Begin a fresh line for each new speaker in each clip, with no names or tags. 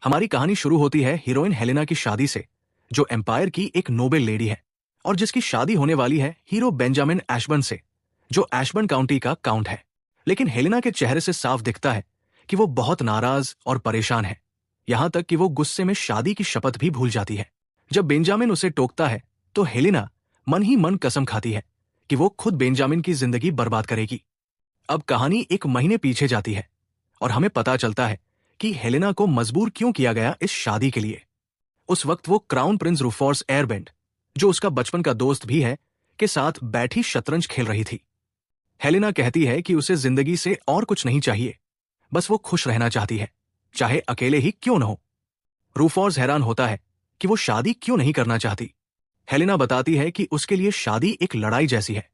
हमारी कहानी शुरू होती है हीरोइन हेलेना की शादी से, जो एम्पायर की एक नोबेल लेडी है और जिसकी शादी होने वाली है हीरो बेंजामिन एशबर्न से, जो एशबर्न काउंटी का काउंट है। लेकिन हेलेना के चेहरे से साफ दिखता है कि वो बहुत नाराज और परेशान है, यहां तक कि वो गुस्से में शादी की शपथ भी भूल जाती है। जब बेंजामिन उसे टोकता है तो हेलेना मन ही मन कसम खाती है कि वो खुद बेंजामिन की जिंदगी बर्बाद करेगी। अब कहानी एक महीने पीछे जाती है और हमें पता चलता है कि हेलेना को मजबूर क्यों किया गया इस शादी के लिए। उस वक्त वो क्राउन प्रिंस रूफोर्स एयरबेंड, जो उसका बचपन का दोस्त भी है, के साथ बैठी शतरंज खेल रही थी। हेलेना कहती है कि उसे जिंदगी से और कुछ नहीं चाहिए, बस वो खुश रहना चाहती है, चाहे अकेले ही क्यों न हो। रूफोर्स हैरान होता है कि वो शादी क्यों नहीं करना चाहती। हेलेना बताती है कि उसके लिए शादी एक लड़ाई जैसी है,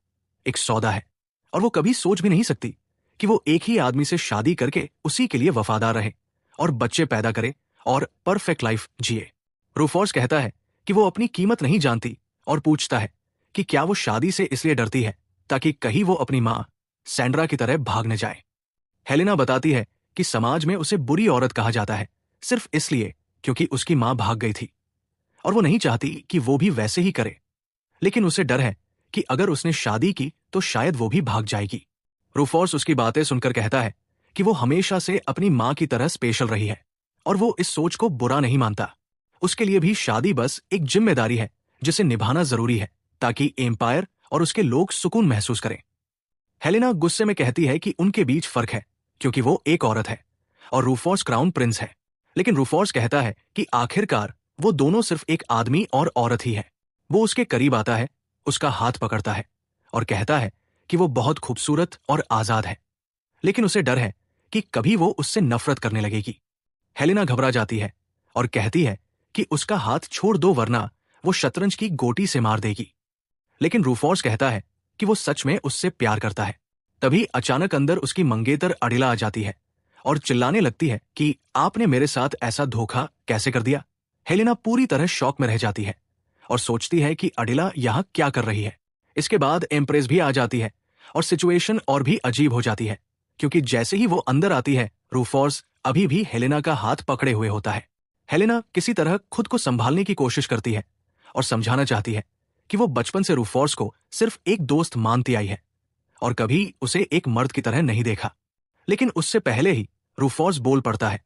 एक सौदा है, और वो कभी सोच भी नहीं सकती कि वो एक ही आदमी से शादी करके उसी के लिए वफादार रहे और बच्चे पैदा करे और परफेक्ट लाइफ जिए। रूफोर्स कहता है कि वो अपनी कीमत नहीं जानती और पूछता है कि क्या वो शादी से इसलिए डरती है ताकि कहीं वो अपनी मां सैंड्रा की तरह भाग न जाए। हेलेना बताती है कि समाज में उसे बुरी औरत कहा जाता है सिर्फ इसलिए क्योंकि उसकी मां भाग गई थी, और वो नहीं चाहती कि वो भी वैसे ही करे, लेकिन उसे डर है कि अगर उसने शादी की तो शायद वो भी भाग जाएगी। रूफोर्स उसकी बातें सुनकर कहता है कि वो हमेशा से अपनी मां की तरह स्पेशल रही है और वो इस सोच को बुरा नहीं मानता। उसके लिए भी शादी बस एक जिम्मेदारी है जिसे निभाना जरूरी है ताकि एम्पायर और उसके लोग सुकून महसूस करें। हेलेना गुस्से में कहती है कि उनके बीच फर्क है क्योंकि वो एक औरत है और रूफोर्स क्राउन प्रिंस है। लेकिन रूफोर्स कहता है कि आखिरकार वो दोनों सिर्फ एक आदमी और औरत ही है। वो उसके करीब आता है, उसका हाथ पकड़ता है और कहता है कि वो बहुत खूबसूरत और आजाद है, लेकिन उसे डर है कि कभी वो उससे नफरत करने लगेगी। हेलेना घबरा जाती है और कहती है कि उसका हाथ छोड़ दो वरना वो शतरंज की गोटी से मार देगी। लेकिन रूफोर्स कहता है कि वो सच में उससे प्यार करता है। तभी अचानक अंदर उसकी मंगेतर अडिला आ जाती है और चिल्लाने लगती है कि आपने मेरे साथ ऐसा धोखा कैसे कर दिया। हेलेना पूरी तरह शॉक में रह जाती है और सोचती है कि अडिला यहाँ क्या कर रही है। इसके बाद एम्प्रेस भी आ जाती है और सिचुएशन और भी अजीब हो जाती है, क्योंकि जैसे ही वो अंदर आती है रूफोर्स अभी भी हेलेना का हाथ पकड़े हुए होता है। हेलेना किसी तरह खुद को संभालने की कोशिश करती है और समझाना चाहती है कि वो बचपन से रूफोर्स को सिर्फ एक दोस्त मानती आई है और कभी उसे एक मर्द की तरह नहीं देखा। लेकिन उससे पहले ही रूफोर्स बोल पड़ता है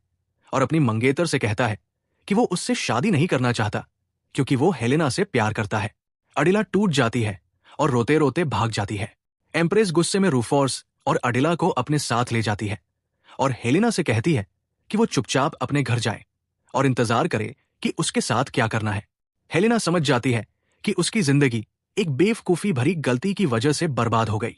और अपनी मंगेतर से कहता है कि वो उससे शादी नहीं करना चाहता क्योंकि वो हेलेना से प्यार करता है। अडिला टूट जाती है और रोते रोते भाग जाती है। एम्प्रेस गुस्से में रूफोर्स और अडिला को अपने साथ ले जाती है और हेलेना से कहती है कि वो चुपचाप अपने घर जाए और इंतजार करे कि उसके साथ क्या करना है। हेलेना समझ जाती है कि उसकी जिंदगी एक बेवकूफी भरी गलती की वजह से बर्बाद हो गई।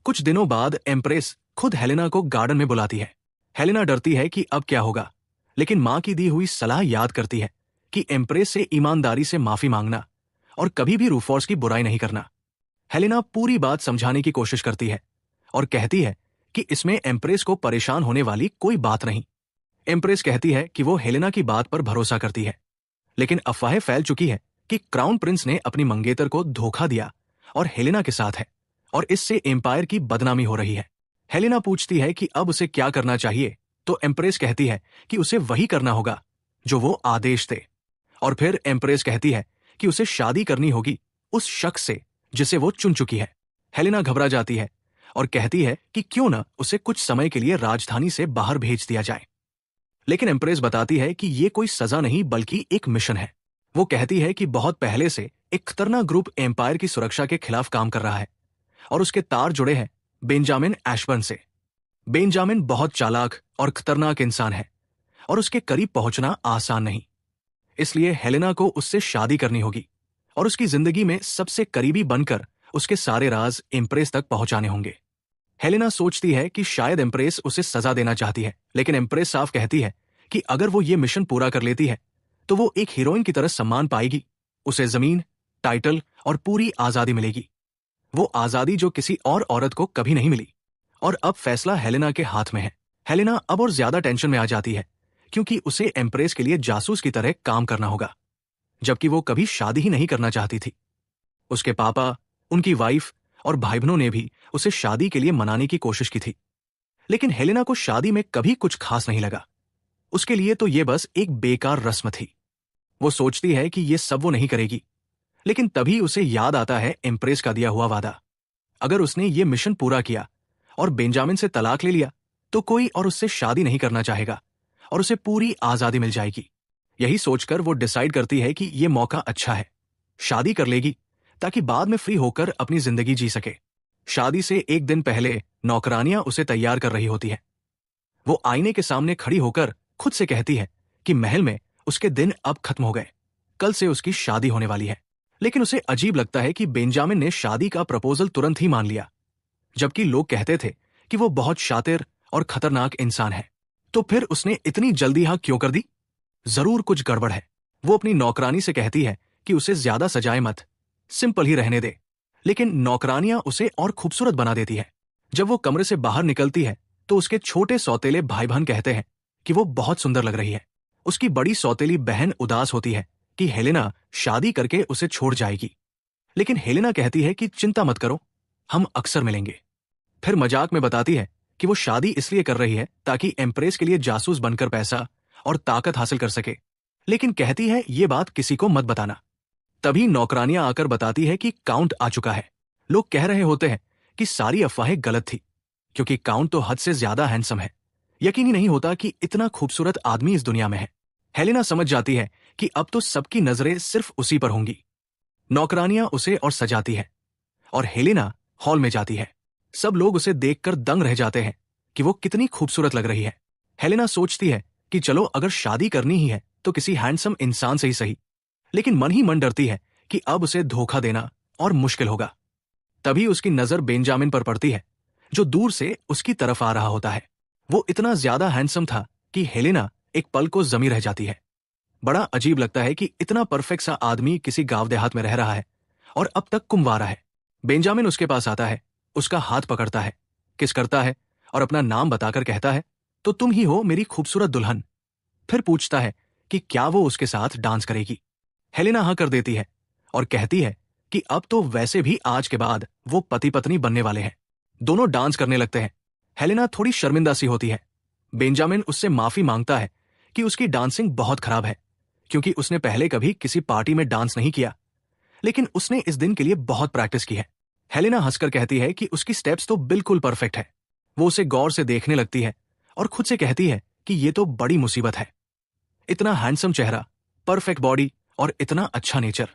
कुछ दिनों बाद एम्प्रेस खुद हेलेना को गार्डन में बुलाती है। हेलेना डरती है कि अब क्या होगा, लेकिन मां की दी हुई सलाह याद करती है कि एम्प्रेस से ईमानदारी से माफी मांगना और कभी भी रूफोर्स की बुराई नहीं करना। हेलेना पूरी बात समझाने की कोशिश करती है और कहती है कि इसमें एम्प्रेस को परेशान होने वाली कोई बात नहीं। एम्प्रेस कहती है कि वो हेलेना की बात पर भरोसा करती है, लेकिन अफवाहें फैल चुकी है कि क्राउन प्रिंस ने अपनी मंगेतर को धोखा दिया और हेलेना के साथ है और इससे एम्पायर की बदनामी हो रही है। हेलेना पूछती है कि अब उसे क्या करना चाहिए, तो एम्प्रेस कहती है कि उसे वही करना होगा जो वो आदेश दे। और फिर एम्प्रेस कहती है कि उसे शादी करनी होगी उस शख्स से जिसे वो चुन चुकी है। हेलेना घबरा जाती है और कहती है कि क्यों न उसे कुछ समय के लिए राजधानी से बाहर भेज दिया जाए। लेकिन एम्प्रेस बताती है कि ये कोई सजा नहीं बल्कि एक मिशन है। वो कहती है कि बहुत पहले से एक खतरनाक ग्रुप एम्पायर की सुरक्षा के खिलाफ काम कर रहा है और उसके तार जुड़े हैं बेंजामिन एशबर्न से। बेंजामिन बहुत चालाक और खतरनाक इंसान है और उसके करीब पहुंचना आसान नहीं, इसलिए हेलेना को उससे शादी करनी होगी और उसकी जिंदगी में सबसे करीबी बनकर उसके सारे राज एम्प्रेस तक पहुंचाने होंगे। हेलेना सोचती है कि शायद एम्प्रेस उसे सजा देना चाहती है, लेकिन एम्प्रेस साफ कहती है कि अगर वो ये मिशन पूरा कर लेती है तो वो एक हीरोइन की तरह सम्मान पाएगी। उसे जमीन, टाइटल और पूरी आजादी मिलेगी, वो आजादी जो किसी और औरत को कभी नहीं मिली। और अब फैसला हेलेना के हाथ में है। हेलेना अब और ज्यादा टेंशन में आ जाती है क्योंकि उसे एम्प्रेस के लिए जासूस की तरह काम करना होगा, जबकि वो कभी शादी ही नहीं करना चाहती थी। उसके पापा, उनकी वाइफ और भाई बहनों ने भी उसे शादी के लिए मनाने की कोशिश की थी, लेकिन हेलेना को शादी में कभी कुछ खास नहीं लगा। उसके लिए तो ये बस एक बेकार रस्म थी। वो सोचती है कि ये सब वो नहीं करेगी, लेकिन तभी उसे याद आता है एम्प्रेस का दिया हुआ वादा। अगर उसने ये मिशन पूरा किया और बेंजामिन से तलाक ले लिया तो कोई और उससे शादी नहीं करना चाहेगा और उसे पूरी आजादी मिल जाएगी। यही सोचकर वो डिसाइड करती है कि ये मौका अच्छा है, शादी कर लेगी ताकि बाद में फ्री होकर अपनी जिंदगी जी सके। शादी से एक दिन पहले नौकरानियां उसे तैयार कर रही होती है। वो आईने के सामने खड़ी होकर खुद से कहती है कि महल में उसके दिन अब खत्म हो गए, कल से उसकी शादी होने वाली है। लेकिन उसे अजीब लगता है कि बेंजामिन ने शादी का प्रपोजल तुरंत ही मान लिया, जबकि लोग कहते थे कि वो बहुत शातिर और खतरनाक इंसान है। तो फिर उसने इतनी जल्दी हाँ क्यों कर दी? जरूर कुछ गड़बड़ है। वो अपनी नौकरानी से कहती है कि उसे ज्यादा सजाए मत, सिंपल ही रहने दे। लेकिन नौकरानियां उसे और खूबसूरत बना देती है। जब वो कमरे से बाहर निकलती है तो उसके छोटे सौतेले भाई बहन कहते हैं कि वो बहुत सुंदर लग रही है। उसकी बड़ी सौतेली बहन उदास होती है कि हेलेना शादी करके उसे छोड़ जाएगी। लेकिन हेलेना कहती है कि चिंता मत करो, हम अक्सर मिलेंगे। फिर मजाक में बताती है कि वो शादी इसलिए कर रही है ताकि एम्प्रेस के लिए जासूस बनकर पैसा और ताकत हासिल कर सके। लेकिन कहती है ये बात किसी को मत बताना। तभी नौकरानियां आकर बताती है कि काउंट आ चुका है। लोग कह रहे होते हैं कि सारी अफवाहें गलत थी, क्योंकि काउंट तो हद से ज्यादा हैंडसम है। यकीन ही नहीं होता कि इतना खूबसूरत आदमी इस दुनिया में है। हेलेना समझ जाती है कि अब तो सबकी नजरें सिर्फ उसी पर होंगी। नौकरानियां उसे और सजाती है और हेलेना हॉल में जाती है। सब लोग उसे देखकर दंग रह जाते हैं कि वो कितनी खूबसूरत लग रही है। हेलेना सोचती है कि चलो अगर शादी करनी ही है तो किसी हैंडसम इंसान से ही सही, लेकिन मन ही मन डरती है कि अब उसे धोखा देना और मुश्किल होगा। तभी उसकी नजर बेंजामिन पर पड़ती है, जो दूर से उसकी तरफ आ रहा होता है। वो इतना ज्यादा हैंडसम था कि हेलेना एक पल को जमी रह जाती है। बड़ा अजीब लगता है कि इतना परफेक्ट सा आदमी किसी गांव देहात में रह रहा है और अब तक कुंवारा है। बेंजामिन उसके पास आता है, उसका हाथ पकड़ता है, किस करता है और अपना नाम बताकर कहता है, तो तुम ही हो मेरी खूबसूरत दुल्हन। फिर पूछता है कि क्या वो उसके साथ डांस करेगी। हेलेना हाँ कर देती है और कहती है कि अब तो वैसे भी आज के बाद वो पति पत्नी बनने वाले हैं। दोनों डांस करने लगते हैं। हेलेना थोड़ी शर्मिंदा सी होती है। बेंजामिन उससे माफी मांगता है कि उसकी डांसिंग बहुत खराब है, क्योंकि उसने पहले कभी किसी पार्टी में डांस नहीं किया, लेकिन उसने इस दिन के लिए बहुत प्रैक्टिस की है। हेलेना हंसकर कहती है कि उसकी स्टेप्स तो बिल्कुल परफेक्ट है। वो उसे गौर से देखने लगती है और खुद से कहती है कि ये तो बड़ी मुसीबत है। इतना हैंडसम चेहरा, परफेक्ट बॉडी और इतना अच्छा नेचर।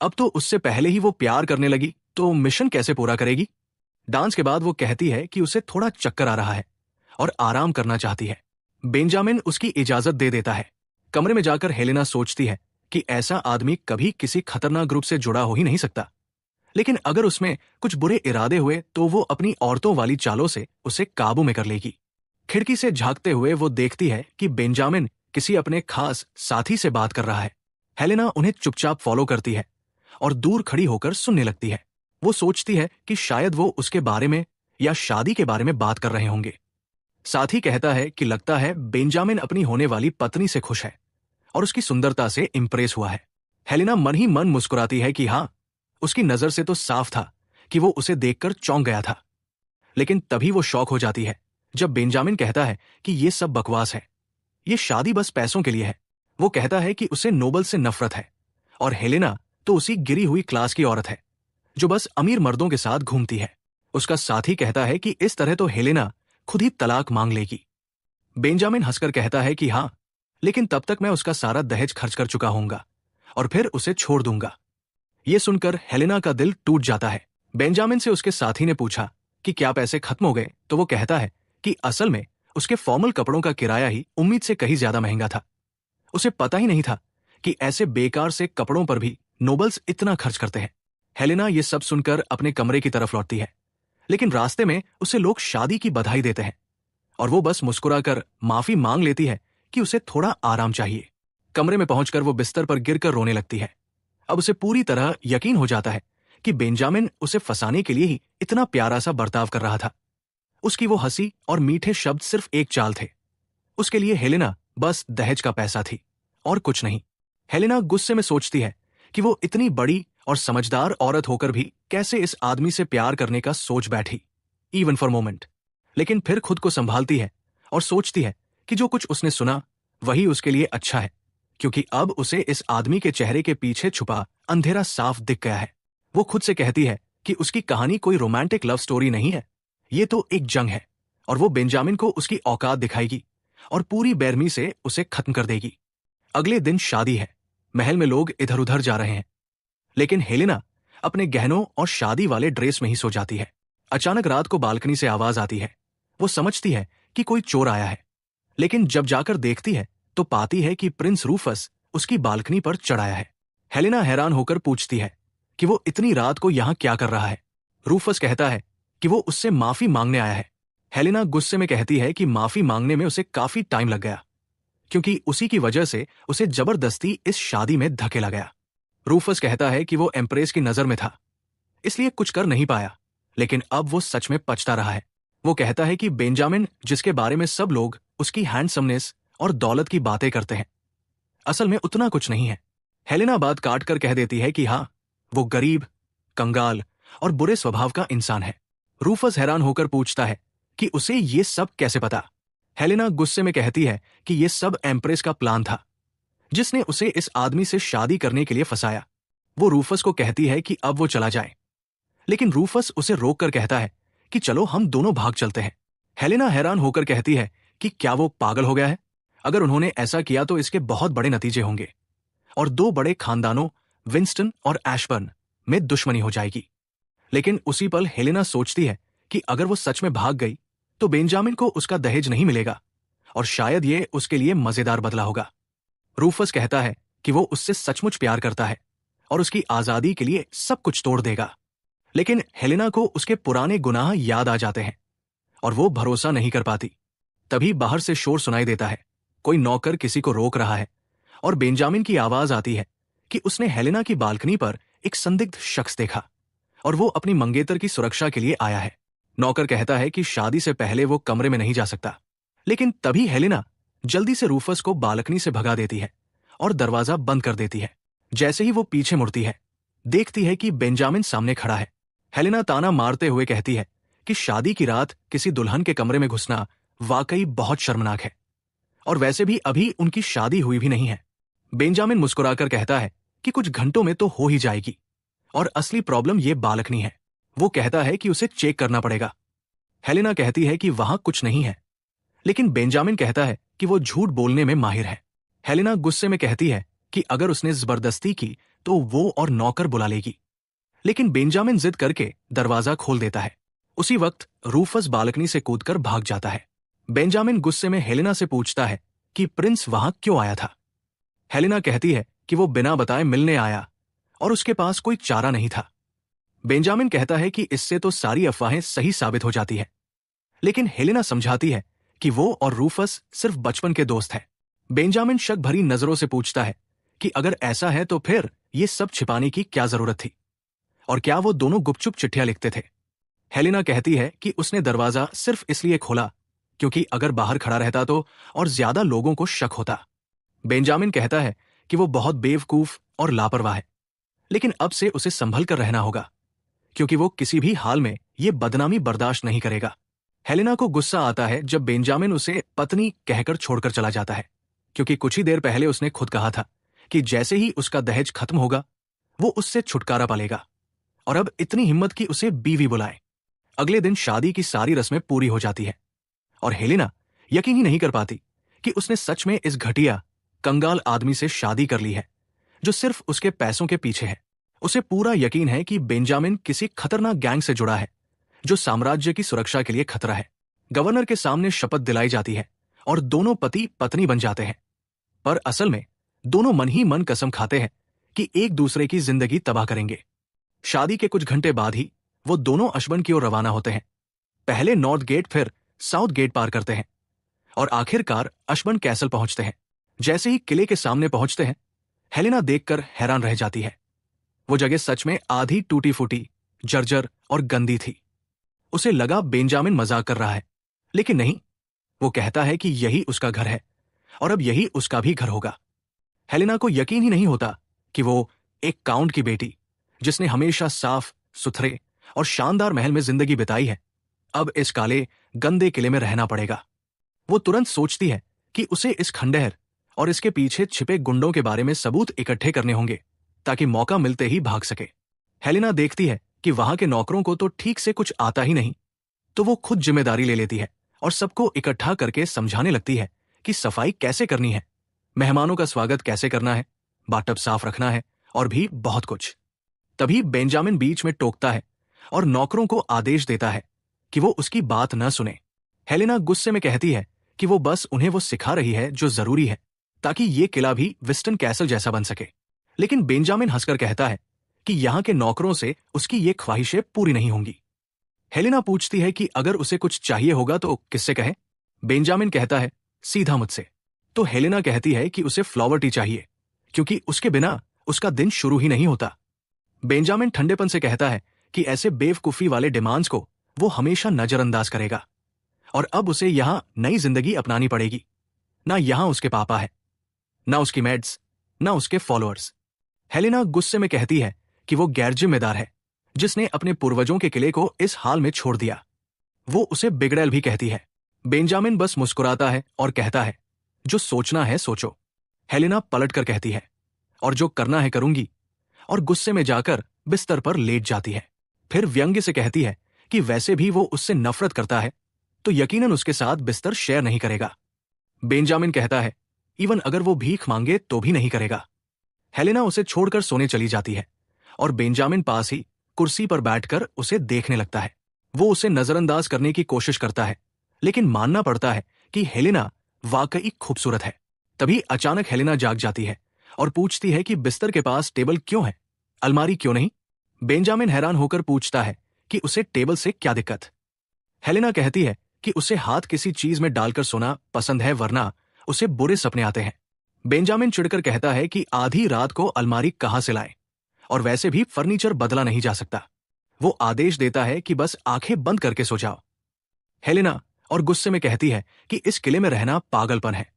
अब तो उससे पहले ही वो प्यार करने लगी, तो मिशन कैसे पूरा करेगी? डांस के बाद वो कहती है कि उसे थोड़ा चक्कर आ रहा है और आराम करना चाहती है। बेंजामिन उसकी इजाजत दे देता है। कमरे में जाकर हेलेना सोचती है कि ऐसा आदमी कभी किसी खतरनाक ग्रुप से जुड़ा हो ही नहीं सकता, लेकिन अगर उसमें कुछ बुरे इरादे हुए तो वो अपनी औरतों वाली चालों से उसे काबू में कर लेगी। खिड़की से झांकते हुए वो देखती है कि बेंजामिन किसी अपने खास साथी से बात कर रहा है। हेलेना उन्हें चुपचाप फॉलो करती है और दूर खड़ी होकर सुनने लगती है। वो सोचती है कि शायद वो उसके बारे में या शादी के बारे में बात कर रहे होंगे। साथी कहता है कि लगता है बेंजामिन अपनी होने वाली पत्नी से खुश है और उसकी सुंदरता से इंप्रेस हुआ है। हेलेना मन ही मन मुस्कुराती है कि हाँ, उसकी नजर से तो साफ था कि वो उसे देखकर चौंक गया था। लेकिन तभी वो शॉक हो जाती है जब बेंजामिन कहता है कि ये सब बकवास है, ये शादी बस पैसों के लिए है। वो कहता है कि उसे नोबल से नफरत है और हेलेना तो उसी गिरी हुई क्लास की औरत है जो बस अमीर मर्दों के साथ घूमती है। उसका साथी कहता है कि इस तरह तो हेलेना खुद ही तलाक मांग लेगी। बेंजामिन हंसकर कहता है कि हाँ, लेकिन तब तक मैं उसका सारा दहेज खर्च कर चुका हूंगा और फिर उसे छोड़ दूंगा। ये सुनकर हेलेना का दिल टूट जाता है। बेंजामिन से उसके साथी ने पूछा कि क्या पैसे खत्म हो गए, तो वो कहता है कि असल में उसके फॉर्मल कपड़ों का किराया ही उम्मीद से कहीं ज्यादा महंगा था। उसे पता ही नहीं था कि ऐसे बेकार से कपड़ों पर भी नोबल्स इतना खर्च करते हैं। हेलेना ये सब सुनकर अपने कमरे की तरफ लौटती है, लेकिन रास्ते में उसे लोग शादी की बधाई देते हैं और वो बस मुस्कुराकर माफी मांग लेती है कि उसे थोड़ा आराम चाहिए। कमरे में पहुंचकर वो बिस्तर पर गिरकर रोने लगती है। अब उसे पूरी तरह यकीन हो जाता है कि बेंजामिन उसे फंसाने के लिए ही इतना प्यारा सा बर्ताव कर रहा था। उसकी वो हंसी और मीठे शब्द सिर्फ एक चाल थे। उसके लिए हेलेना बस दहेज का पैसा थी और कुछ नहीं। हेलेना गुस्से में सोचती है कि वो इतनी बड़ी और समझदार औरत होकर भी कैसे इस आदमी से प्यार करने का सोच बैठी, इवन फॉर मोमेंट। लेकिन फिर खुद को संभालती है और सोचती है कि जो कुछ उसने सुना वही उसके लिए अच्छा है, क्योंकि अब उसे इस आदमी के चेहरे के पीछे छुपा अंधेरा साफ दिख गया है। वो खुद से कहती है कि उसकी कहानी कोई रोमांटिक लव स्टोरी नहीं है, ये तो एक जंग है, और वो बेंजामिन को उसकी औकात दिखाएगी और पूरी बेरहमी से उसे खत्म कर देगी। अगले दिन शादी है। महल में लोग इधर उधर जा रहे हैं, लेकिन हेलेना अपने गहनों और शादी वाले ड्रेस में ही सो जाती है। अचानक रात को बालकनी से आवाज आती है। वो समझती है कि कोई चोर आया है, लेकिन जब जाकर देखती है तो पाती है कि प्रिंस रूफस उसकी बालकनी पर चढ़ाया है। हेलेना हैरान होकर पूछती है कि वो इतनी रात को यहां क्या कर रहा है। रूफस कहता है कि वो उससे माफी मांगने आया है। हेलेना गुस्से में कहती है कि माफी मांगने में उसे काफी टाइम लग गया, क्योंकि उसी की वजह से उसे जबरदस्ती इस शादी में धकेला गया। रूफस कहता है कि वो एम्प्रेस की नजर में था, इसलिए कुछ कर नहीं पाया, लेकिन अब वो सच में पछता रहा है। वो कहता है कि बेंजामिन, जिसके बारे में सब लोग उसकी हैंडसमनेस और दौलत की बातें करते हैं, असल में उतना कुछ नहीं है। हेलेना बात काट कर कह देती है कि हाँ, वो गरीब, कंगाल और बुरे स्वभाव का इंसान है। रूफस हैरान होकर पूछता है कि उसे ये सब कैसे पता। हेलेना गुस्से में कहती है कि ये सब एम्प्रेस का प्लान था, जिसने उसे इस आदमी से शादी करने के लिए फंसाया। वो रूफस को कहती है कि अब वो चला जाए, लेकिन रूफस उसे रोक कर कहता है कि चलो हम दोनों भाग चलते हैं। हेलेना हैरान होकर कहती है कि क्या वो पागल हो गया है? अगर उन्होंने ऐसा किया तो इसके बहुत बड़े नतीजे होंगे और दो बड़े खानदानों, विंस्टन और एशबर्न, में दुश्मनी हो जाएगी। लेकिन उसी पल हेलेना सोचती है कि अगर वो सच में भाग गई तो बेंजामिन को उसका दहेज नहीं मिलेगा, और शायद ये उसके लिए मजेदार बदला होगा। रूफस कहता है कि वो उससे सचमुच प्यार करता है और उसकी आजादी के लिए सब कुछ तोड़ देगा। लेकिन हेलेना को उसके पुराने गुनाह याद आ जाते हैं और वो भरोसा नहीं कर पाती। तभी बाहर से शोर सुनाई देता है। कोई नौकर किसी को रोक रहा है और बेंजामिन की आवाज आती है कि उसने हेलेना की बालकनी पर एक संदिग्ध शख्स देखा और वो अपनी मंगेतर की सुरक्षा के लिए आया है। नौकर कहता है कि शादी से पहले वो कमरे में नहीं जा सकता, लेकिन तभी हेलेना जल्दी से रूफस को बालकनी से भगा देती है और दरवाजा बंद कर देती है। जैसे ही वो पीछे मुड़ती है, देखती है कि बेंजामिन सामने खड़ा है। हेलेना ताना मारते हुए कहती है कि शादी की रात किसी दुल्हन के कमरे में घुसना वाकई बहुत शर्मनाक है, और वैसे भी अभी उनकी शादी हुई भी नहीं है। बेंजामिन मुस्कुराकर कहता है कि कुछ घंटों में तो हो ही जाएगी, और असली प्रॉब्लम ये बालकनी है। वो कहता है कि उसे चेक करना पड़ेगा। हेलेना कहती है कि वहां कुछ नहीं है, लेकिन बेंजामिन कहता है कि वो झूठ बोलने में माहिर है। हेलेना गुस्से में कहती है कि अगर उसने जबरदस्ती की तो वो और नौकर बुला लेगी, लेकिन बेंजामिन जिद करके दरवाजा खोल देता है। उसी वक्त रूफस बालकनी से कूदकर भाग जाता है। बेंजामिन गुस्से में हेलेना से पूछता है कि प्रिंस वहां क्यों आया था। हेलेना कहती है कि वो बिना बताए मिलने आया और उसके पास कोई चारा नहीं था। बेंजामिन कहता है कि इससे तो सारी अफवाहें सही साबित हो जाती है, लेकिन हेलेना समझाती है कि वो और रूफस सिर्फ बचपन के दोस्त हैं। बेंजामिन शक भरी नजरों से पूछता है कि अगर ऐसा है तो फिर ये सब छिपाने की क्या जरूरत थी, और क्या वो दोनों गुपचुप चिट्ठियां लिखते थे। हेलेना कहती है कि उसने दरवाजा सिर्फ इसलिए खोला क्योंकि अगर बाहर खड़ा रहता तो और ज्यादा लोगों को शक होता। बेंजामिन कहता है कि वो बहुत बेवकूफ और लापरवाह है, लेकिन अब से उसे संभल कर रहना होगा, क्योंकि वो किसी भी हाल में ये बदनामी बर्दाश्त नहीं करेगा। हेलेना को गुस्सा आता है जब बेंजामिन उसे पत्नी कहकर छोड़कर चला जाता है, क्योंकि कुछ ही देर पहले उसने खुद कहा था कि जैसे ही उसका दहेज खत्म होगा वो उससे छुटकारा पालेगा, और अब इतनी हिम्मत की उसे बीवी बुलाए। अगले दिन शादी की सारी रस्में पूरी हो जाती है और हेलेना यकीन ही नहीं कर पाती कि उसने सच में इस घटिया, कंगाल आदमी से शादी कर ली है जो सिर्फ उसके पैसों के पीछे है। उसे पूरा यकीन है कि बेंजामिन किसी खतरनाक गैंग से जुड़ा है जो साम्राज्य की सुरक्षा के लिए खतरा है। गवर्नर के सामने शपथ दिलाई जाती है और दोनों पति पत्नी बन जाते हैं, पर असल में दोनों मन ही मन कसम खाते हैं कि एक दूसरे की जिंदगी तबाह करेंगे। शादी के कुछ घंटे बाद ही वो दोनों अशबर्न की ओर रवाना होते हैं। पहले नॉर्थ गेट, फिर साउथ गेट पार करते हैं और आखिरकार अशबर्न कैसल पहुंचते हैं। जैसे ही किले के सामने पहुंचते हैं, हेलेना देखकर हैरान रह जाती है। वो जगह सच में आधी टूटी फूटी, जर्जर और गंदी थी। उसे लगा बेंजामिन मजाक कर रहा है, लेकिन नहीं, वो कहता है कि यही उसका घर है और अब यही उसका भी घर होगा। हेलेना को यकीन ही नहीं होता कि वो एक काउंट की बेटी, जिसने हमेशा साफ सुथरे और शानदार महल में जिंदगी बिताई है, अब इस काले, गंदे किले में रहना पड़ेगा। वो तुरंत सोचती है कि उसे इस खंडहर और इसके पीछे छिपे गुंडों के बारे में सबूत इकट्ठे करने होंगे ताकि मौका मिलते ही भाग सके। हेलेना देखती है कि वहां के नौकरों को तो ठीक से कुछ आता ही नहीं, तो वो खुद जिम्मेदारी ले लेती है और सबको इकट्ठा करके समझाने लगती है कि सफाई कैसे करनी है, मेहमानों का स्वागत कैसे करना है, बाथटब साफ रखना है और भी बहुत कुछ। तभी बेंजामिन बीच में टोकता है और नौकरों को आदेश देता है कि वो उसकी बात न सुने। हेलेना गुस्से में कहती है कि वो बस उन्हें वो सिखा रही है जो जरूरी है ताकि ये किला भी विस्टन कैसल जैसा बन सके। लेकिन बेंजामिन हंसकर कहता है कि यहाँ के नौकरों से उसकी ये ख्वाहिशें पूरी नहीं होंगी। हेलेना पूछती है कि अगर उसे कुछ चाहिए होगा तो किससे कहे। बेंजामिन कहता है सीधा मुझसे। तो हेलेना कहती है कि उसे फ्लावर टी चाहिए क्योंकि उसके बिना उसका दिन शुरू ही नहीं होता। बेंजामिन ठंडेपन से कहता है कि ऐसे बेवकूफी वाले डिमांड्स को वो हमेशा नजरअंदाज करेगा और अब उसे यहां नई जिंदगी अपनानी पड़ेगी। ना यहां उसके पापा है, ना उसकी मेड्स, ना उसके फॉलोअर्स। हेलेना गुस्से में कहती है कि वो गैर जिम्मेदार है जिसने अपने पूर्वजों के किले को इस हाल में छोड़ दिया। वो उसे बिगड़ैल भी कहती है। बेंजामिन बस मुस्कुराता है और कहता है जो सोचना है सोचो। हेलेना पलटकर कहती है और जो करना है करूंगी, और गुस्से में जाकर बिस्तर पर लेट जाती है। फिर व्यंग्य से कहती है कि वैसे भी वो उससे नफरत करता है तो यकीनन उसके साथ बिस्तर शेयर नहीं करेगा। बेंजामिन कहता है इवन अगर वो भीख मांगे तो भी नहीं करेगा। हेलेना उसे छोड़कर सोने चली जाती है और बेंजामिन पास ही कुर्सी पर बैठकर उसे देखने लगता है। वो उसे नजरअंदाज करने की कोशिश करता है लेकिन मानना पड़ता है कि हेलेना वाकई खूबसूरत है। तभी अचानक हेलेना जाग जाती है और पूछती है कि बिस्तर के पास टेबल क्यों है, अलमारी क्यों नहीं। बेंजामिन हैरान होकर पूछता है कि उसे टेबल से क्या दिक्कत। हेलेना कहती है कि उसे हाथ किसी चीज में डालकर सोना पसंद है वरना उसे बुरे सपने आते हैं। बेंजामिन चिढ़कर कहता है कि आधी रात को अलमारी कहां से लाए, और वैसे भी फर्नीचर बदला नहीं जा सकता। वो आदेश देता है कि बस आंखें बंद करके सो जाओ। हेलेना और गुस्से में कहती है कि इस किले में रहना पागलपन है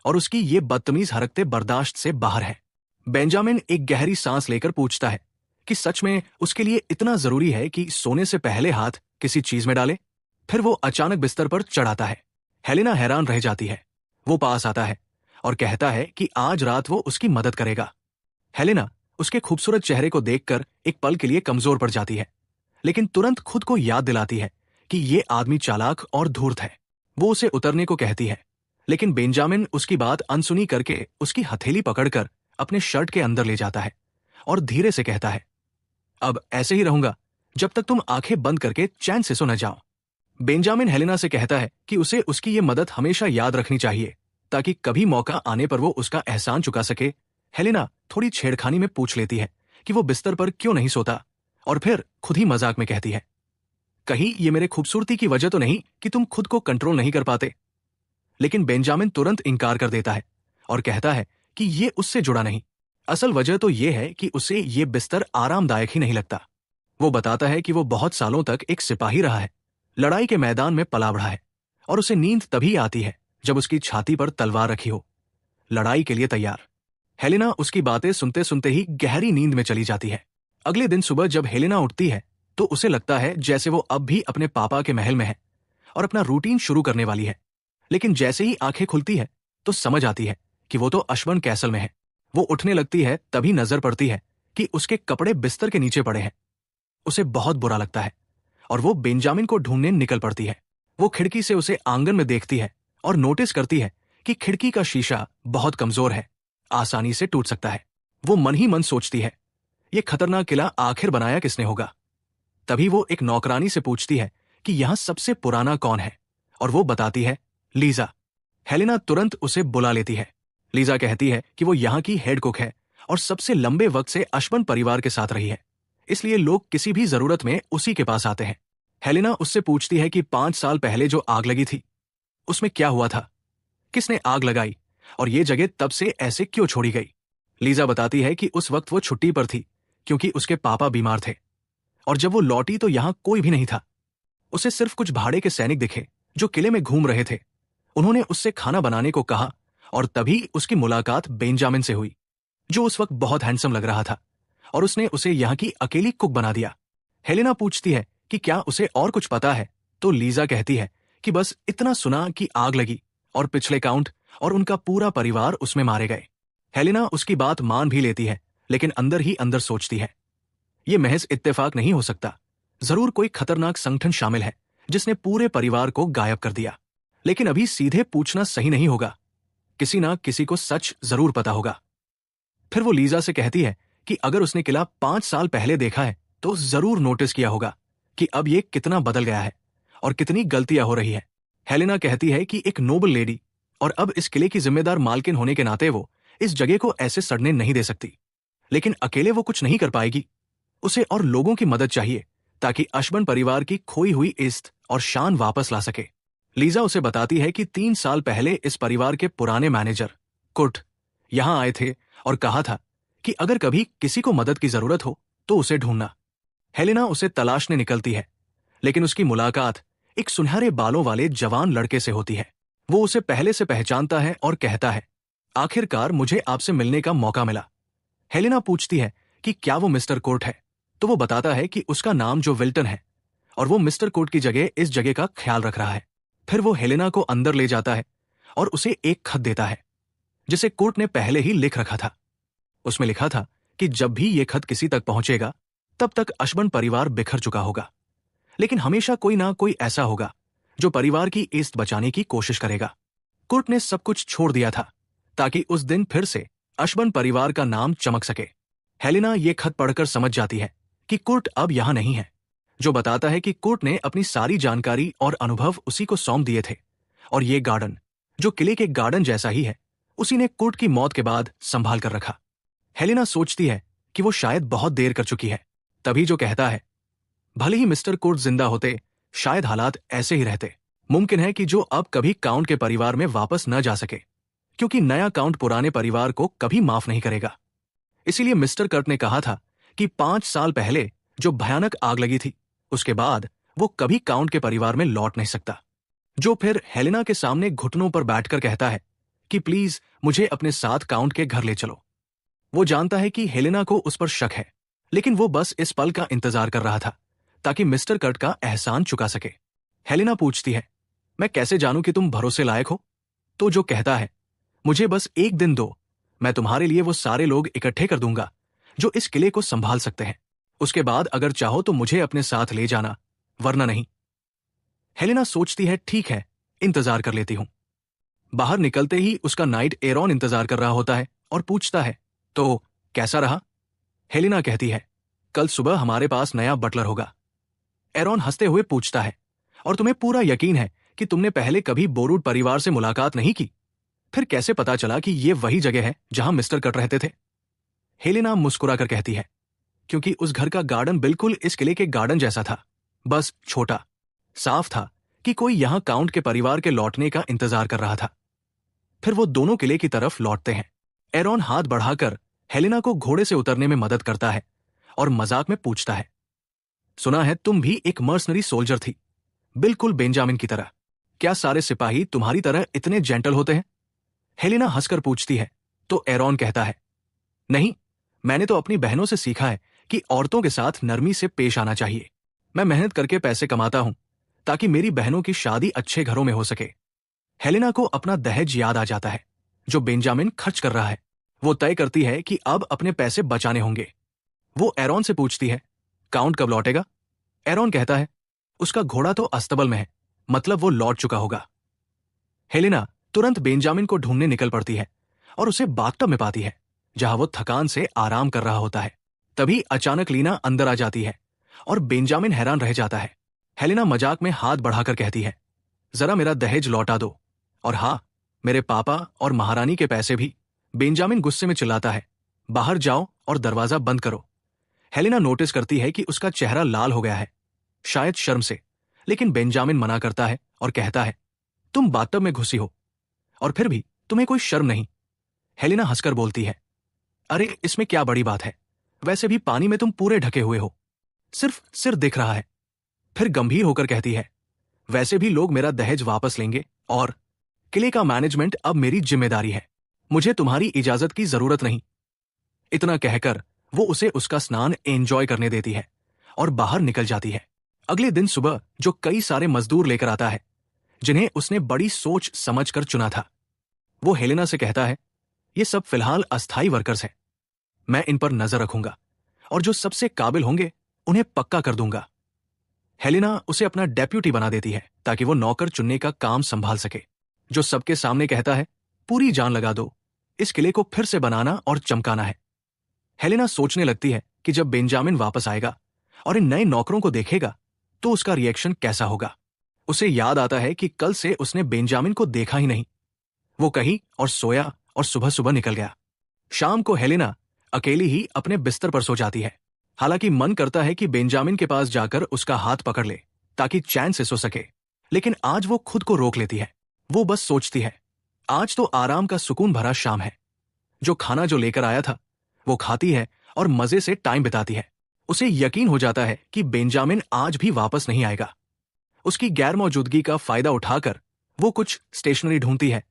और उसकी ये बदतमीज हरकतें बर्दाश्त से बाहर है। बेंजामिन एक गहरी सांस लेकर पूछता है कि सच में उसके लिए इतना जरूरी है कि सोने से पहले हाथ किसी चीज में डाले। फिर वो अचानक बिस्तर पर चढ़ाता है। हेलेना हैरान रह जाती है। वो पास आता है और कहता है कि आज रात वो उसकी मदद करेगा। हेलेना उसके खूबसूरत चेहरे को देखकर एक पल के लिए कमजोर पड़ जाती है लेकिन तुरंत खुद को याद दिलाती है कि ये आदमी चालाक और धूर्त है। वो उसे उतरने को कहती है लेकिन बेंजामिन उसकी बात अनसुनी करके उसकी हथेली पकड़कर अपने शर्ट के अंदर ले जाता है और धीरे से कहता है अब ऐसे ही रहूंगा जब तक तुम आंखें बंद करके चैन से सो न जाओ। बेंजामिन हेलेना से कहता है कि उसे उसकी ये मदद हमेशा याद रखनी चाहिए ताकि कभी मौका आने पर वो उसका एहसान चुका सके। हेलेना थोड़ी छेड़खानी में पूछ लेती है कि वो बिस्तर पर क्यों नहीं सोता और फिर खुद ही मजाक में कहती है कहीं ये मेरे खूबसूरती की वजह तो नहीं कि तुम खुद को कंट्रोल नहीं कर पाते। लेकिन बेंजामिन तुरंत इनकार कर देता है और कहता है कि ये उससे जुड़ा नहीं, असल वजह तो ये है कि उसे ये बिस्तर आरामदायक ही नहीं लगता। वो बताता है कि वो बहुत सालों तक एक सिपाही रहा है, लड़ाई के मैदान में पला बढ़ा है और उसे नींद तभी आती है जब उसकी छाती पर तलवार रखी हो, लड़ाई के लिए तैयार। हेलेना उसकी बातें सुनते सुनते ही गहरी नींद में चली जाती है। अगले दिन सुबह जब हेलेना उठती है तो उसे लगता है जैसे वो अब भी अपने पापा के महल में है और अपना रूटीन शुरू करने वाली है। लेकिन जैसे ही आंखें खुलती है तो समझ आती है कि वो तो अश्वन कैसल में है। वो उठने लगती है तभी नजर पड़ती है कि उसके कपड़े बिस्तर के नीचे पड़े हैं। उसे बहुत बुरा लगता है और वो बेंजामिन को ढूंढने निकल पड़ती है। वो खिड़की से उसे आंगन में देखती है और नोटिस करती है कि खिड़की का शीशा बहुत कमजोर है, आसानी से टूट सकता है। वो मन ही मन सोचती है ये खतरनाक किला आखिर बनाया किसने होगा। तभी वो एक नौकरानी से पूछती है कि यहां सबसे पुराना कौन है और वो बताती है लीजा। हेलेना तुरंत उसे बुला लेती है। लीजा कहती है कि वो यहाँ की हेड कुक है और सबसे लंबे वक्त से अश्वन परिवार के साथ रही है, इसलिए लोग किसी भी जरूरत में उसी के पास आते हैं। हेलेना उससे पूछती है कि 5 साल पहले जो आग लगी थी उसमें क्या हुआ था, किसने आग लगाई और ये जगह तब से ऐसे क्यों छोड़ी गई। लीजा बताती है कि उस वक्त वो छुट्टी पर थी क्योंकि उसके पापा बीमार थे और जब वो लौटी तो यहां कोई भी नहीं था। उसे सिर्फ कुछ भाड़े के सैनिक दिखे जो किले में घूम रहे थे। उन्होंने उससे खाना बनाने को कहा और तभी उसकी मुलाकात बेंजामिन से हुई जो उस वक्त बहुत हैंडसम लग रहा था और उसने उसे यहाँ की अकेली कुक बना दिया। हेलेना पूछती है कि क्या उसे और कुछ पता है तो लीजा कहती है कि बस इतना सुना कि आग लगी और पिछले काउंट और उनका पूरा परिवार उसमें मारे गए। हेलेना उसकी बात मान भी लेती है, लेकिन अंदर ही अंदर सोचती है, ये महज इत्तेफाक नहीं हो सकता। जरूर कोई खतरनाक संगठन शामिल है जिसने पूरे परिवार को गायब कर दिया। लेकिन अभी सीधे पूछना सही नहीं होगा, किसी ना किसी को सच जरूर पता होगा। फिर वो लीजा से कहती है कि अगर उसने किला 5 साल पहले देखा है तो जरूर नोटिस किया होगा कि अब ये कितना बदल गया है और कितनी गलतियां हो रही है। हेलेना कहती है कि एक नोबल लेडी और अब इस किले की जिम्मेदार मालकिन होने के नाते वो इस जगह को ऐसे सड़ने नहीं दे सकती। लेकिन अकेले वो कुछ नहीं कर पाएगी, उसे और लोगों की मदद चाहिए ताकि अशबन परिवार की खोई हुई इज्जत और शान वापस ला सके। लीजा उसे बताती है कि 3 साल पहले इस परिवार के पुराने मैनेजर कुर्ट यहां आए थे और कहा था कि अगर कभी किसी को मदद की जरूरत हो तो उसे ढूंढना। हेलेना उसे तलाशने निकलती है, लेकिन उसकी मुलाकात एक सुनहरे बालों वाले जवान लड़के से होती है। वो उसे पहले से पहचानता है और कहता है, आखिरकार मुझे आपसे मिलने का मौका मिला। हेलेना पूछती है कि क्या वो मिस्टर कोर्ट है, तो वो बताता है कि उसका नाम जो विल्टन है और वो मिस्टर कोर्ट की जगह इस जगह का ख्याल रख रहा है। फिर वो हेलेना को अंदर ले जाता है और उसे एक खत देता है जिसे कोर्ट ने पहले ही लिख रखा था। उसमें लिखा था कि जब भी ये खत किसी तक पहुंचेगा तब तक अशबन परिवार बिखर चुका होगा, लेकिन हमेशा कोई ना कोई ऐसा होगा जो परिवार की इज्जत बचाने की कोशिश करेगा। कुर्ट ने सब कुछ छोड़ दिया था ताकि उस दिन फिर से अशबन परिवार का नाम चमक सके। हेलेना ये खत पढ़कर समझ जाती है कि कुर्ट अब यहां नहीं है, जो बताता है कि कुर्ट ने अपनी सारी जानकारी और अनुभव उसी को सौंप दिए थे और ये गार्डन, जो किले के गार्डन जैसा ही है, उसी ने कुर्ट की मौत के बाद संभाल कर रखा। हेलेना सोचती है कि वो शायद बहुत देर कर चुकी है, तभी जो कहता है, भले ही मिस्टर कुर्ट जिंदा होते शायद हालात ऐसे ही रहते। मुमकिन है कि जो अब कभी काउंट के परिवार में वापस न जा सके, क्योंकि नया काउंट पुराने परिवार को कभी माफ नहीं करेगा। इसीलिए मिस्टर कर्ट ने कहा था कि 5 साल पहले जो भयानक आग लगी थी, उसके बाद वो कभी काउंट के परिवार में लौट नहीं सकता। जो फिर हेलेना के सामने घुटनों पर बैठकर कहता है कि प्लीज मुझे अपने साथ काउंट के घर ले चलो। वो जानता है कि हेलेना को उस पर शक है, लेकिन वो बस इस पल का इंतजार कर रहा था ताकि मिस्टर कर्ट का एहसान चुका सके। हेलेना पूछती है, मैं कैसे जानूं कि तुम भरोसे लायक हो? तो जो कहता है, मुझे बस एक दिन दो, मैं तुम्हारे लिए वो सारे लोग इकट्ठे कर दूंगा जो इस किले को संभाल सकते हैं। उसके बाद अगर चाहो तो मुझे अपने साथ ले जाना, वरना नहीं। हेलेना सोचती है, ठीक है, इंतजार कर लेती हूं। बाहर निकलते ही उसका नाइट एरॉन इंतजार कर रहा होता है और पूछता है, तो कैसा रहा? हेलेना कहती है, कल सुबह हमारे पास नया बटलर होगा। एरॉन हंसते हुए पूछता है, और तुम्हें पूरा यकीन है कि तुमने पहले कभी बोरूड परिवार से मुलाकात नहीं की? फिर कैसे पता चला कि ये वही जगह है जहां मिस्टर कट रहते थे? हेलेना मुस्कुराकर कहती है, क्योंकि उस घर का गार्डन बिल्कुल इस किले के गार्डन जैसा था, बस छोटा। साफ था कि कोई यहां काउंट के परिवार के लौटने का इंतजार कर रहा था। फिर वो दोनों किले की तरफ लौटते हैं। एरॉन हाथ बढ़ाकर हेलेना को घोड़े से उतरने में मदद करता है और मजाक में पूछता है, सुना है तुम भी एक मर्सनरी सोल्जर थी, बिल्कुल बेंजामिन की तरह। क्या सारे सिपाही तुम्हारी तरह इतने जेंटल होते हैं? हेलेना हंसकर पूछती है, तो एरॉन कहता है, नहीं, मैंने तो अपनी बहनों से सीखा है कि औरतों के साथ नरमी से पेश आना चाहिए। मैं मेहनत करके पैसे कमाता हूं ताकि मेरी बहनों की शादी अच्छे घरों में हो सके। हेलेना को अपना दहेज याद आ जाता है जो बेंजामिन खर्च कर रहा है। वो तय करती है कि अब अपने पैसे बचाने होंगे। वो एरॉन से पूछती है, काउंट कब लौटेगा? एरॉन कहता है, उसका घोड़ा तो अस्तबल में है, मतलब वो लौट चुका होगा। हेलेना तुरंत बेंजामिन को ढूंढने निकल पड़ती है और उसे बाथटब में पाती है जहां वो थकान से आराम कर रहा होता है। तभी अचानक लीना अंदर आ जाती है और बेंजामिन हैरान रह जाता है। हेलेना मजाक में हाथ बढ़ाकर कहती है, जरा मेरा दहेज लौटा दो, और हाँ, मेरे पापा और महारानी के पैसे भी। बेंजामिन गुस्से में चिल्लाता है, बाहर जाओ और दरवाजा बंद करो। हेलेना नोटिस करती है कि उसका चेहरा लाल हो गया है, शायद शर्म से, लेकिन बेंजामिन मना करता है और कहता है, तुम बाथटब में घुसी हो और फिर भी तुम्हें कोई शर्म नहीं। हेलेना हंसकर बोलती है, अरे इसमें क्या बड़ी बात है, वैसे भी पानी में तुम पूरे ढके हुए हो, सिर्फ सिर दिख रहा है। फिर गंभीर होकर कहती है, वैसे भी लोग मेरा दहेज वापस लेंगे और किले का मैनेजमेंट अब मेरी जिम्मेदारी है, मुझे तुम्हारी इजाजत की जरूरत नहीं। इतना कहकर वो उसे उसका स्नान एंजॉय करने देती है और बाहर निकल जाती है। अगले दिन सुबह जो कई सारे मजदूर लेकर आता है जिन्हें उसने बड़ी सोच समझकर चुना था, वो हेलेना से कहता है, ये सब फिलहाल अस्थायी वर्कर्स हैं, मैं इन पर नजर रखूंगा और जो सबसे काबिल होंगे उन्हें पक्का कर दूंगा। हेलेना उसे अपना डेप्यूटी बना देती है ताकि वो नौकर चुनने का काम संभाल सके, जो सबके सामने कहता है, पूरी जान लगा दो, इस किले को फिर से बनाना और चमकाना है। हेलेना सोचने लगती है कि जब बेंजामिन वापस आएगा और इन नए नौकरों को देखेगा तो उसका रिएक्शन कैसा होगा। उसे याद आता है कि कल से उसने बेंजामिन को देखा ही नहीं। वो कहीं और सोया और सुबह सुबह निकल गया। शाम को हेलेना अकेली ही अपने बिस्तर पर सो जाती है। हालांकि मन करता है कि बेंजामिन के पास जाकर उसका हाथ पकड़ ले ताकि चैन से सो सके, लेकिन आज वो खुद को रोक लेती है। वो बस सोचती है, आज तो आराम का सुकून भरा शाम है। जो खाना जो लेकर आया था वो खाती है और मजे से टाइम बिताती है। उसे यकीन हो जाता है कि बेंजामिन आज भी वापस नहीं आएगा। उसकी गैर मौजूदगी का फायदा उठाकर वो कुछ स्टेशनरी ढूंढती है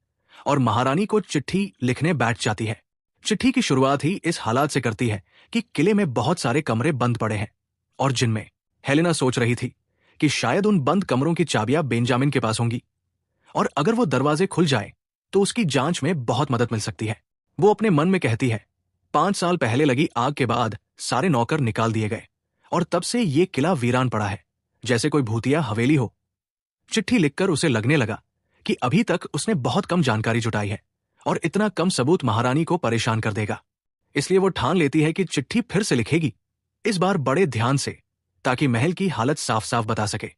और महारानी को चिट्ठी लिखने बैठ जाती है। चिट्ठी की शुरुआत ही इस हालात से करती है कि किले में बहुत सारे कमरे बंद पड़े हैं और जिनमें हेलेना सोच रही थी कि शायद उन बंद कमरों की चाबियां बेंजामिन के पास होंगी और अगर वो दरवाजे खुल जाए तो उसकी जांच में बहुत मदद मिल सकती है। वो अपने मन में कहती है, 5 साल पहले लगी आग के बाद सारे नौकर निकाल दिए गए और तब से ये किला वीरान पड़ा है, जैसे कोई भूतिया हवेली हो। चिट्ठी लिखकर उसे लगने लगा कि अभी तक उसने बहुत कम जानकारी जुटाई है और इतना कम सबूत महारानी को परेशान कर देगा। इसलिए वो ठान लेती है कि चिट्ठी फिर से लिखेगी, इस बार बड़े ध्यान से, ताकि महल की हालत साफ साफ बता सके।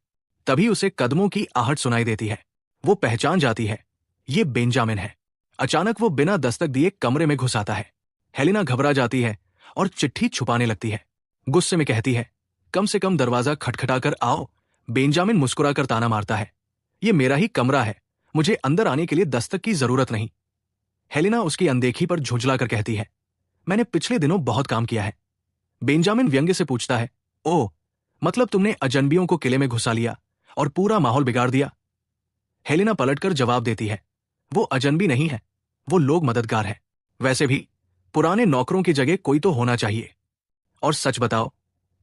तभी उसे कदमों की आहट सुनाई देती है। वो पहचान जाती है, ये बेंजामिन है। अचानक वो बिना दस्तक दिए कमरे में घुस आता है। हेलेना घबरा जाती है और चिट्ठी छुपाने लगती है। गुस्से में कहती है, कम से कम दरवाजा खटखटाकर आओ। बेंजामिन मुस्कुराकर ताना मारता है, ये मेरा ही कमरा है, मुझे अंदर आने के लिए दस्तक की जरूरत नहीं। हेलेना उसकी अनदेखी पर झुंझलाकर कहती है, मैंने पिछले दिनों बहुत काम किया है। बेंजामिन व्यंग्य से पूछता है, ओह, मतलब तुमने अजनबियों को किले में घुसा लिया और पूरा माहौल बिगाड़ दिया। हेलेना पलटकर जवाब देती है, वो अजनबी नहीं है, वो लोग मददगार है। वैसे भी पुराने नौकरों की जगह कोई तो होना चाहिए। और सच बताओ,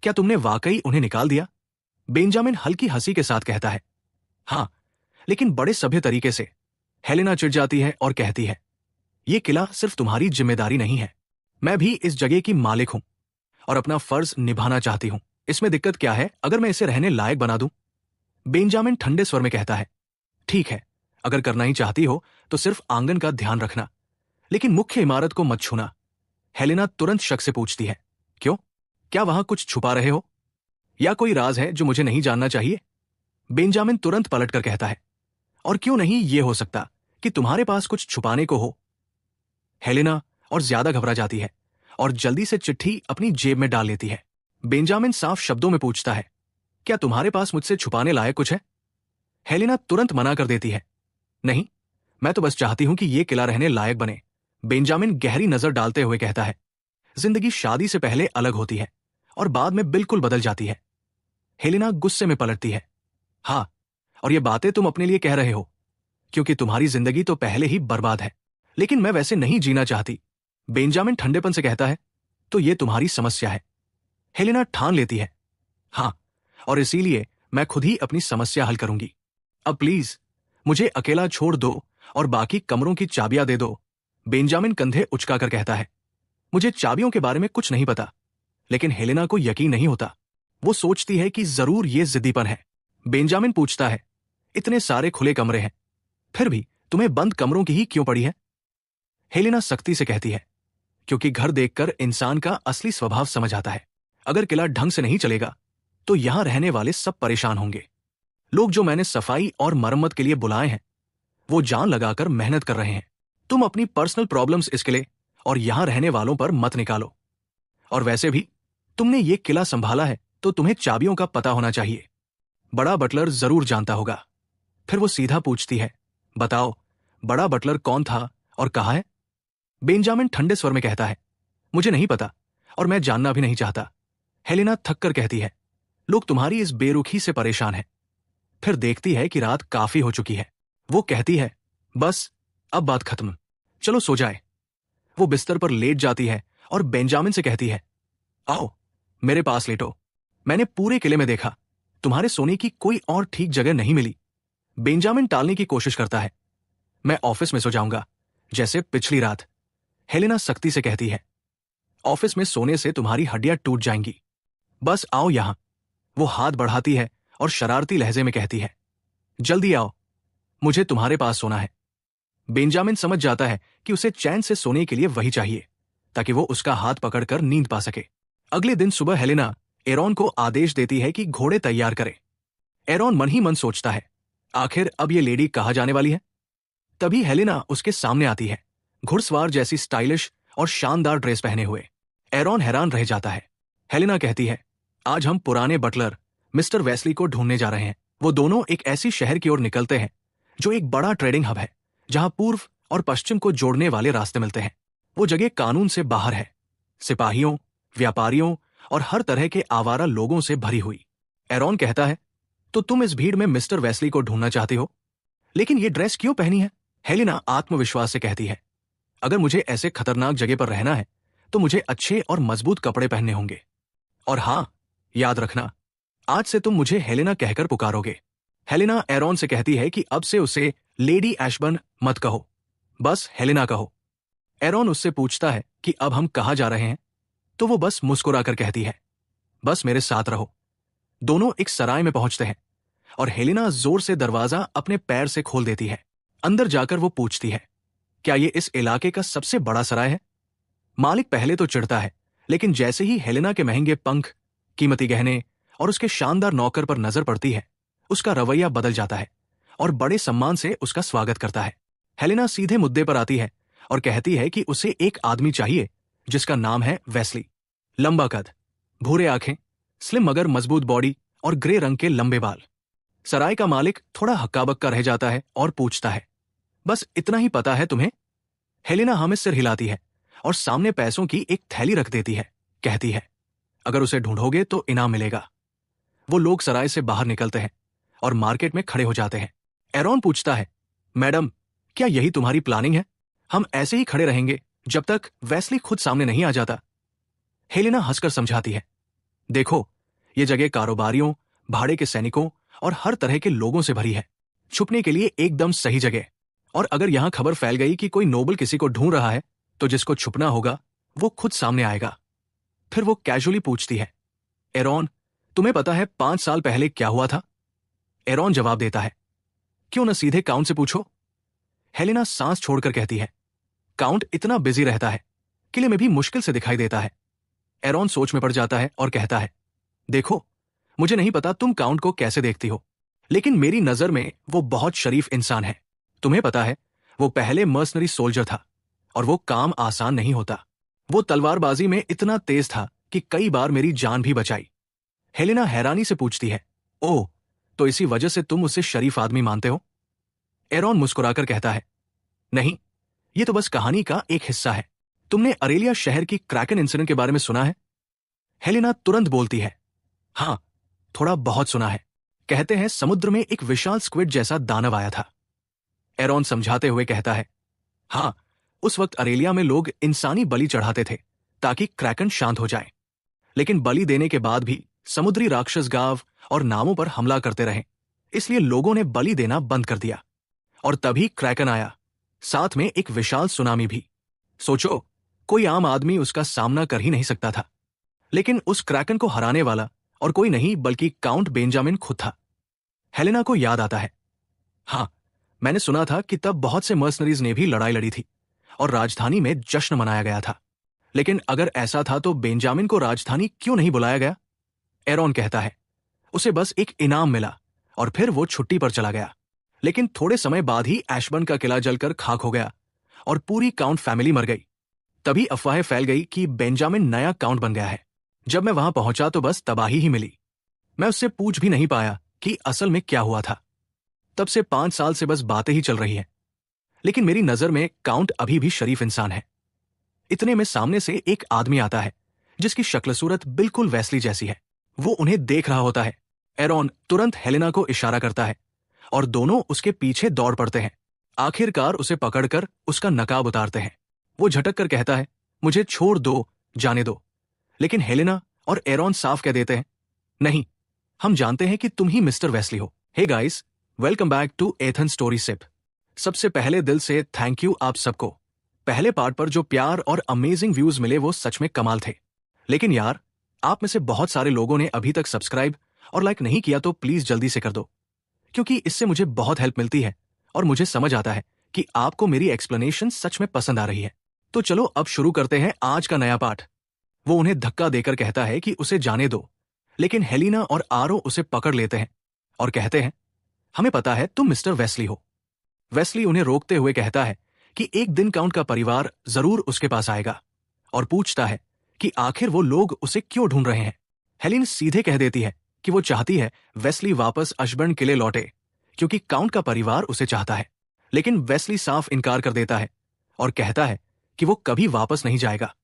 क्या तुमने वाकई उन्हें निकाल दिया? बेंजामिन हल्की हंसी के साथ कहता है, हाँ, लेकिन बड़े सभ्य तरीके से। हेलेना चिढ़ जाती है और कहती है, ये किला सिर्फ तुम्हारी जिम्मेदारी नहीं है, मैं भी इस जगह की मालिक हूं और अपना फर्ज निभाना चाहती हूं। इसमें दिक्कत क्या है अगर मैं इसे रहने लायक बना दूं? बेंजामिन ठंडे स्वर में कहता है, ठीक है, अगर करना ही चाहती हो तो सिर्फ आंगन का ध्यान रखना, लेकिन मुख्य इमारत को मत छूना। हेलेना तुरंत शक से पूछती है, क्यों? क्या वहां कुछ छुपा रहे हो या कोई राज है जो मुझे नहीं जानना चाहिए? बेंजामिन तुरंत पलटकर कहता है, और क्यों नहीं ये हो सकता कि तुम्हारे पास कुछ छुपाने को हो? हेलेना और ज्यादा घबरा जाती है और जल्दी से चिट्ठी अपनी जेब में डाल लेती है। बेंजामिन साफ शब्दों में पूछता है, क्या तुम्हारे पास मुझसे छुपाने लायक कुछ है? हेलेना तुरंत मना कर देती है, नहीं, मैं तो बस चाहती हूं कि ये किला रहने लायक बने। बेंजामिन गहरी नजर डालते हुए कहता है, जिंदगी शादी से पहले अलग होती है और बाद में बिल्कुल बदल जाती है। हेलेना गुस्से में पलटती है, हाँ, और ये बातें तुम अपने लिए कह रहे हो क्योंकि तुम्हारी जिंदगी तो पहले ही बर्बाद है, लेकिन मैं वैसे नहीं जीना चाहती। बेंजामिन ठंडेपन से कहता है, तो ये तुम्हारी समस्या है। हेलेना ठान लेती है, हाँ, और इसीलिए मैं खुद ही अपनी समस्या हल करूंगी। अब प्लीज मुझे अकेला छोड़ दो और बाकी कमरों की चाबियां दे दो। बेंजामिन कंधे उचकाकर कहता है, मुझे चाबियों के बारे में कुछ नहीं पता। लेकिन हेलेना को यकीन नहीं होता। वो सोचती है कि जरूर ये जिद्दीपन है। बेंजामिन पूछता है, इतने सारे खुले कमरे हैं, फिर भी तुम्हें बंद कमरों की ही क्यों पड़ी है? हेलेना सख्ती से कहती है, क्योंकि घर देखकर इंसान का असली स्वभाव समझ आता है। अगर किला ढंग से नहीं चलेगा तो यहां रहने वाले सब परेशान होंगे। लोग जो मैंने सफाई और मरम्मत के लिए बुलाए हैं वो जान लगाकर मेहनत कर रहे हैं। तुम अपनी पर्सनल प्रॉब्लम्स इस किले और यहां रहने वालों पर मत निकालो। और वैसे भी तुमने ये किला संभाला है तो तुम्हें चाबियों का पता होना चाहिए। बड़ा बटलर जरूर जानता होगा। फिर वो सीधा पूछती है, बताओ, बड़ा बटलर कौन था और कहाँ है? बेंजामिन ठंडे स्वर में कहता है, मुझे नहीं पता और मैं जानना भी नहीं चाहता। हेलेना थककर कहती है, लोग तुम्हारी इस बेरुखी से परेशान हैं। फिर देखती है कि रात काफी हो चुकी है। वो कहती है, बस अब बात खत्म, चलो सो जाए। वो बिस्तर पर लेट जाती है और बेंजामिन से कहती है, आओ मेरे पास लेटो। मैंने पूरे किले में देखा, तुम्हारे सोने की कोई और ठीक जगह नहीं मिली। बेंजामिन टालने की कोशिश करता है, मैं ऑफिस में सो जाऊंगा, जैसे पिछली रात। हेलेना सख्ती से कहती है, ऑफिस में सोने से तुम्हारी हड्डियां टूट जाएंगी, बस आओ यहां। वो हाथ बढ़ाती है और शरारती लहजे में कहती है, जल्दी आओ, मुझे तुम्हारे पास सोना है। बेंजामिन समझ जाता है कि उसे चैन से सोने के लिए वही चाहिए, ताकि वो उसका हाथ पकड़कर नींद पा सके। अगले दिन सुबह हेलेना एरॉन को आदेश देती है कि घोड़े तैयार करे। एरॉन मन ही मन सोचता है, आखिर अब ये लेडी कहाँ जाने वाली है। तभी हेलेना उसके सामने आती है, घुड़सवार जैसी स्टाइलिश और शानदार ड्रेस पहने हुए। एरॉन हैरान रह जाता है। हेलेना कहती है, आज हम पुराने बटलर मिस्टर वेस्ली को ढूंढने जा रहे हैं। वो दोनों एक ऐसी शहर की ओर निकलते हैं जो एक बड़ा ट्रेडिंग हब है, जहां पूर्व और पश्चिम को जोड़ने वाले रास्ते मिलते हैं। वो जगह कानून से बाहर है, सिपाहियों, व्यापारियों और हर तरह के आवारा लोगों से भरी हुई। एरॉन कहता है, तो तुम इस भीड़ में मिस्टर वेस्ली को ढूंढना चाहती हो, लेकिन ये ड्रेस क्यों पहनी है? हेलेना आत्मविश्वास से कहती है, अगर मुझे ऐसे खतरनाक जगह पर रहना है तो मुझे अच्छे और मजबूत कपड़े पहनने होंगे। और हां, याद रखना, आज से तुम मुझे हेलेना कहकर पुकारोगे। हेलेना एरॉन से कहती है कि अब से उसे लेडी एशबर्न मत कहो, बस हेलेना कहो। एरॉन उससे पूछता है कि अब हम कहाँ जा रहे हैं, तो वो बस मुस्कुराकर कहती है, बस मेरे साथ रहो। दोनों एक सराय में पहुंचते हैं और हेलेना जोर से दरवाजा अपने पैर से खोल देती है। अंदर जाकर वो पूछती है, क्या ये इस इलाके का सबसे बड़ा सराय है? मालिक पहले तो चिढ़ता है, लेकिन जैसे ही हेलेना के महंगे पंख, कीमती गहने और उसके शानदार नौकर पर नजर पड़ती है, उसका रवैया बदल जाता है और बड़े सम्मान से उसका स्वागत करता है। हेलेना सीधे मुद्दे पर आती है और कहती है कि उसे एक आदमी चाहिए जिसका नाम है वेस्ली। लंबा कद, भूरे आंखें, स्लिम मगर मजबूत बॉडी और ग्रे रंग के लंबे बाल। सराय का मालिक थोड़ा हक्का-बक्का रह जाता है और पूछता है, बस इतना ही पता है तुम्हें? हेलेना हमें सिर हिलाती है और सामने पैसों की एक थैली रख देती है। कहती है, अगर उसे ढूंढोगे तो इनाम मिलेगा। वो लोग सराय से बाहर निकलते हैं और मार्केट में खड़े हो जाते हैं। एरॉन पूछता है, मैडम, क्या यही तुम्हारी प्लानिंग है? हम ऐसे ही खड़े रहेंगे जब तक वेस्ली खुद सामने नहीं आ जाता। हेलेना हंसकर समझाती है, देखो, ये जगह कारोबारियों, भाड़े के सैनिकों और हर तरह के लोगों से भरी है। छुपने के लिए एकदम सही जगह। और अगर यहां खबर फैल गई कि कोई नोबल किसी को ढूंढ रहा है, तो जिसको छुपना होगा वो खुद सामने आएगा। फिर वो कैजुअली पूछती है, एरॉन, तुम्हें पता है 5 साल पहले क्या हुआ था? एरॉन जवाब देता है, क्यों न सीधे काउंट से पूछो। हेलेना सांस छोड़कर कहती है, काउंट इतना बिजी रहता है, किले में भी मुश्किल से दिखाई देता है। एरॉन सोच में पड़ जाता है और कहता है, देखो, मुझे नहीं पता तुम काउंट को कैसे देखती हो, लेकिन मेरी नजर में वो बहुत शरीफ इंसान है। तुम्हें पता है, वो पहले मर्सनरी सोल्जर था और वो काम आसान नहीं होता। वो तलवारबाजी में इतना तेज था कि कई बार मेरी जान भी बचाई। हेलेना हैरानी से पूछती है, ओह, तो इसी वजह से तुम उसे शरीफ आदमी मानते हो? एरॉन मुस्कुराकर कहता है, नहीं, ये तो बस कहानी का एक हिस्सा है। तुमने अरेलिया शहर की क्रैकन इंसिडेंट के बारे में सुना है? हेलेना तुरंत बोलती है, हां, थोड़ा बहुत सुना है। कहते हैं समुद्र में एक विशाल स्क्विड जैसा दानव आया था। एरॉन समझाते हुए कहता है, हां, उस वक्त अरेलिया में लोग इंसानी बलि चढ़ाते थे ताकि क्रैकन शांत हो जाए, लेकिन बलि देने के बाद भी समुद्री राक्षस गांव और नावों पर हमला करते रहे, इसलिए लोगों ने बलि देना बंद कर दिया। और तभी क्रैकन आया, साथ में एक विशाल सुनामी भी। सोचो, कोई आम आदमी उसका सामना कर ही नहीं सकता था, लेकिन उस क्रैकन को हराने वाला और कोई नहीं बल्कि काउंट बेंजामिन खुद था। हेलेना को याद आता है, हां, मैंने सुना था कि तब बहुत से मर्सनरीज ने भी लड़ाई लड़ी थी और राजधानी में जश्न मनाया गया था। लेकिन अगर ऐसा था तो बेंजामिन को राजधानी क्यों नहीं बुलाया गया? एरॉन कहता है, उसे बस एक इनाम मिला और फिर वो छुट्टी पर चला गया। लेकिन थोड़े समय बाद ही एशबर्न का किला जलकर खाक हो गया और पूरी काउंट फैमिली मर गई। तभी अफवाहें फैल गई कि बेंजामिन नया काउंट बन गया है। जब मैं वहां पहुंचा तो बस तबाही ही मिली। मैं उससे पूछ भी नहीं पाया कि असल में क्या हुआ था। तब से 5 साल से बस बातें ही चल रही हैं। लेकिन मेरी नजर में काउंट अभी भी शरीफ इंसान है। इतने में सामने से एक आदमी आता है जिसकी शक्ल सूरत बिल्कुल वेस्ली जैसी है। वो उन्हें देख रहा होता है। एरॉन तुरंत हेलेना को इशारा करता है और दोनों उसके पीछे दौड़ पड़ते हैं। आखिरकार उसे पकड़कर उसका नकाब उतारते हैं। वो झटक कर कहता है, मुझे छोड़ दो, जाने दो। लेकिन हेलेना और एरॉन साफ कह देते हैं, नहीं, हम जानते हैं कि तुम ही मिस्टर वेस्ली हो। Hey guys, welcome back to Ethan story sip. सबसे पहले दिल से थैंक यू आप सबको। पहले पार्ट पर जो प्यार और अमेजिंग व्यूज मिले वो सच में कमाल थे। लेकिन यार, आप में से बहुत सारे लोगों ने अभी तक सब्सक्राइब और लाइक नहीं किया तो प्लीज जल्दी से कर दो, क्योंकि इससे मुझे बहुत हेल्प मिलती है और मुझे समझ आता है कि आपको मेरी एक्सप्लेनेशन सच में पसंद आ रही है। तो चलो अब शुरू करते हैं आज का नया पार्ट। वो उन्हें धक्का देकर कहता है कि उसे जाने दो, लेकिन हेलिना और आरो उसे पकड़ लेते हैं और कहते हैं, हमें पता है तुम मिस्टर वेस्ली हो। वेस्ली उन्हें रोकते हुए कहता है कि एक दिन काउंट का परिवार जरूर उसके पास आएगा और पूछता है कि आखिर वो लोग उसे क्यों ढूंढ रहे हैं। हेलिन सीधे कह देती है कि वो चाहती है वेस्ली वापस अशबर्न किले लौटे, क्योंकि काउंट का परिवार उसे चाहता है। लेकिन वेस्ली साफ इनकार कर देता है और कहता है कि वो कभी वापस नहीं जाएगा।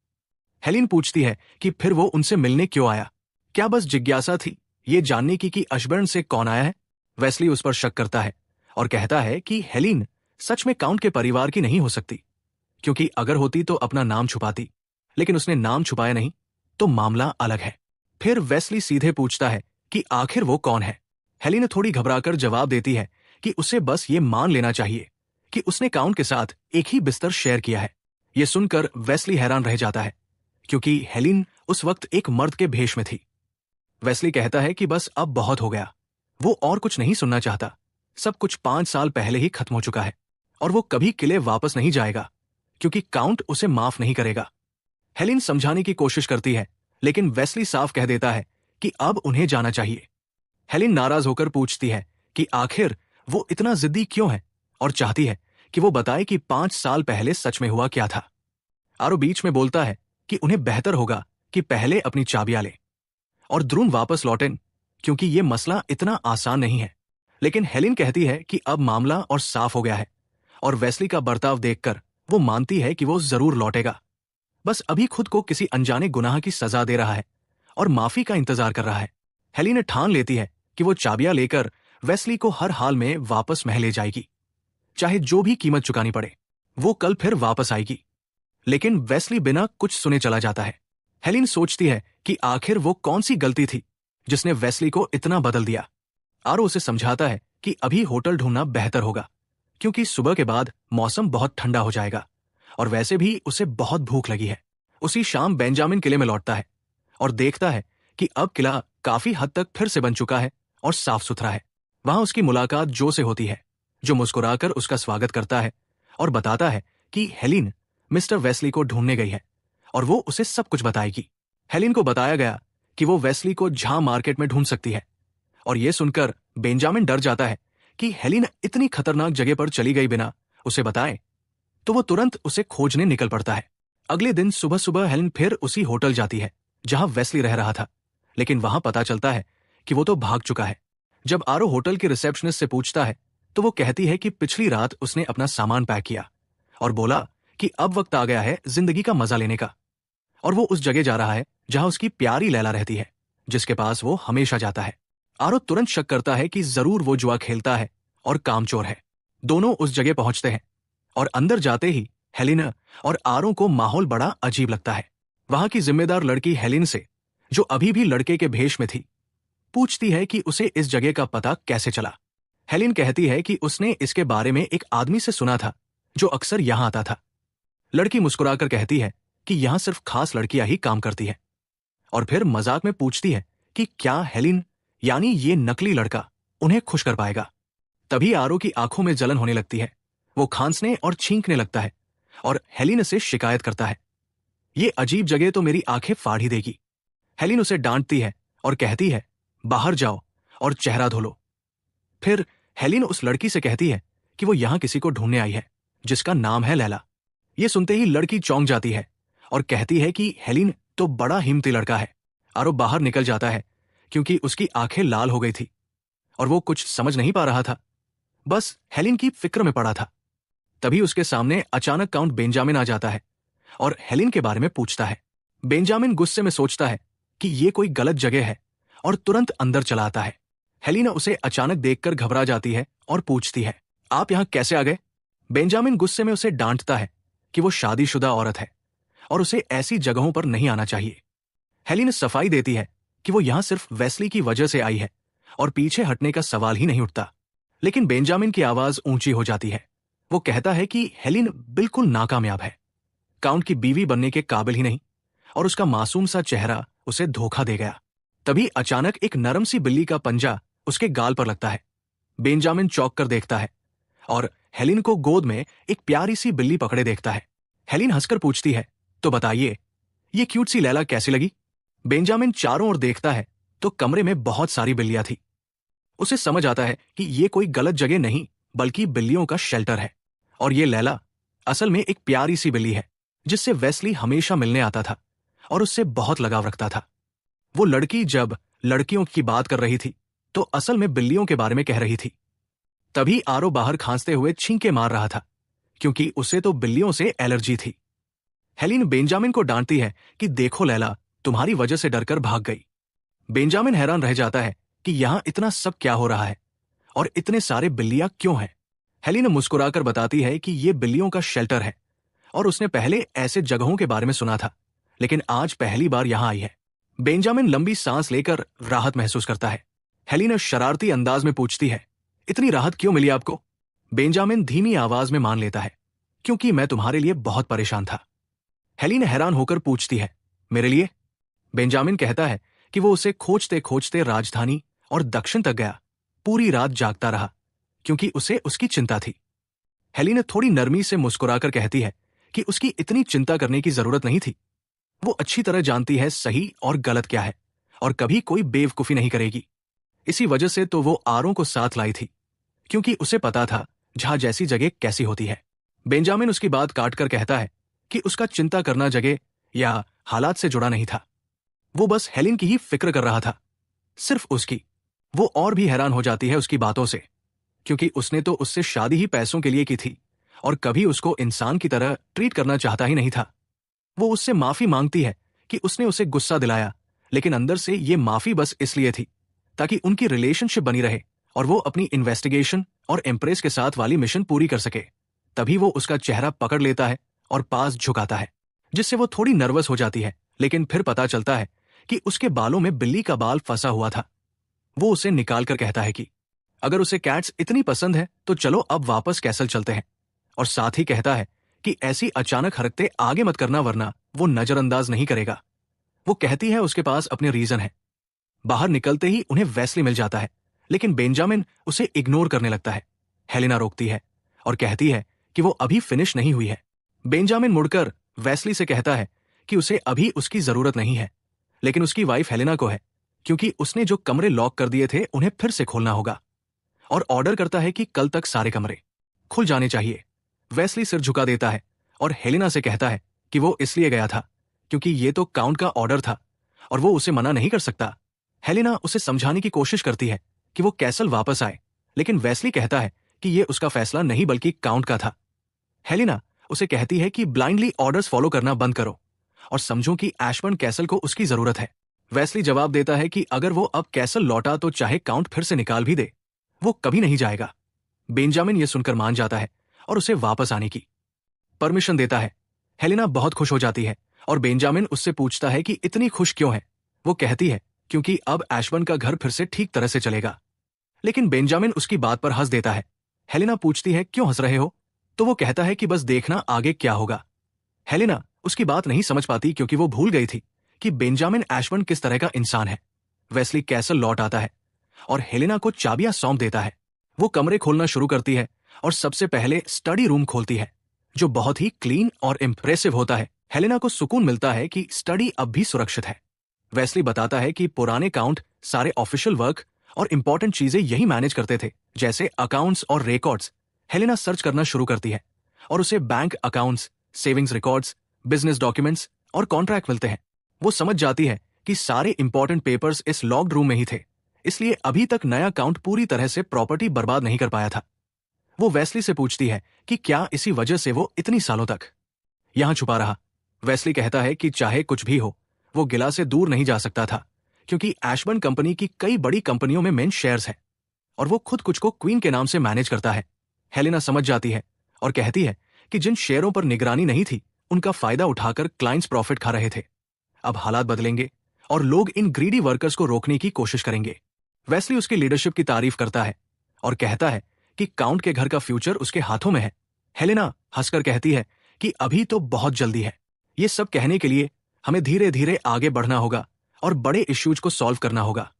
हेलिन पूछती है कि फिर वो उनसे मिलने क्यों आया, क्या बस जिज्ञासा थी ये जानने की कि अशबर्न से कौन आया है। वेस्ली उस पर शक करता है और कहता है कि हेलिन सच में काउंट के परिवार की नहीं हो सकती, क्योंकि अगर होती तो अपना नाम छुपाती, लेकिन उसने नाम छुपाया नहीं, तो मामला अलग है। फिर वेस्ली सीधे पूछता है कि आखिर वो कौन है। हेलिन थोड़ी घबराकर जवाब देती है कि उसे बस ये मान लेना चाहिए कि उसने काउंट के साथ एक ही बिस्तर शेयर किया है। ये सुनकर वेस्ली हैरान रह जाता है, क्योंकि हेलिन उस वक्त एक मर्द के भेष में थी। वेस्ली कहता है कि बस अब बहुत हो गया, वो और कुछ नहीं सुनना चाहता। सब कुछ 5 साल पहले ही खत्म हो चुका है और वो कभी किले वापस नहीं जाएगा, क्योंकि काउंट उसे माफ नहीं करेगा। हेलिन समझाने की कोशिश करती है, लेकिन वेस्ली साफ कह देता है कि अब उन्हें जाना चाहिए। हेलिन नाराज होकर पूछती है कि आखिर वो इतना जिद्दी क्यों है और चाहती है कि वो बताए कि 5 साल पहले सच में हुआ क्या था। आरो बीच में बोलता है कि उन्हें बेहतर होगा कि पहले अपनी चाबियां ले और द्रुन वापस लौटें, क्योंकि ये मसला इतना आसान नहीं है। लेकिन हेलिन कहती है कि अब मामला और साफ हो गया है और वेस्ली का बर्ताव देखकर वो मानती है कि वो जरूर लौटेगा। बस अभी खुद को किसी अनजाने गुनाह की सजा दे रहा है और माफी का इंतजार कर रहा है। हेलिन ठान लेती है कि वो चाबियां लेकर वेस्ली को हर हाल में वापस महल ले जाएगी, चाहे जो भी कीमत चुकानी पड़े। वो कल फिर वापस आएगी। लेकिन वेस्ली बिना कुछ सुने चला जाता है। हेलिन सोचती है कि आखिर वो कौन सी गलती थी जिसने वेस्ली को इतना बदल दिया। आरो उसे समझाता है कि अभी होटल ढूंढना बेहतर होगा, क्योंकि सुबह के बाद मौसम बहुत ठंडा हो जाएगा और वैसे भी उसे बहुत भूख लगी है। उसी शाम बेंजामिन किले में लौटता है और देखता है कि अब किला काफी हद तक फिर से बन चुका है और साफ सुथरा है। वहां उसकी मुलाकात जो से होती है, जो मुस्कुराकर उसका स्वागत करता है और बताता है कि हेलिन मिस्टर वेस्ली को ढूंढने गई है और वो उसे सब कुछ बताएगी। हेलिन को बताया गया कि वो वेस्ली को झा मार्केट में ढूंढ सकती है, और ये सुनकर बेंजामिन डर जाता है कि हेलिन इतनी खतरनाक जगह पर चली गई बिना उसे बताए, तो वो तुरंत उसे खोजने निकल पड़ता है। अगले दिन सुबह सुबह हेलिन फिर उसी होटल जाती है जहां वेस्ली रह रहा था, लेकिन वहां पता चलता है कि वो तो भाग चुका है। जब आरो होटल के रिसेप्शनिस्ट से पूछता है तो वो कहती है कि पिछली रात उसने अपना सामान पैक किया और बोला कि अब वक्त आ गया है जिंदगी का मजा लेने का, और वो उस जगह जा रहा है जहां उसकी प्यारी लैला रहती है, जिसके पास वो हमेशा जाता है। आरो तुरंत शक करता है कि जरूर वो जुआ खेलता है और कामचोर है। दोनों उस जगह पहुंचते हैं और अंदर जाते ही हेलिन और आरो को माहौल बड़ा अजीब लगता है। वहां की जिम्मेदार लड़की हेलिन से, जो अभी भी लड़के के भेष में थी, पूछती है कि उसे इस जगह का पता कैसे चला। हेलिन कहती है कि उसने इसके बारे में एक आदमी से सुना था जो अक्सर यहां आता था। लड़की मुस्कुराकर कहती है कि यहां सिर्फ खास लड़कियां ही काम करती है, और फिर मजाक में पूछती है कि क्या हेलिन यानी ये नकली लड़का उन्हें खुश कर पाएगा। तभी आरो की आंखों में जलन होने लगती है। वो खांसने और छींकने लगता है और हेलिन से शिकायत करता है, ये अजीब जगह तो मेरी आंखें फाड़ ही देगी। हेलिन उसे डांटती है और कहती है, बाहर जाओ और चेहरा धो लो। फिर हेलिन उस लड़की से कहती है कि वो यहां किसी को ढूंढने आई है जिसका नाम है लैला। ये सुनते ही लड़की चौंक जाती है और कहती है कि हेलिन तो बड़ा हिम्मती लड़का है। आरो बाहर निकल जाता है क्योंकि उसकी आंखें लाल हो गई थी और वो कुछ समझ नहीं पा रहा था, बस हेलिन की फिक्र में पड़ा था। तभी उसके सामने अचानक काउंट बेंजामिन आ जाता है और हेलिन के बारे में पूछता है। बेंजामिन गुस्से में सोचता है कि ये कोई गलत जगह है और तुरंत अंदर चला आता है। हेलिन उसे अचानक देखकर घबरा जाती है और पूछती है, आप यहां कैसे आ गए? बेंजामिन गुस्से में उसे डांटता है कि वो शादीशुदा औरत है और उसे ऐसी जगहों पर नहीं आना चाहिए। हेलिन सफाई देती है कि वो यहां सिर्फ वेस्ली की वजह से आई है और पीछे हटने का सवाल ही नहीं उठता। लेकिन बेंजामिन की आवाज ऊंची हो जाती है। वो कहता है कि हेलिन बिल्कुल नाकामयाब है काउंट की बीवी बनने के काबिल ही नहीं, और उसका मासूम सा चेहरा उसे धोखा दे गया। तभी अचानक एक नरम सी बिल्ली का पंजा उसके गाल पर लगता है। बेंजामिन चौंक कर देखता है और हेलिन को गोद में एक प्यारी सी बिल्ली पकड़े देखता है। हेलिन हंसकर पूछती है, तो बताइए, ये क्यूट सी लैला कैसी लगी? बेंजामिन चारों ओर देखता है तो कमरे में बहुत सारी बिल्लियां थी। उसे समझ आता है कि ये कोई गलत जगह नहीं बल्कि बिल्लियों का शेल्टर है, और ये लैला असल में एक प्यारी सी बिल्ली है जिससे वेस्ली हमेशा मिलने आता था और उससे बहुत लगाव रखता था। वो लड़की जब लड़कियों की बात कर रही थी तो असल में बिल्लियों के बारे में कह रही थी। तभी आरो बाहर खांसते हुए छींके मार रहा था क्योंकि उसे तो बिल्लियों से एलर्जी थी। हेलिन बेंजामिन को डांटती है कि देखो लैला, तुम्हारी वजह से डरकर भाग गई। बेंजामिन हैरान रह जाता है कि यहां इतना सब क्या हो रहा है और इतने सारे बिल्लियां क्यों हैं। हेलिन मुस्कुराकर बताती है कि ये बिल्लियों का शेल्टर है और उसने पहले ऐसे जगहों के बारे में सुना था, लेकिन आज पहली बार यहां आई है। बेंजामिन लंबी सांस लेकर राहत महसूस करता है। हेलिन शरारती अंदाज में पूछती है, इतनी राहत क्यों मिली आपको? बेंजामिन धीमी आवाज में मान लेता है, क्योंकि मैं तुम्हारे लिए बहुत परेशान था। हेलिन हैरान होकर पूछती है, मेरे लिए? बेंजामिन कहता है कि वो उसे खोजते खोजते राजधानी और दक्षिण तक गया, पूरी रात जागता रहा क्योंकि उसे उसकी चिंता थी। हेलिन थोड़ी नरमी से मुस्कुराकर कहती है कि उसकी इतनी चिंता करने की जरूरत नहीं थी। वो अच्छी तरह जानती है सही और गलत क्या है और कभी कोई बेवकूफी नहीं करेगी। इसी वजह से तो वो आरों को साथ लाई थी, क्योंकि उसे पता था जहां जैसी जगह कैसी होती है। बेंजामिन उसकी बात काटकर कहता है कि उसका चिंता करना जगह या हालात से जुड़ा नहीं था, वो बस हेलिन की ही फिक्र कर रहा था, सिर्फ उसकी। वो और भी हैरान हो जाती है उसकी बातों से, क्योंकि उसने तो उससे शादी ही पैसों के लिए की थी और कभी उसको इंसान की तरह ट्रीट करना चाहता ही नहीं था। वो उससे माफी मांगती है कि उसने उसे गुस्सा दिलाया, लेकिन अंदर से ये माफी बस इसलिए थी ताकि उनकी रिलेशनशिप बनी रहे और वो अपनी इन्वेस्टिगेशन और एम्प्रेस के साथ वाली मिशन पूरी कर सके। तभी वो उसका चेहरा पकड़ लेता है और पास झुकाता है, जिससे वो थोड़ी नर्वस हो जाती है, लेकिन फिर पता चलता है कि उसके बालों में बिल्ली का बाल फंसा हुआ था। वो उसे निकाल कर कहता है कि अगर उसे कैट्स इतनी पसंद है तो चलो अब वापस कैसल चलते हैं, और साथ ही कहता है कि ऐसी अचानक हरकतें आगे मत करना वरना वो नजरअंदाज नहीं करेगा। वो कहती है उसके पास अपने रीजन है। बाहर निकलते ही उन्हें वेस्ली मिल जाता है, लेकिन बेंजामिन उसे इग्नोर करने लगता है। हेलेना रोकती है और कहती है कि वो अभी फिनिश नहीं हुई है। बेंजामिन मुड़कर वेस्ली से कहता है कि उसे अभी उसकी जरूरत नहीं है, लेकिन उसकी वाइफ हेलेना को है, क्योंकि उसने जो कमरे लॉक कर दिए थे उन्हें फिर से खोलना होगा, और ऑर्डर करता है कि कल तक सारे कमरे खुल जाने चाहिए। वेस्ली सिर झुका देता है और हेलेना से कहता है कि वो इसलिए गया था क्योंकि ये तो काउंट का ऑर्डर था और वो उसे मना नहीं कर सकता। हेलेना उसे समझाने की कोशिश करती है कि वो कैसल वापस आए, लेकिन वेस्ली कहता है कि ये उसका फैसला नहीं बल्कि काउंट का था। हेलेना उसे कहती है कि ब्लाइंडली ऑर्डर्स फॉलो करना बंद करो और समझो कि एशबर्न कैसल को उसकी जरूरत है। वेस्ली जवाब देता है कि अगर वो अब कैसल लौटा तो चाहे काउंट फिर से निकाल भी दे, वो कभी नहीं जाएगा। बेंजामिन ये सुनकर मान जाता है और उसे वापस आने की परमिशन देता है। हेलेना बहुत खुश हो जाती है और बेंजामिन उससे पूछता है कि इतनी खुश क्यों है। वो कहती है क्योंकि अब एशबर्न का घर फिर से ठीक तरह से चलेगा, लेकिन बेंजामिन उसकी बात पर हंस देता है। हेलेना पूछती है क्यों हंस रहे हो, तो वो कहता है कि बस देखना आगे क्या होगा। हेलेना उसकी बात नहीं समझ पाती क्योंकि वो भूल गई थी कि बेंजामिन एशबर्न किस तरह का इंसान है। वेस्ली कैसल लौट आता है और हेलेना को चाबियां सौंप देता है। वो कमरे खोलना शुरू करती है और सबसे पहले स्टडी रूम खोलती है, जो बहुत ही क्लीन और इम्प्रेसिव होता है। हेलेना को सुकून मिलता है कि स्टडी अब भी सुरक्षित है। वेस्ली बताता है कि पुराने काउंट सारे ऑफिशियल वर्क और इंपॉर्टेंट चीजें यही मैनेज करते थे, जैसे अकाउंट्स और रिकॉर्ड्स। हेलेना सर्च करना शुरू करती है और उसे bank accounts, savings records, business documents और कॉन्ट्रैक्ट मिलते हैं। वो समझ जाती है कि सारे इंपॉर्टेंट पेपर्स इस लॉक्ड रूम में ही थे, इसलिए अभी तक नया काउंट पूरी तरह से प्रॉपर्टी बर्बाद नहीं कर पाया था। वो वेस्ली से पूछती है कि क्या इसी वजह से वो इतनी सालों तक यहां छुपा रहा। वेस्ली कहता है कि चाहे कुछ भी हो, वो गिला से दूर नहीं जा सकता था, क्योंकि एशबर्न कंपनी की कई बड़ी कंपनियों में मेन शेयर्स हैं और वो खुद कुछ को क्वीन के नाम से मैनेज करता है। हेलेना समझ जाती है और कहती है कि जिन शेयरों पर निगरानी नहीं थी उनका फायदा उठाकर क्लाइंट्स प्रॉफिट खा रहे थे। अब हालात बदलेंगे और लोग इन ग्रीडी वर्कर्स को रोकने की कोशिश करेंगे। वेस्ली उसकी लीडरशिप की तारीफ करता है और कहता है कि काउंट के घर का फ्यूचर उसके हाथों में है। हेलेना हंसकर कहती है कि अभी तो बहुत जल्दी है। ये सब कहने के लिए हमें धीरे धीरे आगे बढ़ना होगा और बड़े इश्यूज को सॉल्व करना होगा।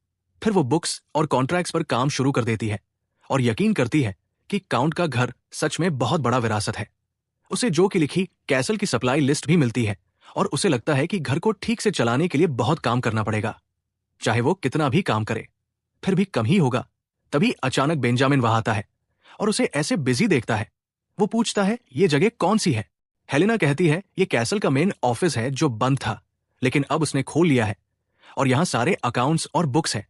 फिर वो बुक्स और कॉन्ट्रैक्ट्स पर काम शुरू कर देती है और यकीन करती है कि काउंट का घर सच में बहुत बड़ा विरासत है। उसे जो की लिखी कैसल की सप्लाई लिस्ट भी मिलती है और उसे लगता है कि घर को ठीक से चलाने के लिए बहुत काम करना पड़ेगा। चाहे वो कितना भी काम करे फिर भी कम ही होगा। तभी अचानक बेंजामिन वहां आता है और उसे ऐसे बिजी देखता है। वो पूछता है ये जगह कौन सी है। हेलेना कहती है ये कैसल का मेन ऑफिस है जो बंद था, लेकिन अब उसने खोल लिया है और यहाँ सारे अकाउंट्स और बुक्स हैं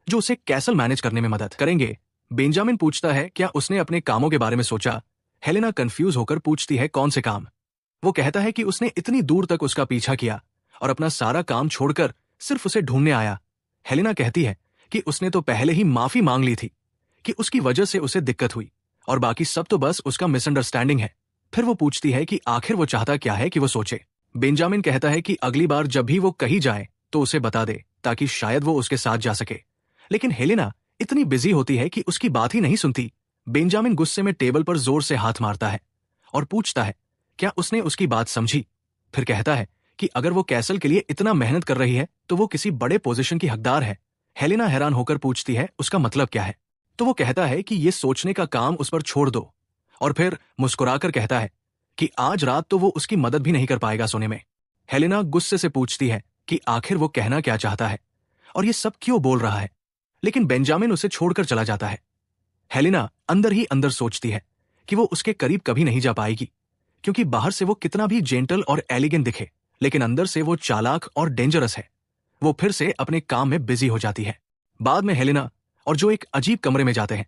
जो उसे कैसल मैनेज करने में मदद करेंगे। बेंजामिन पूछता है क्या उसने अपने कामों के बारे में सोचा। हेलेना कंफ्यूज होकर पूछती है कौन से काम। वो कहता है कि उसने इतनी दूर तक उसका पीछा किया और अपना सारा काम छोड़कर सिर्फ उसे ढूंढने आया। हेलेना कहती है कि उसने तो पहले ही माफी मांग ली थी कि उसकी वजह से उसे दिक्कत हुई और बाकी सब तो बस उसका मिसअंडरस्टैंडिंग है। फिर वो पूछती है कि आखिर वो चाहता क्या है कि वो सोचे। बेंजामिन कहता है कि अगली बार जब भी वो कहीं जाए तो उसे बता दे ताकि शायद वो उसके साथ जा सके, लेकिन हेलेना इतनी बिजी होती है कि उसकी बात ही नहीं सुनती। बेंजामिन गुस्से में टेबल पर जोर से हाथ मारता है और पूछता है क्या उसने उसकी बात समझी। फिर कहता है कि अगर वो कैसल के लिए इतना मेहनत कर रही है तो वो किसी बड़े पोजीशन की हकदार है। हेलेना हैरान होकर पूछती है उसका मतलब क्या है, तो वो कहता है कि ये सोचने का काम उस पर छोड़ दो और फिर मुस्कुराकर कहता है कि आज रात तो वो उसकी मदद भी नहीं कर पाएगा सोने में। हेलेना गुस्से से पूछती है कि आखिर वो कहना क्या चाहता है और ये सब क्यों बोल रहा है, लेकिन बेंजामिन उसे छोड़कर चला जाता है। हेलेना अंदर ही अंदर सोचती है कि वो उसके करीब कभी नहीं जा पाएगी, क्योंकि बाहर से वो कितना भी जेंटल और एलिगेंट दिखे लेकिन अंदर से वो चालाक और डेंजरस है। वो फिर से अपने काम में बिजी हो जाती है। बाद में हेलेना और जो एक अजीब कमरे में जाते हैं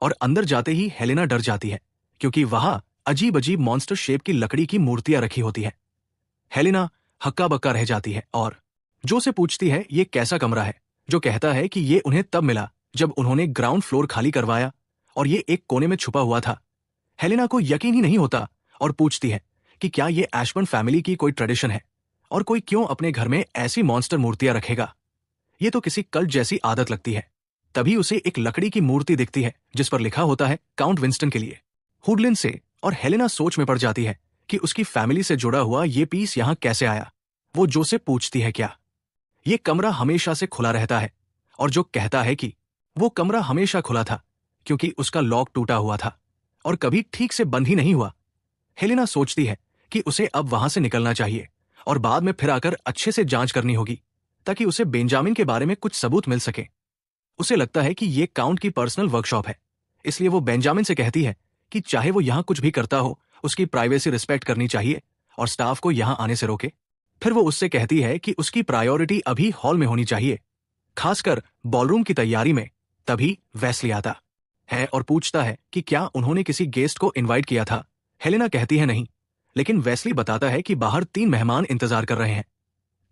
और अंदर जाते ही हेलेना डर जाती है क्योंकि वहां अजीब अजीब मॉन्स्टर शेप की लकड़ी की मूर्तियां रखी होती है। हेलेना हक्का बक्का रह जाती है और जो से पूछती है ये कैसा कमरा है, जो कहता है कि ये उन्हें तब मिला जब उन्होंने ग्राउंड फ्लोर खाली करवाया और ये एक कोने में छुपा हुआ था। हेलेना को यकीन ही नहीं होता और पूछती है कि क्या ये एशबर्न फैमिली की कोई ट्रेडिशन है और कोई क्यों अपने घर में ऐसी मॉन्स्टर मूर्तियां रखेगा। ये तो किसी कल्ट जैसी आदत लगती है। तभी उसे एक लकड़ी की मूर्ति दिखती है जिस पर लिखा होता है काउंट विंस्टन के लिए, हुडलिन से, और हेलेना सोच में पड़ जाती है कि उसकी फैमिली से जुड़ा हुआ ये पीस यहाँ कैसे आया। वो जो से पूछती है क्या ये कमरा हमेशा से खुला रहता है, और जो कहता है कि वो कमरा हमेशा खुला था क्योंकि उसका लॉक टूटा हुआ था और कभी ठीक से बंद ही नहीं हुआ। हेलेना सोचती है कि उसे अब वहां से निकलना चाहिए और बाद में फिर आकर अच्छे से जांच करनी होगी ताकि उसे बेंजामिन के बारे में कुछ सबूत मिल सके। उसे लगता है कि ये काउंट की पर्सनल वर्कशॉप है, इसलिए वो बेंजामिन से कहती है कि चाहे वो यहाँ कुछ भी करता हो उसकी प्राइवेसी रिस्पेक्ट करनी चाहिए और स्टाफ को यहाँ आने से रोके। फिर वो उससे कहती है कि उसकी प्रायोरिटी अभी हॉल में होनी चाहिए, खासकर बॉलरूम की तैयारी में। तभी वेस्ली आता है और पूछता है कि क्या उन्होंने किसी गेस्ट को इनवाइट किया था। हेलेना कहती है नहीं, लेकिन वेस्ली बताता है कि बाहर 3 मेहमान इंतजार कर रहे हैं,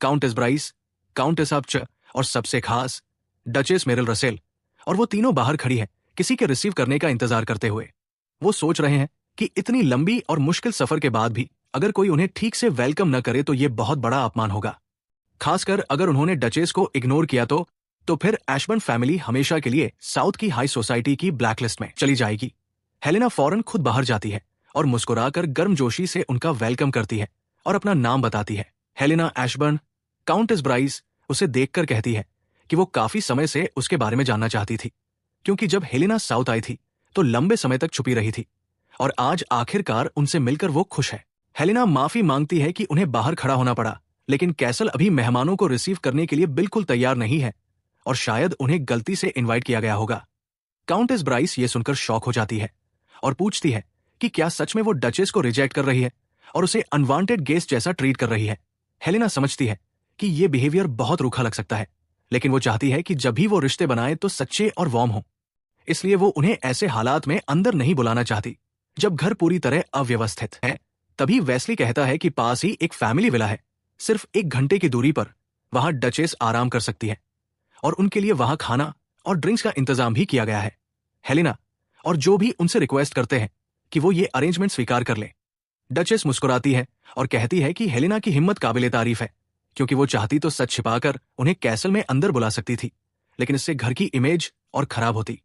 काउंटेस ब्राइस, काउंटेस आप्च और सबसे खास डचेस मेरिल रसेल, और वो तीनों बाहर खड़ी है किसी के रिसीव करने का इंतजार करते हुए। वो सोच रहे हैं कि इतनी लंबी और मुश्किल सफर के बाद भी अगर कोई उन्हें ठीक से वेलकम न करे तो ये बहुत बड़ा अपमान होगा, खासकर अगर उन्होंने डचेस को इग्नोर किया तो फिर एशबर्न फैमिली हमेशा के लिए साउथ की हाई सोसाइटी की ब्लैकलिस्ट में चली जाएगी। हेलेना फौरन खुद बाहर जाती है और मुस्कुराकर गर्मजोशी से उनका वेलकम करती है और अपना नाम बताती है, हेलेना एशबर्न। काउंटेस ब्राइस उसे देखकर कहती है कि वो काफी समय से उसके बारे में जानना चाहती थी, क्योंकि जब हेलेना साउथ आई थी तो लंबे समय तक छुपी रही थी और आज आखिरकार उनसे मिलकर वो खुश है। हेलेना माफी मांगती है कि उन्हें बाहर खड़ा होना पड़ा, लेकिन कैसल अभी मेहमानों को रिसीव करने के लिए बिल्कुल तैयार नहीं है और शायद उन्हें गलती से इनवाइट किया गया होगा। काउंटेस ब्राइस ये सुनकर शॉक हो जाती है और पूछती है कि क्या सच में वो डचेस को रिजेक्ट कर रही है और उसे अनवांटेड गेस्ट जैसा ट्रीट कर रही है। हेलेना समझती है कि ये बिहेवियर बहुत रूखा लग सकता है, लेकिन वो चाहती है कि जब भी वो रिश्ते बनाए तो सच्चे और वार्म हो, इसलिए वो उन्हें ऐसे हालात में अंदर नहीं बुलाना चाहती जब घर पूरी तरह अव्यवस्थित है। तभी वेस्ली कहता है कि पास ही एक फैमिली विला है, सिर्फ 1 घंटे की दूरी पर। वहां डचेस आराम कर सकती है और उनके लिए वहां खाना और ड्रिंक्स का इंतजाम भी किया गया है। हेलेना और जो भी उनसे रिक्वेस्ट करते हैं कि वो ये अरेंजमेंट स्वीकार कर ले। डचेस मुस्कुराती है और कहती है कि हेलेना की हिम्मत काबिले तारीफ है, क्योंकि वो चाहती तो सच छिपाकर उन्हें कैसल में अंदर बुला सकती थी, लेकिन इससे घर की इमेज और खराब होती।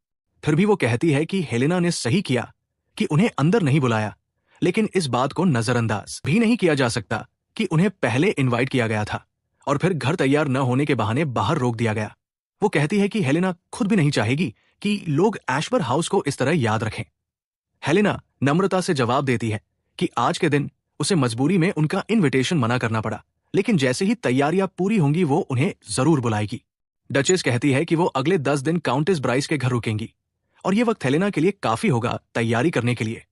फिर भी वो कहती है कि हेलेना ने सही किया कि उन्हें अंदर नहीं बुलाया, लेकिन इस बात को नजरअंदाज भी नहीं किया जा सकता कि उन्हें पहले इनवाइट किया गया था और फिर घर तैयार न होने के बहाने बाहर रोक दिया गया। वो कहती है कि हेलेना खुद भी नहीं चाहेगी कि लोग एशबर हाउस को इस तरह याद रखें। हेलेना नम्रता से जवाब देती है कि आज के दिन उसे मजबूरी में उनका इनविटेशन मना करना पड़ा, लेकिन जैसे ही तैयारियां पूरी होंगी वो उन्हें जरूर बुलाएगी। डचेस कहती है कि वो अगले 10 दिन काउंटेस ब्राइस के घर रुकेंगी और ये वक्त हेलेना के लिए काफी होगा तैयारी करने के लिए।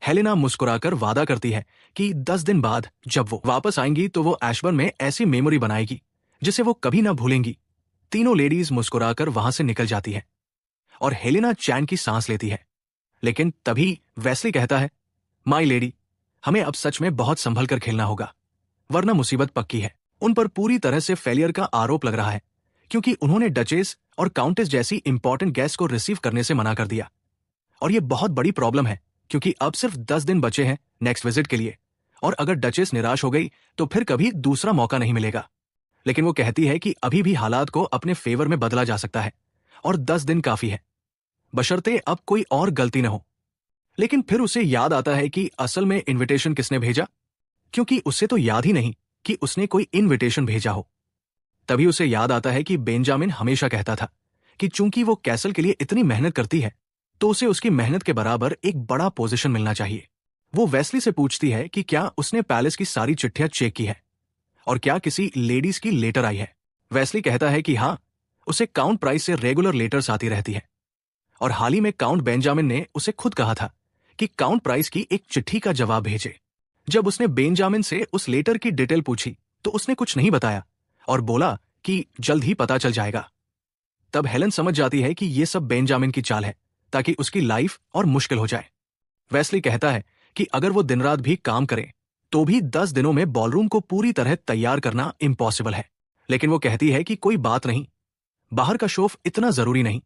हेलेना मुस्कुराकर वादा करती है कि 10 दिन बाद जब वो वापस आएंगी तो वो एशबर्न में ऐसी मेमोरी बनाएगी जिसे वो कभी ना भूलेंगी। तीनों लेडीज मुस्कुराकर वहां से निकल जाती है और हेलेना चैन की सांस लेती है। लेकिन तभी वेस्ली कहता है, माई लेडी, हमें अब सच में बहुत संभल कर खेलना होगा, वरना मुसीबत पक्की है। उन पर पूरी तरह से फेलियर का आरोप लग रहा है क्योंकि उन्होंने डचेस और काउंटेस जैसी इंपॉर्टेंट गेस्ट को रिसीव करने से मना कर दिया। और ये बहुत बड़ी प्रॉब्लम है क्योंकि अब सिर्फ 10 दिन बचे हैं नेक्स्ट विजिट के लिए, और अगर डचेस निराश हो गई तो फिर कभी दूसरा मौका नहीं मिलेगा। लेकिन वो कहती है कि अभी भी हालात को अपने फेवर में बदला जा सकता है और 10 दिन काफी है, बशर्ते अब कोई और गलती न हो। लेकिन फिर उसे याद आता है कि असल में इनविटेशन किसने भेजा, क्योंकि उसे तो याद ही नहीं कि उसने कोई इनविटेशन भेजा हो। तभी उसे याद आता है कि बेंजामिन हमेशा कहता था कि चूंकि वो कैसल के लिए इतनी मेहनत करती है तो उसे उसकी मेहनत के बराबर एक बड़ा पोजीशन मिलना चाहिए। वो वेस्ली से पूछती है कि क्या उसने पैलेस की सारी चिट्ठियां चेक की है और क्या किसी लेडीज की लेटर आई है। वेस्ली कहता है कि हाँ, उसे काउंट प्राइस से रेगुलर लेटर्स आती रहती है और हाल ही में काउंट बेंजामिन ने उसे खुद कहा था कि काउंट प्राइस की एक चिट्ठी का जवाब भेजे। जब उसने बेंजामिन से उस लेटर की डिटेल पूछी तो उसने कुछ नहीं बताया और बोला कि जल्द ही पता चल जाएगा। तब हेलन समझ जाती है कि यह सब बेंजामिन की चाल है ताकि उसकी लाइफ और मुश्किल हो जाए। वेस्ली कहता है कि अगर वो दिन रात भी काम करे तो भी 10 दिनों में बॉलरूम को पूरी तरह तैयार करना इम्पॉसिबल है। लेकिन वो कहती है कि कोई बात नहीं, बाहर का शोफ इतना जरूरी नहीं,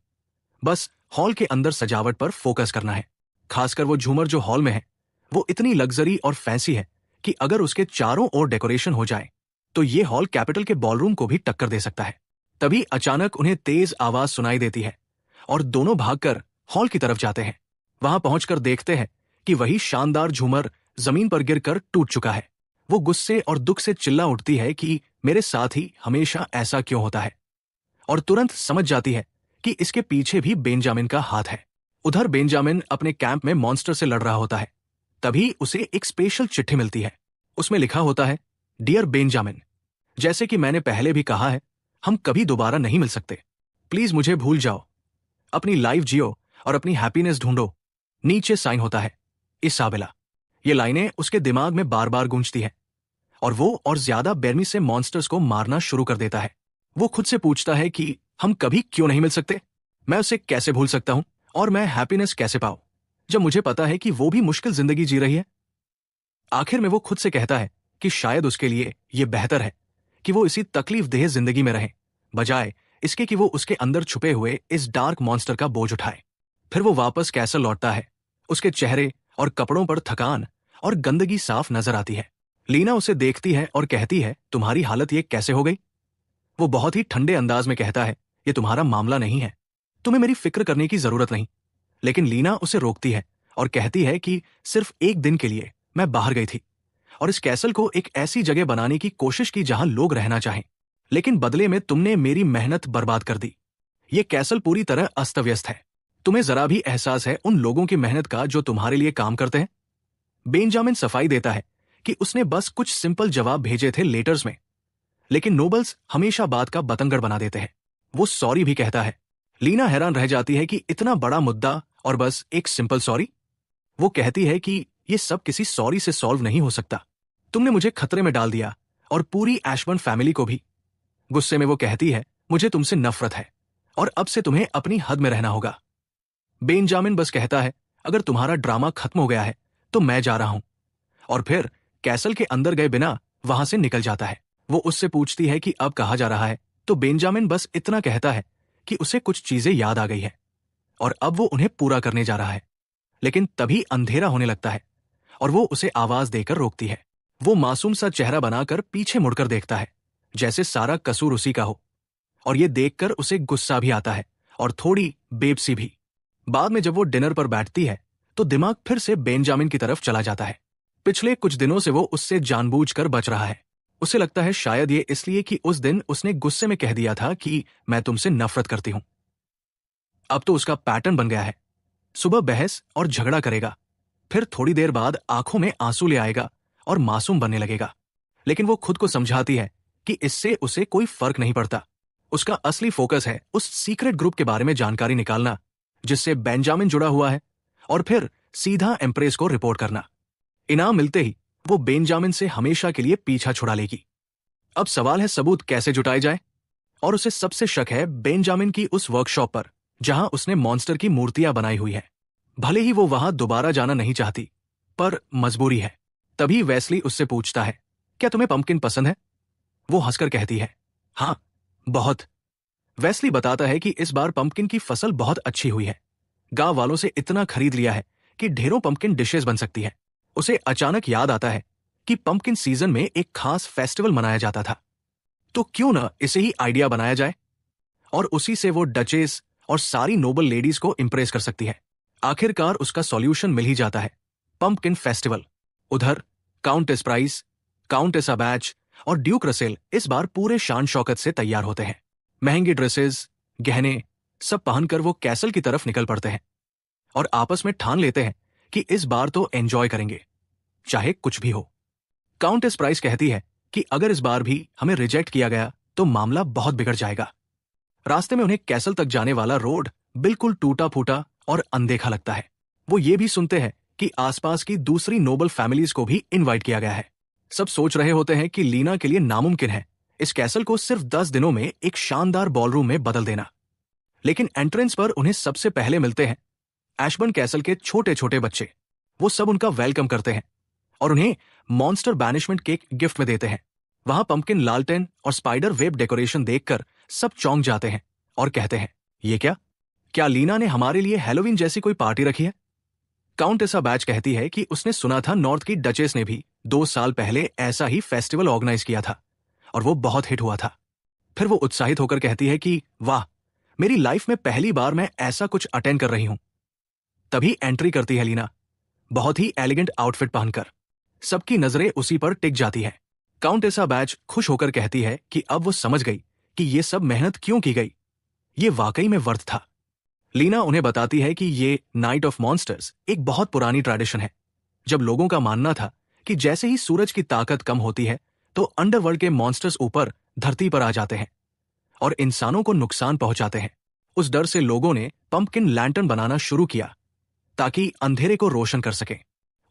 बस हॉल के अंदर सजावट पर फोकस करना है। खासकर वो झूमर जो हॉल में है वो इतनी लग्जरी और फैंसी है कि अगर उसके चारों ओर डेकोरेशन हो जाए तो ये हॉल कैपिटल के बॉलरूम को भी टक्कर दे सकता है। तभी अचानक उन्हें तेज आवाज सुनाई देती है और दोनों भागकर हॉल की तरफ जाते हैं। वहां पहुंचकर देखते हैं कि वही शानदार झूमर जमीन पर गिरकर टूट चुका है। वो गुस्से और दुख से चिल्ला उठती है कि मेरे साथ ही हमेशा ऐसा क्यों होता है, और तुरंत समझ जाती है कि इसके पीछे भी बेंजामिन का हाथ है। उधर बेंजामिन अपने कैंप में मॉन्स्टर से लड़ रहा होता है। तभी उसे एक स्पेशल चिट्ठी मिलती है। उसमें लिखा होता है, डियर बेंजामिन, जैसे कि मैंने पहले भी कहा है, हम कभी दोबारा नहीं मिल सकते। प्लीज मुझे भूल जाओ, अपनी लाइफ जियो और अपनी हैप्पीनेस ढूंढो। नीचे साइन होता है, इसाबेला। ये लाइनें उसके दिमाग में बार बार गूंजती है और वो और ज्यादा बेरमी से मॉन्स्टर्स को मारना शुरू कर देता है। वो खुद से पूछता है कि हम कभी क्यों नहीं मिल सकते, मैं उसे कैसे भूल सकता हूं और मैं हैप्पीनेस कैसे पाऊं जब मुझे पता है कि वो भी मुश्किल जिंदगी जी रही है। आखिर में वो खुद से कहता है कि शायद उसके लिए ये बेहतर है कि वो इसी तकलीफ देह जिंदगी में रहे, बजाय इसके कि वो उसके अंदर छुपे हुए इस डार्क मॉन्स्टर का बोझ उठाए। फिर वो वापस कैसल लौटता है। उसके चेहरे और कपड़ों पर थकान और गंदगी साफ नजर आती है। लीना उसे देखती है और कहती है, तुम्हारी हालत ये कैसे हो गई? वो बहुत ही ठंडे अंदाज में कहता है, ये तुम्हारा मामला नहीं है, तुम्हें मेरी फिक्र करने की जरूरत नहीं। लेकिन लीना उसे रोकती है और कहती है कि सिर्फ एक दिन के लिए मैं बाहर गई थी और इस कैसल को एक ऐसी जगह बनाने की कोशिश की जहां लोग रहना चाहें, लेकिन बदले में तुमने मेरी मेहनत बर्बाद कर दी। ये कैसल पूरी तरह अस्त व्यस्त है। तुम्हें जरा भी एहसास है उन लोगों की मेहनत का जो तुम्हारे लिए काम करते हैं? बेंजामिन सफाई देता है कि उसने बस कुछ सिंपल जवाब भेजे थे लेटर्स में, लेकिन नोबल्स हमेशा बात का बतंगड़ बना देते हैं। वो सॉरी भी कहता है। लीना हैरान रह जाती है कि इतना बड़ा मुद्दा और बस एक सिंपल सॉरी। वो कहती है कि ये सब किसी सॉरी से सॉल्व नहीं हो सकता। तुमने मुझे खतरे में डाल दिया और पूरी एशबर्न फैमिली को भी। गुस्से में वो कहती है, मुझे तुमसे नफरत है और अब से तुम्हें अपनी हद में रहना होगा। बेंजामिन बस कहता है, अगर तुम्हारा ड्रामा खत्म हो गया है तो मैं जा रहा हूं, और फिर कैसल के अंदर गए बिना वहां से निकल जाता है। वो उससे पूछती है कि अब कहाँ जा रहा है, तो बेंजामिन बस इतना कहता है कि उसे कुछ चीजें याद आ गई है और अब वो उन्हें पूरा करने जा रहा है। लेकिन तभी अंधेरा होने लगता है और वो उसे आवाज देकर रोकती है। वो मासूम सा चेहरा बनाकर पीछे मुड़कर देखता है, जैसे सारा कसूर उसी का हो, और ये देखकर उसे गुस्सा भी आता है और थोड़ी बेबसी भी। बाद में जब वो डिनर पर बैठती है तो दिमाग फिर से बेंजामिन की तरफ चला जाता है। पिछले कुछ दिनों से वो उससे जानबूझकर बच रहा है। उसे लगता है शायद ये इसलिए कि उस दिन उसने गुस्से में कह दिया था कि मैं तुमसे नफरत करती हूं। अब तो उसका पैटर्न बन गया है। सुबह बहस और झगड़ा करेगा, फिर थोड़ी देर बाद आंखों में आंसू ले आएगा और मासूम बनने लगेगा। लेकिन वो खुद को समझाती है कि इससे उसे कोई फर्क नहीं पड़ता। उसका असली फोकस है उस सीक्रेट ग्रुप के बारे में जानकारी निकालना जिससे बेंजामिन जुड़ा हुआ है, और फिर सीधा एम्प्रेस को रिपोर्ट करना। इनाम मिलते ही वो बेंजामिन से हमेशा के लिए पीछा छुड़ा लेगी। अब सवाल है सबूत कैसे जुटाए जाए, और उसे सबसे शक है बेंजामिन की उस वर्कशॉप पर जहां उसने मॉन्स्टर की मूर्तियां बनाई हुई है। भले ही वो वहां दोबारा जाना नहीं चाहती, पर मजबूरी है। तभी वेस्ली उससे पूछता है, क्या तुम्हें पंपकिन पसंद है? वो हंसकर कहती है, हाँ बहुत। वेस्ली बताता है कि इस बार पंपकिन की फसल बहुत अच्छी हुई है। गांव वालों से इतना खरीद लिया है कि ढेरों पंपकिन डिशेस बन सकती है। उसे अचानक याद आता है कि पंपकिन सीजन में एक खास फेस्टिवल मनाया जाता था, तो क्यों ना इसे ही आइडिया बनाया जाए, और उसी से वो डचेस और सारी नोबल लेडीज को इंप्रेस कर सकती है। आखिरकार उसका सॉल्यूशन मिल ही जाता है, पंपकिन फेस्टिवल। उधर काउंटेस प्राइस, काउंटेस अबैच और ड्यूक रसेल इस बार पूरे शान शौकत से तैयार होते हैं। महंगी ड्रेसेस, गहने सब पहनकर वो कैसल की तरफ निकल पड़ते हैं और आपस में ठान लेते हैं कि इस बार तो एंजॉय करेंगे, चाहे कुछ भी हो। काउंटेस प्राइस कहती है कि अगर इस बार भी हमें रिजेक्ट किया गया तो मामला बहुत बिगड़ जाएगा। रास्ते में उन्हें कैसल तक जाने वाला रोड बिल्कुल टूटा फूटा और अनदेखा लगता है। वो ये भी सुनते हैं कि आसपास की दूसरी नोबल फैमिलीज को भी इनवाइट किया गया है। सब सोच रहे होते हैं कि लीना के लिए नामुमकिन है इस कैसल को सिर्फ 10 दिनों में एक शानदार बॉलरूम में बदल देना। लेकिन एंट्रेंस पर उन्हें सबसे पहले मिलते हैं एशबर्न कैसल के छोटे छोटे बच्चे। वो सब उनका वेलकम करते हैं और उन्हें मॉन्स्टर बैनिशमेंट केक गिफ्ट में देते हैं। वहां पंपकिन लालटेन और स्पाइडर वेब डेकोरेशन देखकर सब चौंक जाते हैं और कहते हैं, ये क्या लीना ने हमारे लिए हैलोवीन जैसी कोई पार्टी रखी है? काउंटेसा बैच कहती है कि उसने सुना था नॉर्थ की डचेस ने भी 2 साल पहले ऐसा ही फेस्टिवल ऑर्गेनाइज किया था और वो बहुत हिट हुआ था। फिर वो उत्साहित होकर कहती है कि वाह, मेरी लाइफ में पहली बार मैं ऐसा कुछ अटेंड कर रही हूं। तभी एंट्री करती है लीना, बहुत ही एलिगेंट आउटफिट पहनकर। सबकी नजरें उसी पर टिक जाती है। काउंटेसा बैच खुश होकर कहती है कि अब वो समझ गई कि ये सब मेहनत क्यों की गई, ये वाकई में वर्थ था। लीना उन्हें बताती है कि ये नाइट ऑफ मॉन्स्टर्स एक बहुत पुरानी ट्रेडिशन है, जब लोगों का मानना था कि जैसे ही सूरज की ताकत कम होती है तो अंडरवर्ल्ड के मॉन्स्टर्स ऊपर धरती पर आ जाते हैं और इंसानों को नुकसान पहुंचाते हैं। उस डर से लोगों ने पंपकिन लैंटर्न बनाना शुरू किया ताकि अंधेरे को रोशन कर सकें।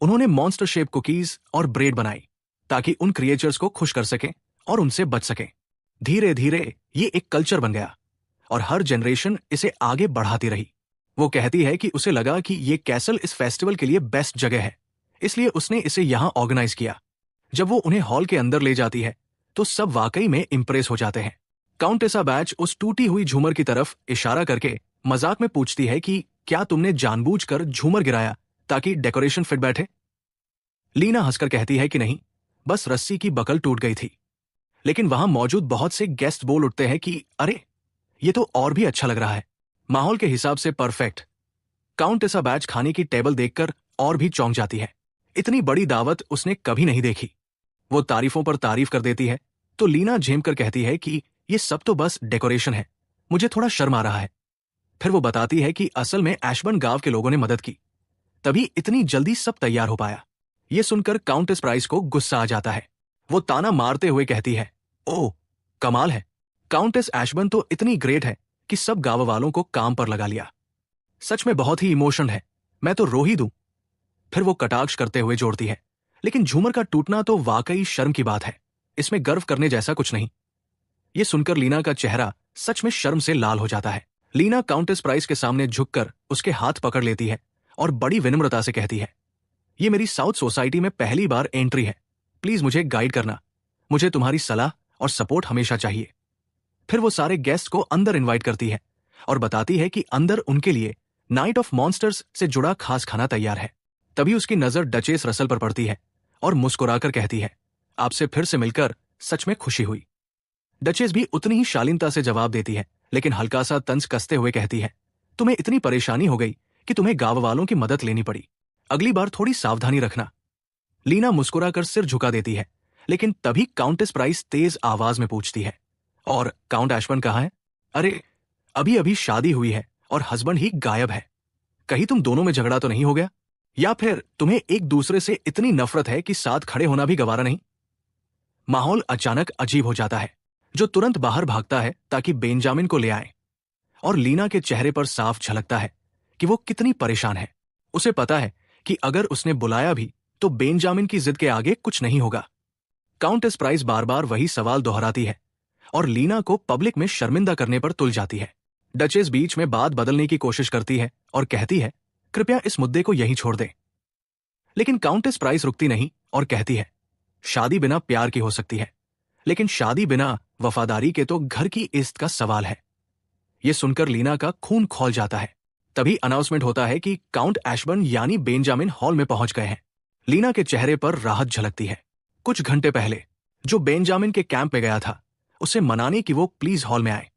उन्होंने मॉन्स्टर शेप कुकीज और ब्रेड बनाई ताकि उन क्रिएचर्स को खुश कर सकें और उनसे बच सकें। धीरे धीरे ये एक कल्चर बन गया और हर जनरेशन इसे आगे बढ़ाती रही। वो कहती है कि उसे लगा कि ये कैसल इस फेस्टिवल के लिए बेस्ट जगह है, इसलिए उसने इसे यहां ऑर्गेनाइज किया। जब वो उन्हें हॉल के अंदर ले जाती है तो सब वाकई में इंप्रेस हो जाते हैं। काउंटेसा बैच उस टूटी हुई झूमर की तरफ इशारा करके मजाक में पूछती है कि क्या तुमने जानबूझकर झूमर गिराया ताकि डेकोरेशन फिट बैठे? लीना हंसकर कहती है कि नहीं, बस रस्सी की बकल टूट गई थी। लेकिन वहां मौजूद बहुत से गेस्ट बोल उठते हैं कि अरे, ये तो और भी अच्छा लग रहा है, माहौल के हिसाब से परफेक्ट। काउंटेसा बैच खाने की टेबल देखकर और भी चौंक जाती है। इतनी बड़ी दावत उसने कभी नहीं देखी। वो तारीफों पर तारीफ कर देती है तो लीना झेम कर कहती है कि ये सब तो बस डेकोरेशन है, मुझे थोड़ा शर्म आ रहा है। फिर वो बताती है कि असल में एशबर्न गांव के लोगों ने मदद की, तभी इतनी जल्दी सब तैयार हो पाया। ये सुनकर काउंटेस प्राइस को गुस्सा आ जाता है। वो ताना मारते हुए कहती है, ओह कमाल है, काउंटेस एशबर्न तो इतनी ग्रेट है कि सब गांव वालों को काम पर लगा लिया। सच में बहुत ही इमोशन है, मैं तो रो ही दूं। फिर वो कटाक्ष करते हुए जोड़ती है, लेकिन झूमर का टूटना तो वाकई शर्म की बात है, इसमें गर्व करने जैसा कुछ नहीं। ये सुनकर लीना का चेहरा सच में शर्म से लाल हो जाता है। लीना काउंटेस प्राइस के सामने झुककर उसके हाथ पकड़ लेती है और बड़ी विनम्रता से कहती है, ये मेरी साउथ सोसाइटी में पहली बार एंट्री है, प्लीज मुझे गाइड करना, मुझे तुम्हारी सलाह और सपोर्ट हमेशा चाहिए। फिर वो सारे गेस्ट को अंदर इनवाइट करती है और बताती है कि अंदर उनके लिए नाइट ऑफ मॉन्स्टर्स से जुड़ा खास खाना तैयार है। तभी उसकी नजर डचेस रसल पर पड़ती है और मुस्कुराकर कहती है, आपसे फिर से मिलकर सच में खुशी हुई। डचेस भी उतनी ही शालीनता से जवाब देती है, लेकिन हल्का सा तंज कसते हुए कहती है, तुम्हें इतनी परेशानी हो गई कि तुम्हें गांव वालों की मदद लेनी पड़ी। अगली बार थोड़ी सावधानी रखना। लीना मुस्कुराकर सिर झुका देती है, लेकिन तभी काउंटेस प्राइस तेज आवाज में पूछती है, और काउंट एशबर्न कहाँ है? अरे, अभी अभी शादी हुई है और हस्बैंड ही गायब है। कहीं तुम दोनों में झगड़ा तो नहीं हो गया? या फिर तुम्हें एक दूसरे से इतनी नफरत है कि साथ खड़े होना भी गवारा नहीं? माहौल अचानक अजीब हो जाता है। जो तुरंत बाहर भागता है ताकि बेंजामिन को ले आए, और लीना के चेहरे पर साफ झलकता है कि वो कितनी परेशान है। उसे पता है कि अगर उसने बुलाया भी तो बेंजामिन की जिद के आगे कुछ नहीं होगा। काउंटेस प्राइस बार बार वही सवाल दोहराती है और लीना को पब्लिक में शर्मिंदा करने पर तुल जाती है। डचेस बीच में बात बदलने की कोशिश करती है और कहती है, कृपया इस मुद्दे को यहीं छोड़ दें। लेकिन काउंटेस प्राइस रुकती नहीं और कहती है, शादी बिना प्यार की हो सकती है, लेकिन शादी बिना वफादारी के तो घर की इज्जत का सवाल है। यह सुनकर लीना का खून खौल जाता है। तभी अनाउंसमेंट होता है कि काउंट एशबर्न यानी बेंजामिन हॉल में पहुंच गए हैं। लीना के चेहरे पर राहत झलकती है। कुछ घंटे पहले जो बेंजामिन के कैंप में गया था, उसे मनाने कि वो प्लीज हॉल में आए।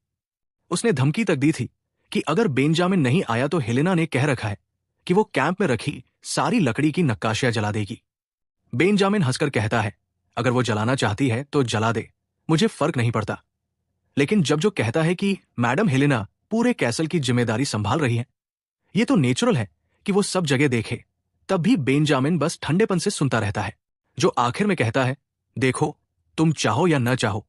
उसने धमकी तक दी थी कि अगर बेंजामिन नहीं आया तो हेलेना ने कह रखा है कि वो कैंप में रखी सारी लकड़ी की नक्काशियां जला देगी। बेंजामिन हंसकर कहता है, अगर वो जलाना चाहती है तो जला दे, मुझे फर्क नहीं पड़ता। लेकिन जब जो कहता है कि मैडम हेलेना पूरे कैसल की जिम्मेदारी संभाल रही है, ये तो नेचुरल है कि वो सब जगह देखे, तब भी बेंजामिन बस ठंडेपन से सुनता रहता है। जो आखिर में कहता है, देखो, तुम चाहो या न चाहो,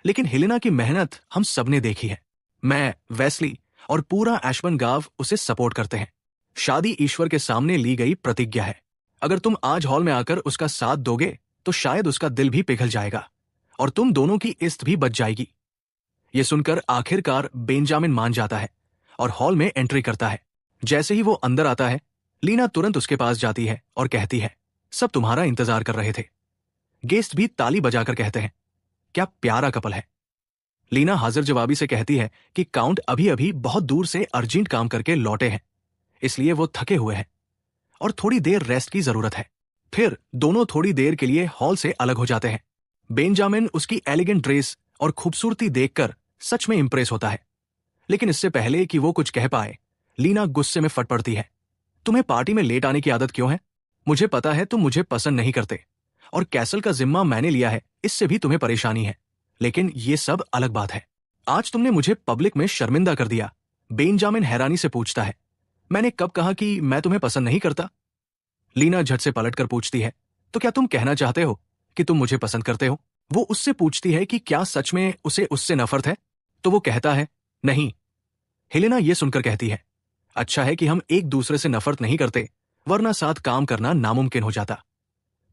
लेकिन हेलेना की मेहनत हम सबने देखी है। मैं, वेस्ली और पूरा एशबर्न गांव उसे सपोर्ट करते हैं। शादी ईश्वर के सामने ली गई प्रतिज्ञा है। अगर तुम आज हॉल में आकर उसका साथ दोगे तो शायद उसका दिल भी पिघल जाएगा और तुम दोनों की इज्जत भी बच जाएगी। यह सुनकर आखिरकार बेंजामिन मान जाता है और हॉल में एंट्री करता है। जैसे ही वो अंदर आता है, लीना तुरंत उसके पास जाती है और कहती है, सब तुम्हारा इंतजार कर रहे थे। गेस्ट भी ताली बजाकर कहते हैं, क्या प्यारा कपल है। लीना हाजिर जवाबी से कहती है कि काउंट अभी अभी बहुत दूर से अर्जेंट काम करके लौटे हैं, इसलिए वो थके हुए हैं और थोड़ी देर रेस्ट की जरूरत है। फिर दोनों थोड़ी देर के लिए हॉल से अलग हो जाते हैं। बेंजामिन उसकी एलिगेंट ड्रेस और खूबसूरती देखकर सच में इंप्रेस होता है, लेकिन इससे पहले कि वो कुछ कह पाए, लीना गुस्से में फट पड़ती है। तुम्हें पार्टी में लेट आने की आदत क्यों है? मुझे पता है तुम मुझे पसंद नहीं करते और कैसल का जिम्मा मैंने लिया है, इससे भी तुम्हें परेशानी है, लेकिन ये सब अलग बात है। आज तुमने मुझे पब्लिक में शर्मिंदा कर दिया। बेंजामिन हैरानी से पूछता है, मैंने कब कहा कि मैं तुम्हें पसंद नहीं करता? लीना झट से पलटकर पूछती है, तो क्या तुम कहना चाहते हो कि तुम मुझे पसंद करते हो? वो उससे पूछती है कि क्या सच में उसे उससे नफरत है, तो वो कहता है, नहीं। हेलेना ये सुनकर कहती है, अच्छा है कि हम एक दूसरे से नफरत नहीं करते, वरना साथ काम करना नामुमकिन हो जाता।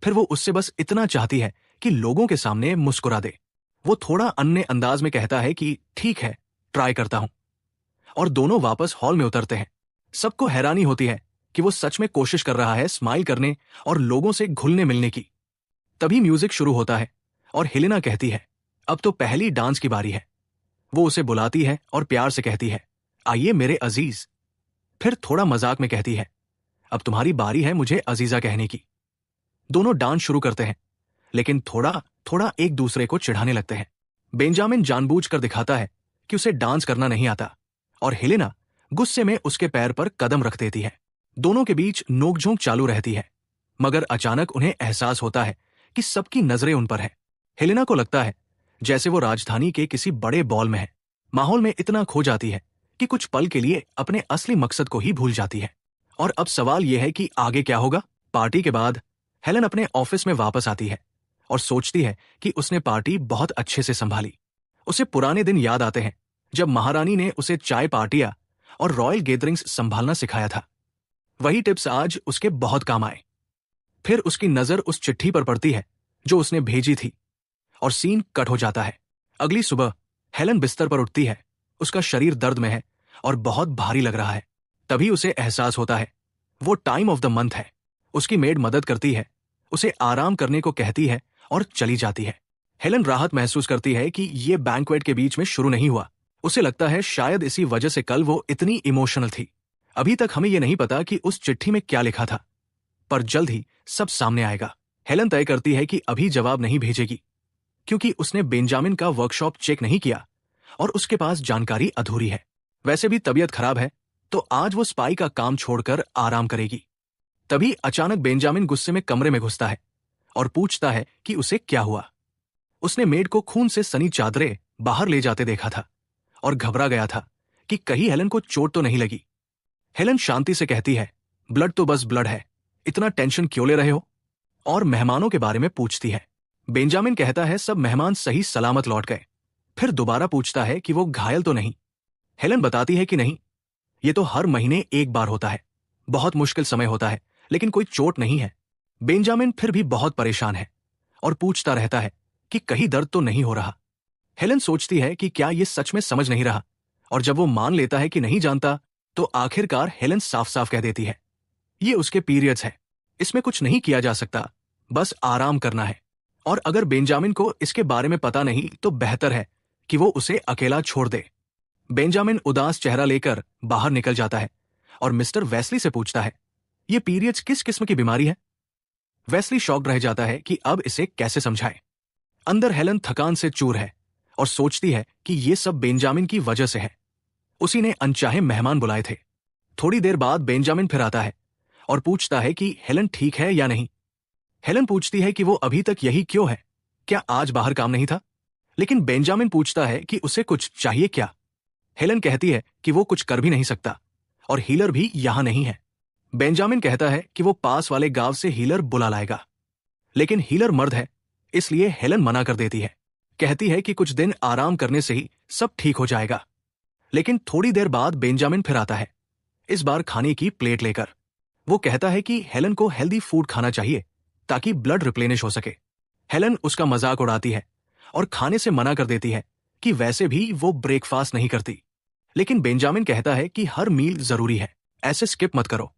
फिर वो उससे बस इतना चाहती है कि लोगों के सामने मुस्कुरा दे। वो थोड़ा अन्य अंदाज में कहता है कि ठीक है, ट्राई करता हूं, और दोनों वापस हॉल में उतरते हैं। सबको हैरानी होती है कि वो सच में कोशिश कर रहा है स्माइल करने और लोगों से घुलने मिलने की। तभी म्यूजिक शुरू होता है और हेलेना कहती है, अब तो पहली डांस की बारी है। वो उसे बुलाती है और प्यार से कहती है, आइए मेरे अजीज। फिर थोड़ा मजाक में कहती है, अब तुम्हारी बारी है मुझे अजीजा कहने की। दोनों डांस शुरू करते हैं, लेकिन थोड़ा थोड़ा एक दूसरे को चिढ़ाने लगते हैं। बेंजामिन जानबूझकर दिखाता है कि उसे डांस करना नहीं आता, और हेलेना गुस्से में उसके पैर पर कदम रख देती है। दोनों के बीच नोकझोंक चालू रहती है, मगर अचानक उन्हें एहसास होता है कि सबकी नजरें उन पर है। हेलेना को लगता है जैसे वो राजधानी के किसी बड़े बॉल में है। माहौल में इतना खो जाती है कि कुछ पल के लिए अपने असली मकसद को ही भूल जाती है। और अब सवाल यह है कि आगे क्या होगा। पार्टी के बाद हेलन अपने ऑफिस में वापस आती है और सोचती है कि उसने पार्टी बहुत अच्छे से संभाली। उसे पुराने दिन याद आते हैं जब महारानी ने उसे चाय पार्टियां और रॉयल गैदरिंग्स संभालना सिखाया था। वही टिप्स आज उसके बहुत काम आए। फिर उसकी नजर उस चिट्ठी पर पड़ती है जो उसने भेजी थी, और सीन कट हो जाता है। अगली सुबह हेलन बिस्तर पर उठती है। उसका शरीर दर्द में है और बहुत भारी लग रहा है। तभी उसे एहसास होता है वो टाइम ऑफ द मंथ है। उसकी मेड मदद करती है, उसे आराम करने को कहती है और चली जाती है। हेलन राहत महसूस करती है कि ये बैंक्वेट के बीच में शुरू नहीं हुआ। उसे लगता है शायद इसी वजह से कल वो इतनी इमोशनल थी। अभी तक हमें यह नहीं पता कि उस चिट्ठी में क्या लिखा था, पर जल्द ही सब सामने आएगा। हेलन तय करती है कि अभी जवाब नहीं भेजेगी, क्योंकि उसने बेंजामिन का वर्कशॉप चेक नहीं किया और उसके पास जानकारी अधूरी है। वैसे भी तबीयत खराब है, तो आज वो स्पाई का काम छोड़कर आराम करेगी। तभी अचानक बेंजामिन गुस्से में कमरे में घुसता है और पूछता है कि उसे क्या हुआ। उसने मेड को खून से सनी चादरें बाहर ले जाते देखा था और घबरा गया था कि कहीं हेलन को चोट तो नहीं लगी। हेलन शांति से कहती है, ब्लड तो बस ब्लड है, इतना टेंशन क्यों ले रहे हो? और मेहमानों के बारे में पूछती है। बेंजामिन कहता है सब मेहमान सही सलामत लौट गए। फिर दोबारा पूछता है कि वो घायल तो नहीं। हेलन बताती है कि नहीं, ये तो हर महीने एक बार होता है, बहुत मुश्किल समय होता है, लेकिन कोई चोट नहीं है। बेंजामिन फिर भी बहुत परेशान है और पूछता रहता है कि कहीं दर्द तो नहीं हो रहा। हेलन सोचती है कि क्या ये सच में समझ नहीं रहा, और जब वो मान लेता है कि नहीं जानता, तो आखिरकार हेलन साफ साफ कह देती है, ये उसके पीरियड्स है, इसमें कुछ नहीं किया जा सकता, बस आराम करना है। और अगर बेंजामिन को इसके बारे में पता नहीं तो बेहतर है कि वो उसे अकेला छोड़ दे। बेंजामिन उदास चेहरा लेकर बाहर निकल जाता है और मिस्टर वेस्ली से पूछता है, ये पीरियड्स किस किस्म की बीमारी है? वेस्ली शॉक्ड रह जाता है कि अब इसे कैसे समझाए। अंदर हेलन थकान से चूर है और सोचती है कि ये सब बेंजामिन की वजह से है। उसी ने अनचाहे मेहमान बुलाए थे। थोड़ी देर बाद बेंजामिन फिर आता है और पूछता है कि हेलन ठीक है या नहीं। हेलन पूछती है कि वो अभी तक यही क्यों है, क्या आज बाहर काम नहीं था? लेकिन बेंजामिन पूछता है कि उसे कुछ चाहिए क्या। हेलन कहती है कि वो कुछ कर भी नहीं सकता और हीलर भी यहां नहीं है। बेंजामिन कहता है कि वो पास वाले गांव से हीलर बुला लाएगा, लेकिन हीलर मर्द है, इसलिए हेलन मना कर देती है। कहती है कि कुछ दिन आराम करने से ही सब ठीक हो जाएगा। लेकिन थोड़ी देर बाद बेंजामिन फिर आता है, इस बार खाने की प्लेट लेकर। वो कहता है कि हेलन को हेल्दी फूड खाना चाहिए ताकि ब्लड रिप्लेनिश हो सके। हेलन उसका मजाक उड़ाती है और खाने से मना कर देती है कि वैसे भी वो ब्रेकफास्ट नहीं करती। लेकिन बेंजामिन कहता है कि हर मील जरूरी है, ऐसे स्किप मत करो।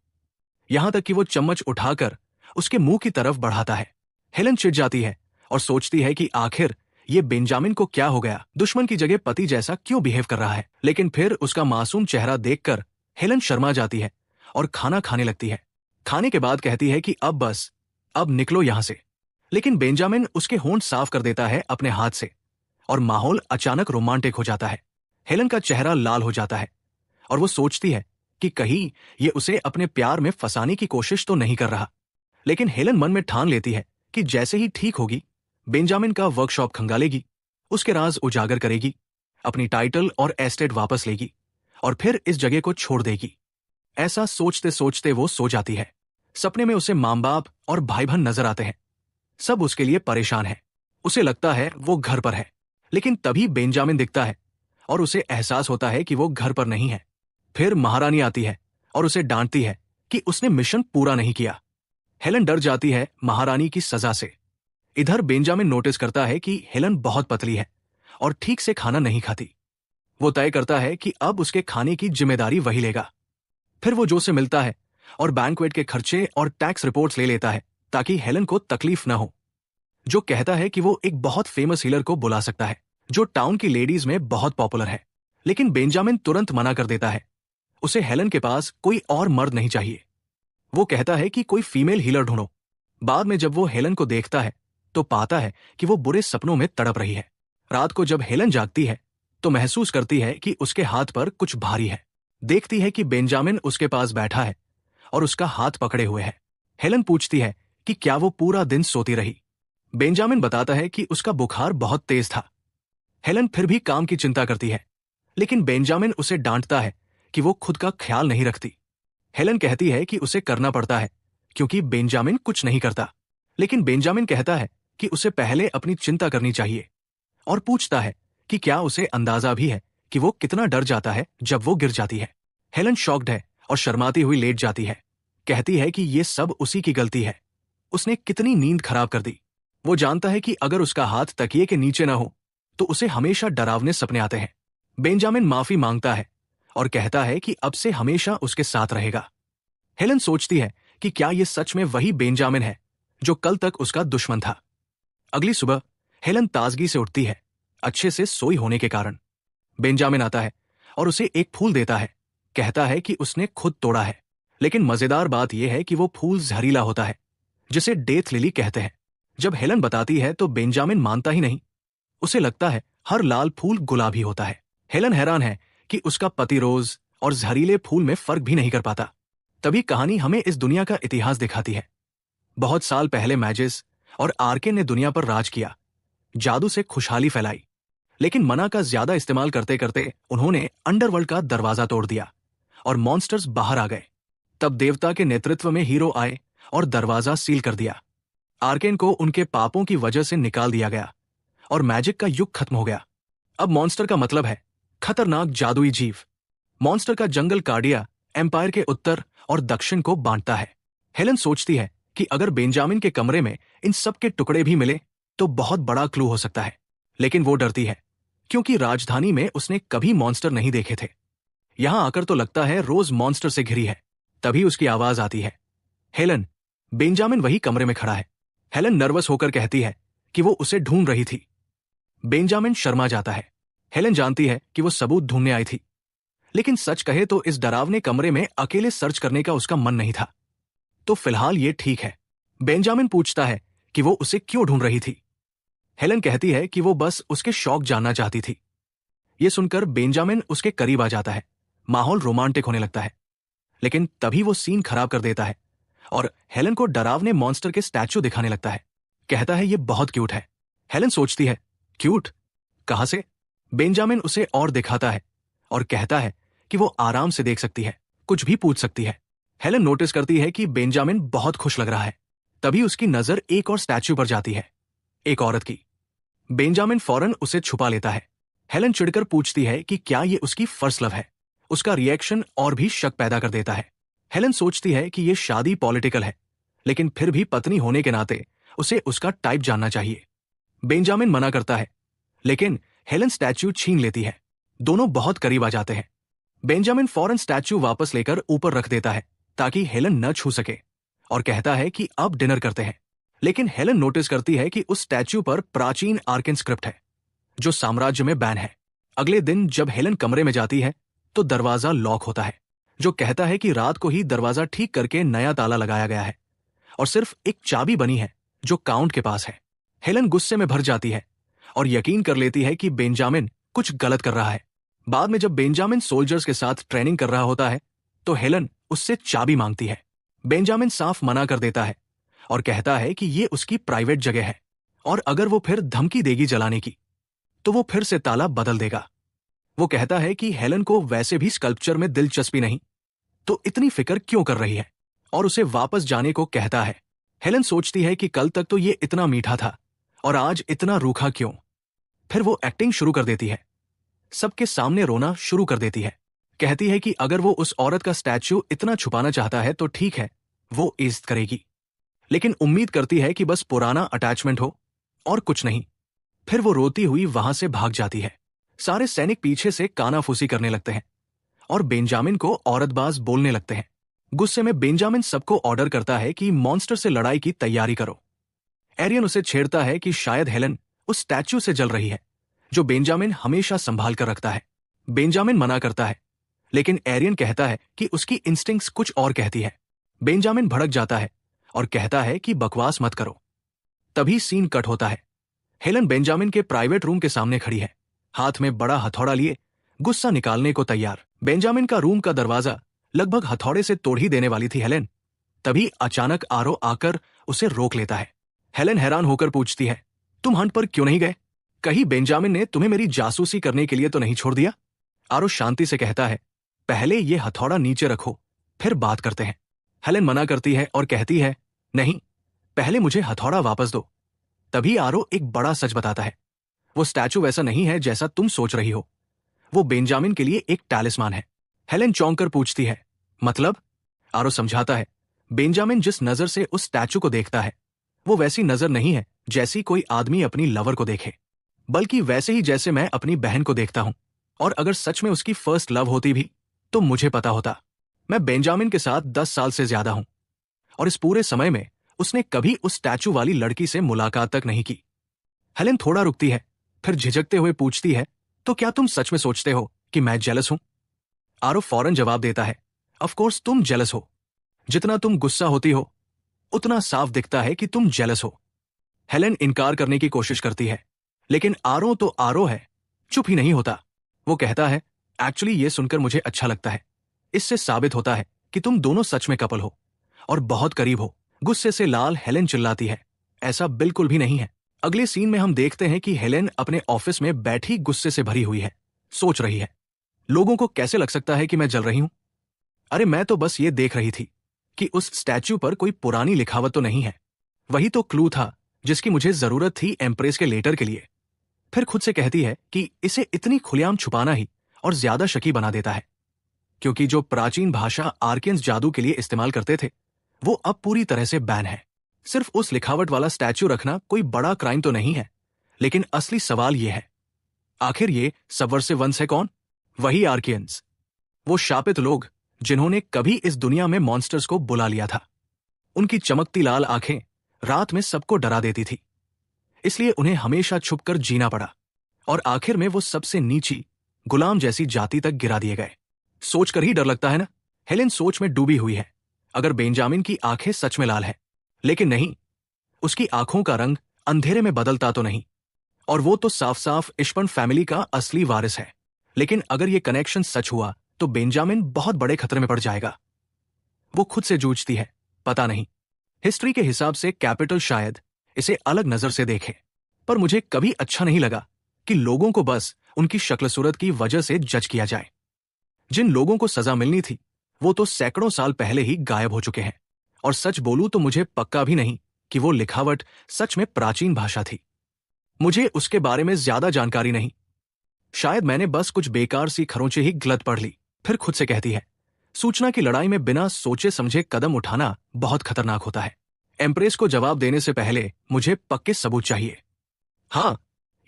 यहां तक कि वो चम्मच उठाकर उसके मुंह की तरफ बढ़ाता है। हेलन चिढ़ जाती है और सोचती है कि आखिर ये बेंजामिन को क्या हो गया, दुश्मन की जगह पति जैसा क्यों बिहेव कर रहा है। लेकिन फिर उसका मासूम चेहरा देखकर हेलन शर्मा जाती है और खाना खाने लगती है। खाने के बाद कहती है कि अब बस, अब निकलो यहां से। लेकिन बेंजामिन उसके होंठ साफ कर देता है अपने हाथ से और माहौल अचानक रोमांटिक हो जाता है। हेलन का चेहरा लाल हो जाता है और वो सोचती है कि कहीं ये उसे अपने प्यार में फंसाने की कोशिश तो नहीं कर रहा। लेकिन हेलन मन में ठान लेती है कि जैसे ही ठीक होगी, बेंजामिन का वर्कशॉप खंगालेगी, उसके राज उजागर करेगी, अपनी टाइटल और एस्टेट वापस लेगी और फिर इस जगह को छोड़ देगी। ऐसा सोचते सोचते वो सो जाती है। सपने में उसे मां बाप और भाई बहन नजर आते हैं। सब उसके लिए परेशान है। उसे लगता है वो घर पर है, लेकिन तभी बेंजामिन दिखता है और उसे एहसास होता है कि वो घर पर नहीं है। फिर महारानी आती है और उसे डांटती है कि उसने मिशन पूरा नहीं किया। हेलन डर जाती है महारानी की सजा से। इधर बेंजामिन नोटिस करता है कि हेलन बहुत पतली है और ठीक से खाना नहीं खाती। वो तय करता है कि अब उसके खाने की जिम्मेदारी वही लेगा। फिर वो जो से मिलता है और बैंक्वेट के खर्चे और टैक्स रिपोर्ट्स ले लेता है ताकि हेलन को तकलीफ न हो। जो कहता है कि वो एक बहुत फेमस हीलर को बुला सकता है जो टाउन की लेडीज में बहुत पॉपुलर है। लेकिन बेंजामिन तुरंत मना कर देता है। उसे हेलन के पास कोई और मर्द नहीं चाहिए। वो कहता है कि कोई फीमेल हीलर ढूंढो। बाद में जब वो हेलन को देखता है तो पाता है कि वो बुरे सपनों में तड़प रही है। रात को जब हेलन जागती है तो महसूस करती है कि उसके हाथ पर कुछ भारी है। देखती है कि बेंजामिन उसके पास बैठा है और उसका हाथ पकड़े हुए है। हेलन पूछती है कि क्या वो पूरा दिन सोती रही। बेंजामिन बताता है कि उसका बुखार बहुत तेज था। हेलन फिर भी काम की चिंता करती है, लेकिन बेंजामिन उसे डांटता है कि वो खुद का ख्याल नहीं रखती। हेलन कहती है कि उसे करना पड़ता है क्योंकि बेंजामिन कुछ नहीं करता। लेकिन बेंजामिन कहता है कि उसे पहले अपनी चिंता करनी चाहिए और पूछता है कि क्या उसे अंदाजा भी है कि वो कितना डर जाता है जब वो गिर जाती है। हेलन शॉक्ड है और शर्माती हुई लेट जाती है। कहती है कि ये सब उसी की गलती है, उसने कितनी नींद खराब कर दी। वो जानता है कि अगर उसका हाथ तकिए के नीचे न हो तो उसे हमेशा डरावने सपने आते हैं। बेंजामिन माफी मांगता है और कहता है कि अब से हमेशा उसके साथ रहेगा। हेलन सोचती है कि क्या ये सच में वही बेंजामिन है जो कल तक उसका दुश्मन था। अगली सुबह हेलन ताजगी से उठती है, अच्छे से सोई होने के कारण। बेंजामिन आता है और उसे एक फूल देता है। कहता है कि उसने खुद तोड़ा है। लेकिन मजेदार बात यह है कि वो फूल जहरीला होता है, जिसे डेथ लिली कहते हैं। जब हेलन बताती है तो बेंजामिन मानता ही नहीं। उसे लगता है हर लाल फूल गुलाबी होता है। हेलन हैरान है कि उसका पति रोज और जहरीले फूल में फर्क भी नहीं कर पाता। तभी कहानी हमें इस दुनिया का इतिहास दिखाती है। बहुत साल पहले मैजिस और आर्केन ने दुनिया पर राज किया, जादू से खुशहाली फैलाई। लेकिन मना का ज्यादा इस्तेमाल करते करते उन्होंने अंडरवर्ल्ड का दरवाजा तोड़ दिया और मॉन्स्टर्स बाहर आ गए। तब देवता के नेतृत्व में हीरो आए और दरवाजा सील कर दिया। आर्केन को उनके पापों की वजह से निकाल दिया गया और मैजिक का युग खत्म हो गया। अब मॉन्स्टर का मतलब है खतरनाक जादुई जीव। मॉन्स्टर का जंगल कार्डिया एम्पायर के उत्तर और दक्षिण को बांटता है। हेलन सोचती है कि अगर बेंजामिन के कमरे में इन सब के टुकड़े भी मिले तो बहुत बड़ा क्लू हो सकता है। लेकिन वो डरती है क्योंकि राजधानी में उसने कभी मॉन्स्टर नहीं देखे थे। यहां आकर तो लगता है रोज मॉन्स्टर से घिरी है। तभी उसकी आवाज आती है, हेलन। बेंजामिन वही कमरे में खड़ा है। हेलन नर्वस होकर कहती है कि वो उसे ढूंढ रही थी। बेंजामिन शर्मा जाता है। हेलन जानती है कि वो सबूत ढूंढने आई थी, लेकिन सच कहे तो इस डरावने कमरे में अकेले सर्च करने का उसका मन नहीं था। तो फिलहाल ये ठीक है। बेंजामिन पूछता है कि वो उसे क्यों ढूंढ रही थी। हेलन कहती है कि वो बस उसके शौक जानना चाहती थी। ये सुनकर बेंजामिन उसके करीब आ जाता है। माहौल रोमांटिक होने लगता है, लेकिन तभी वो सीन खराब कर देता है और हेलन को डरावने मॉन्स्टर के स्टैचू दिखाने लगता है। कहता है ये बहुत क्यूट है। हेलन सोचती है, क्यूट कहां से? बेंजामिन उसे और दिखाता है और कहता है कि वो आराम से देख सकती है, कुछ भी पूछ सकती है। हेलन नोटिस करती है कि बेंजामिन बहुत खुश लग रहा है। तभी उसकी नजर एक और स्टैचू पर जाती है, एक औरत की। बेंजामिन फौरन उसे छुपा लेता है। हेलन चिढ़कर पूछती है कि क्या ये उसकी फर्स्ट लव है। उसका रिएक्शन और भी शक पैदा कर देता है। हेलन सोचती है कि ये शादी पॉलिटिकल है, लेकिन फिर भी पत्नी होने के नाते उसे उसका टाइप जानना चाहिए। बेंजामिन मना करता है, लेकिन हेलन स्टैचू छीन लेती है। दोनों बहुत करीब आ जाते हैं। बेंजामिन फौरन स्टैचू वापस लेकर ऊपर रख देता है ताकि हेलन न छू सके और कहता है कि अब डिनर करते हैं। लेकिन हेलन नोटिस करती है कि उस स्टैचू पर प्राचीन आर्केन स्क्रिप्ट है, जो साम्राज्य में बैन है। अगले दिन जब हेलन कमरे में जाती है तो दरवाजा लॉक होता है, जो कहता है कि रात को ही दरवाजा ठीक करके नया ताला लगाया गया है और सिर्फ एक चाबी बनी है जो काउंट के पास है। हेलन गुस्से में भर जाती है और यकीन कर लेती है कि बेंजामिन कुछ गलत कर रहा है। बाद में जब बेंजामिन सोल्जर्स के साथ ट्रेनिंग कर रहा होता है तो हेलन उससे चाबी मांगती है। बेंजामिन साफ मना कर देता है और कहता है कि ये उसकी प्राइवेट जगह है और अगर वो फिर धमकी देगी जलाने की तो वो फिर से ताला बदल देगा। वो कहता है कि हेलन को वैसे भी स्कल्पचर में दिलचस्पी नहीं, तो इतनी फिक्र क्यों कर रही है, और उसे वापस जाने को कहता है। हेलन सोचती है कि कल तक तो ये इतना मीठा था और आज इतना रूखा क्यों। फिर वो एक्टिंग शुरू कर देती है, सबके सामने रोना शुरू कर देती है। कहती है कि अगर वो उस औरत का स्टैचू इतना छुपाना चाहता है तो ठीक है, वो इज्जत करेगी, लेकिन उम्मीद करती है कि बस पुराना अटैचमेंट हो और कुछ नहीं। फिर वो रोती हुई वहां से भाग जाती है। सारे सैनिक पीछे से कानाफूसी करने लगते हैं और बेंजामिन को औरतबाज बोलने लगते हैं। गुस्से में बेंजामिन सबको ऑर्डर करता है कि मॉन्स्टर से लड़ाई की तैयारी करो। एरियन उसे छेड़ता है कि शायद हेलन उस स्टैच्यू से जल रही है जो बेंजामिन हमेशा संभाल कर रखता है। बेंजामिन मना करता है, लेकिन एरियन कहता है कि उसकी इंस्टिंक्ट्स कुछ और कहती है। बेंजामिन भड़क जाता है और कहता है कि बकवास मत करो। तभी सीन कट होता है। हेलन बेंजामिन के प्राइवेट रूम के सामने खड़ी है, हाथ में बड़ा हथौड़ा लिए, गुस्सा निकालने को तैयार। बेंजामिन का रूम का दरवाजा लगभग हथौड़े से तोड़ ही देने वाली थी हेलन। तभी अचानक आरो आकर उसे रोक लेता है। हेलन हैरान होकर पूछती है, तुम हंट पर क्यों नहीं गए? कहीं बेंजामिन ने तुम्हें मेरी जासूसी करने के लिए तो नहीं छोड़ दिया? आरो शांति से कहता है, पहले ये हथौड़ा नीचे रखो, फिर बात करते हैं। हेलन मना करती है और कहती है, नहीं, पहले मुझे हथौड़ा वापस दो। तभी आरो एक बड़ा सच बताता है, वो स्टैचू वैसा नहीं है जैसा तुम सोच रही हो। वो बेंजामिन के लिए एक टैलिस्मान है। हेलन चौंक कर पूछती है, मतलब? आरो समझाता है, बेंजामिन जिस नजर से उस स्टैचू को देखता है वो वैसी नजर नहीं है जैसी कोई आदमी अपनी लवर को देखे, बल्कि वैसे ही जैसे मैं अपनी बहन को देखता हूं। और अगर सच में उसकी फर्स्ट लव होती भी तो मुझे पता होता। मैं बेंजामिन के साथ 10 साल से ज्यादा हूं और इस पूरे समय में उसने कभी उस स्टैचू वाली लड़की से मुलाकात तक नहीं की। हेलन थोड़ा रुकती है, फिर झिझकते हुए पूछती है, तो क्या तुम सच में सोचते हो कि मैं जेलस हूं? आरो फौरन जवाब देता है, ऑफ कोर्स तुम जेलस हो। जितना तुम गुस्सा होती हो उतना साफ दिखता है कि तुम जेलस हो। हेलन इनकार करने की कोशिश करती है, लेकिन आरो तो आरो है, चुप ही नहीं होता। वो कहता है, एक्चुअली ये सुनकर मुझे अच्छा लगता है। इससे साबित होता है कि तुम दोनों सच में कपल हो और बहुत करीब हो। गुस्से से लाल हेलेन चिल्लाती है, ऐसा बिल्कुल भी नहीं है। अगले सीन में हम देखते हैं कि हेलेन अपने ऑफिस में बैठी गुस्से से भरी हुई है। सोच रही है, लोगों को कैसे लग सकता है कि मैं जल रही हूं? अरे मैं तो बस ये देख रही थी कि उस स्टैच्यू पर कोई पुरानी लिखावट तो नहीं है। वही तो क्लू था जिसकी मुझे जरूरत थी एम्प्रेस के लेटर के लिए। फिर खुद से कहती है कि इसे इतनी खुलेआम छुपाना ही और ज्यादा शकी बना देता है, क्योंकि जो प्राचीन भाषा आर्कियंस जादू के लिए इस्तेमाल करते थे वो अब पूरी तरह से बैन है। सिर्फ उस लिखावट वाला स्टैच्यू रखना कोई बड़ा क्राइम तो नहीं है, लेकिन असली सवाल यह है, आखिर ये सबवर्सिव वंस है कौन? वही आर्कियंस, वो शापित लोग जिन्होंने कभी इस दुनिया में मॉन्स्टर्स को बुला लिया था। उनकी चमकती लाल आंखें रात में सबको डरा देती थी, इसलिए उन्हें हमेशा छुपकर जीना पड़ा और आखिर में वो सबसे नीची गुलाम जैसी जाति तक गिरा दिए गए। सोचकर ही डर लगता है ना। हेलेन सोच में डूबी हुई है। अगर बेंजामिन की आंखें सच में लाल है, लेकिन नहीं, उसकी आंखों का रंग अंधेरे में बदलता तो नहीं, और वो तो साफ साफ इश्पन फैमिली का असली वारिस है। लेकिन अगर ये कनेक्शन सच हुआ तो बेंजामिन बहुत बड़े खतरे में पड़ जाएगा। वो खुद से जूझती है, पता नहीं, हिस्ट्री के हिसाब से कैपिटल शायद इसे अलग नजर से देखे, पर मुझे कभी अच्छा नहीं लगा कि लोगों को बस उनकी शक्ल सूरत की वजह से जज किया जाए। जिन लोगों को सजा मिलनी थी वो तो सैकड़ों साल पहले ही गायब हो चुके हैं, और सच बोलूं तो मुझे पक्का भी नहीं कि वो लिखावट सच में प्राचीन भाषा थी। मुझे उसके बारे में ज्यादा जानकारी नहीं। शायद मैंने बस कुछ बेकार सी खरोंचे ही गलत पढ़ ली। फिर खुद से कहती है, सूचना की लड़ाई में बिना सोचे समझे कदम उठाना बहुत खतरनाक होता है। एम्प्रेस को जवाब देने से पहले मुझे पक्के सबूत चाहिए। हाँ,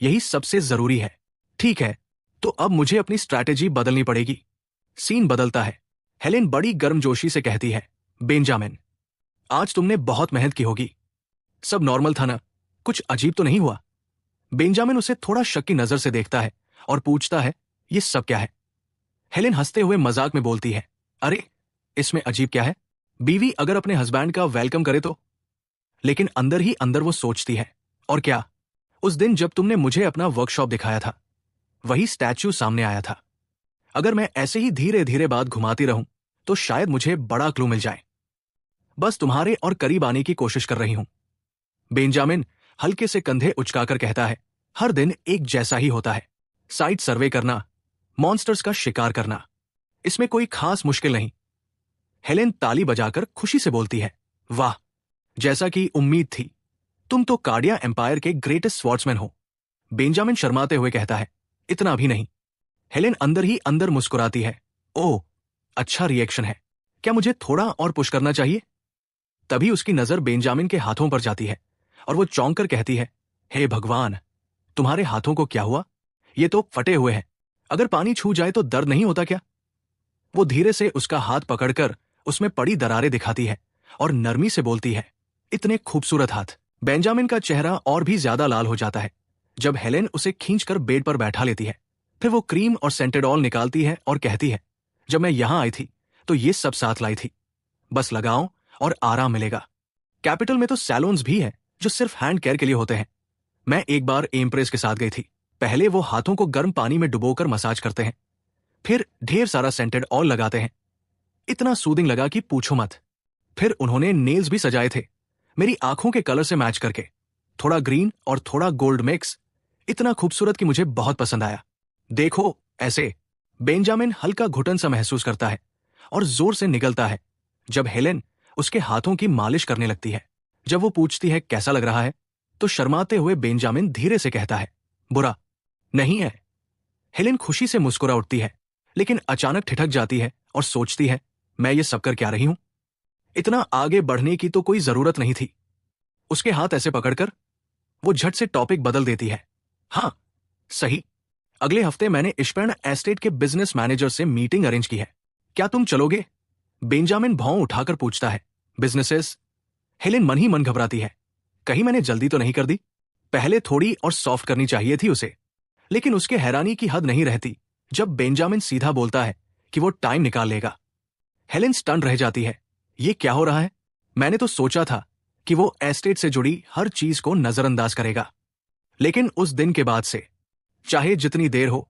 यही सबसे जरूरी है। ठीक है, तो अब मुझे अपनी स्ट्रैटेजी बदलनी पड़ेगी। सीन बदलता है। हेलेन बड़ी गर्मजोशी से कहती है, बेंजामिन, आज तुमने बहुत मेहनत की होगी। सब नॉर्मल था ना? कुछ अजीब तो नहीं हुआ? बेंजामिन उसे थोड़ा शक की नजर से देखता है और पूछता है, ये सब क्या है? हेलेन हंसते हुए मजाक में बोलती है, अरे इसमें अजीब क्या है? बीवी अगर अपने हस्बैंड का वेलकम करे तो। लेकिन अंदर ही अंदर वो सोचती है, और क्या, उस दिन जब तुमने मुझे अपना वर्कशॉप दिखाया था वही स्टैच्यू सामने आया था। अगर मैं ऐसे ही धीरे धीरे बात घुमाती रहूं तो शायद मुझे बड़ा क्लू मिल जाए। बस तुम्हारे और करीब आने की कोशिश कर रही हूं। बेंजामिन हल्के से कंधे उचकाकर कहता है, हर दिन एक जैसा ही होता है। साइट सर्वे करना, मॉन्स्टर्स का शिकार करना, इसमें कोई खास मुश्किल नहीं। हेलेन ताली बजाकर खुशी से बोलती है, वाह, जैसा कि उम्मीद थी, तुम तो कार्डिया एम्पायर के ग्रेटेस्ट स्वॉर्ड्समैन हो। बेंजामिन शर्माते हुए कहता है, इतना भी नहीं। हेलेन अंदर ही अंदर मुस्कुराती है, ओह, अच्छा रिएक्शन है, क्या मुझे थोड़ा और पुश करना चाहिए? तभी उसकी नजर बेंजामिन के हाथों पर जाती है और वो चौंक कर कहती है, हे भगवान, तुम्हारे हाथों को क्या हुआ? ये तो फटे हुए हैं। अगर पानी छू जाए तो दर्द नहीं होता क्या? वो धीरे से उसका हाथ पकड़कर उसमें पड़ी दरारें दिखाती है और नरमी से बोलती है, इतने खूबसूरत हाथ। बेंजामिन का चेहरा और भी ज्यादा लाल हो जाता है जब हेलेन उसे खींचकर बेड पर बैठा लेती है। फिर वो क्रीम और सेंटेड ऑयल निकालती है और कहती है, जब मैं यहां आई थी तो ये सब साथ लाई थी, बस लगाओ और आराम मिलेगा। कैपिटल में तो सैलून्स भी है जो सिर्फ हैंड केयर के लिए होते हैं। मैं एक बार एम्प्रेस के साथ गई थी। पहले वो हाथों को गर्म पानी में डुबोकर मसाज करते हैं, फिर ढेर सारा सेंटेड ऑयल लगाते हैं। इतना सूदिंग लगा कि पूछो मत। फिर उन्होंने नेल्स भी सजाए थे, मेरी आंखों के कलर से मैच करके, थोड़ा ग्रीन और थोड़ा गोल्ड मिक्स। इतना खूबसूरत कि मुझे बहुत पसंद आया। देखो ऐसे। बेंजामिन हल्का घुटन सा महसूस करता है और जोर से निकलता है जब हेलेन उसके हाथों की मालिश करने लगती है। जब वो पूछती है कैसा लग रहा है, तो शर्माते हुए बेंजामिन धीरे से कहता है, बुरा नहीं है। हेलेन खुशी से मुस्कुरा उठती है, लेकिन अचानक ठिठक जाती है और सोचती है, मैं ये सब कर क्या रही हूं? इतना आगे बढ़ने की तो कोई जरूरत नहीं थी। उसके हाथ ऐसे पकड़कर वो झट से टॉपिक बदल देती है, हां सही, अगले हफ्ते मैंने इश्पर्न एस्टेट के बिजनेस मैनेजर से मीटिंग अरेंज की है, क्या तुम चलोगे? बेंजामिन भौं उठाकर पूछता है, बिजनेसेस? हेलेन मन ही मन घबराती है, कहीं मैंने जल्दी तो नहीं कर दी? पहले थोड़ी और सॉफ्ट करनी चाहिए थी उसे। लेकिन उसके हैरानी की हद नहीं रहती जब बेंजामिन सीधा बोलता है कि वो टाइम निकाल लेगा। हेलेन स्टन रह जाती है, ये क्या हो रहा है? मैंने तो सोचा था कि वो एस्टेट से जुड़ी हर चीज को नजरअंदाज करेगा। लेकिन उस दिन के बाद से, चाहे जितनी देर हो,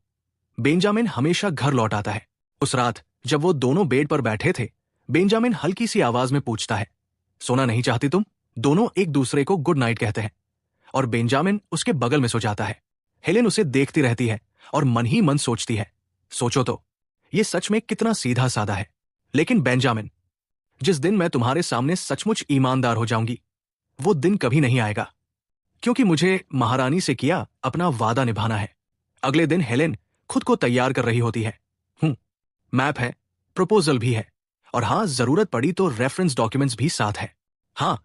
बेंजामिन हमेशा घर लौट आता है। उस रात जब वो दोनों बेड पर बैठे थे, बेंजामिन हल्की सी आवाज में पूछता है, सोना नहीं चाहती तुम? दोनों एक दूसरे को गुड नाइट कहते हैं और बेंजामिन उसके बगल में सो जाता है। हेलेन उसे देखती रहती है और मन ही मन सोचती है, सोचो तो, ये सच में कितना सीधा साधा है। लेकिन बेंजामिन, जिस दिन मैं तुम्हारे सामने सचमुच ईमानदार हो जाऊंगी, वो दिन कभी नहीं आएगा, क्योंकि मुझे महारानी से किया अपना वादा निभाना है। अगले दिन हेलेन खुद को तैयार कर रही होती है। मैप है, प्रपोजल भी है, और हां, जरूरत पड़ी तो रेफरेंस डॉक्यूमेंट्स भी साथ है। हां,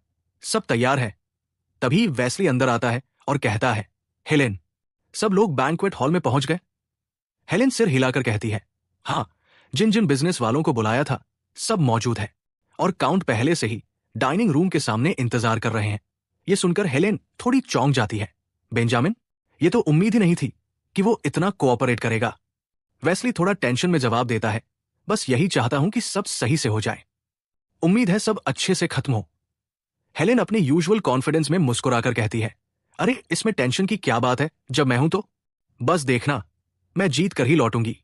सब तैयार है। तभी वेस्ली अंदर आता है और कहता है, हेलेन, सब लोग बैंक्वेट हॉल में पहुंच गए? हेलेन सिर हिलाकर कहती है, हां, जिन जिन बिजनेस वालों को बुलाया था सब मौजूद है, और काउंट पहले से ही डाइनिंग रूम के सामने इंतजार कर रहे हैं। यह सुनकर हेलेन थोड़ी चौंक जाती है। बेंजामिन, ये तो उम्मीद ही नहीं थी कि वो इतना कोऑपरेट करेगा। वेस्ली थोड़ा टेंशन में जवाब देता है, बस यही चाहता हूं कि सब सही से हो जाए। उम्मीद है सब अच्छे से खत्म हो। हेलेन अपने यूजुअल कॉन्फिडेंस में मुस्कुराकर कहती है, अरे इसमें टेंशन की क्या बात है, जब मैं हूं तो। बस देखना, मैं जीत कर ही लौटूंगी।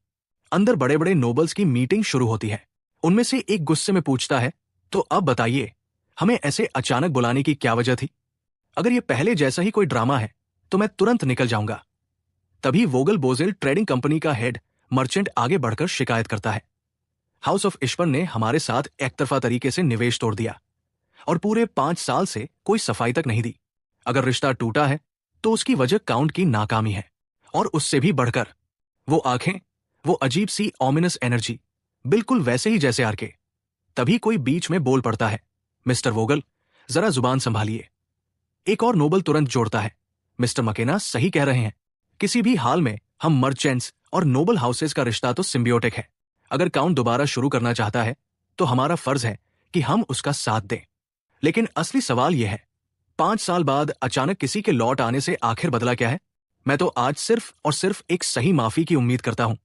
अंदर बड़े बड़े नोबल्स की मीटिंग शुरू होती है। उनमें से एक गुस्से में पूछता है, तो अब बताइए, हमें ऐसे अचानक बुलाने की क्या वजह थी? अगर ये पहले जैसा ही कोई ड्रामा है तो मैं तुरंत निकल जाऊंगा। तभी वोगल बोजेल ट्रेडिंग कंपनी का हेड मर्चेंट आगे बढ़कर शिकायत करता है, हाउस ऑफ इश्बर्न ने हमारे साथ एकतरफा तरीके से निवेश तोड़ दिया और पूरे 5 साल से कोई सफाई तक नहीं दी। अगर रिश्ता टूटा है तो उसकी वजह काउंट की नाकामी है, और उससे भी बढ़कर वो आंखें, वो अजीब सी ऑमिनस एनर्जी, बिल्कुल वैसे ही जैसे आरके। तभी कोई बीच में बोल पड़ता है, मिस्टर वोगल, जरा जुबान संभालिए। एक और नोबल तुरंत जोड़ता है, मिस्टर मकेना सही कह रहे हैं, किसी भी हाल में हम मर्चेंट्स और नोबल हाउसेस का रिश्ता तो सिम्बियोटिक है। अगर काउंट दोबारा शुरू करना चाहता है तो हमारा फर्ज है कि हम उसका साथ दें। लेकिन असली सवाल यह है, 5 साल बाद अचानक किसी के लौट आने से आखिर बदला क्या है? मैं तो आज सिर्फ और सिर्फ एक सही माफी की उम्मीद करता हूं,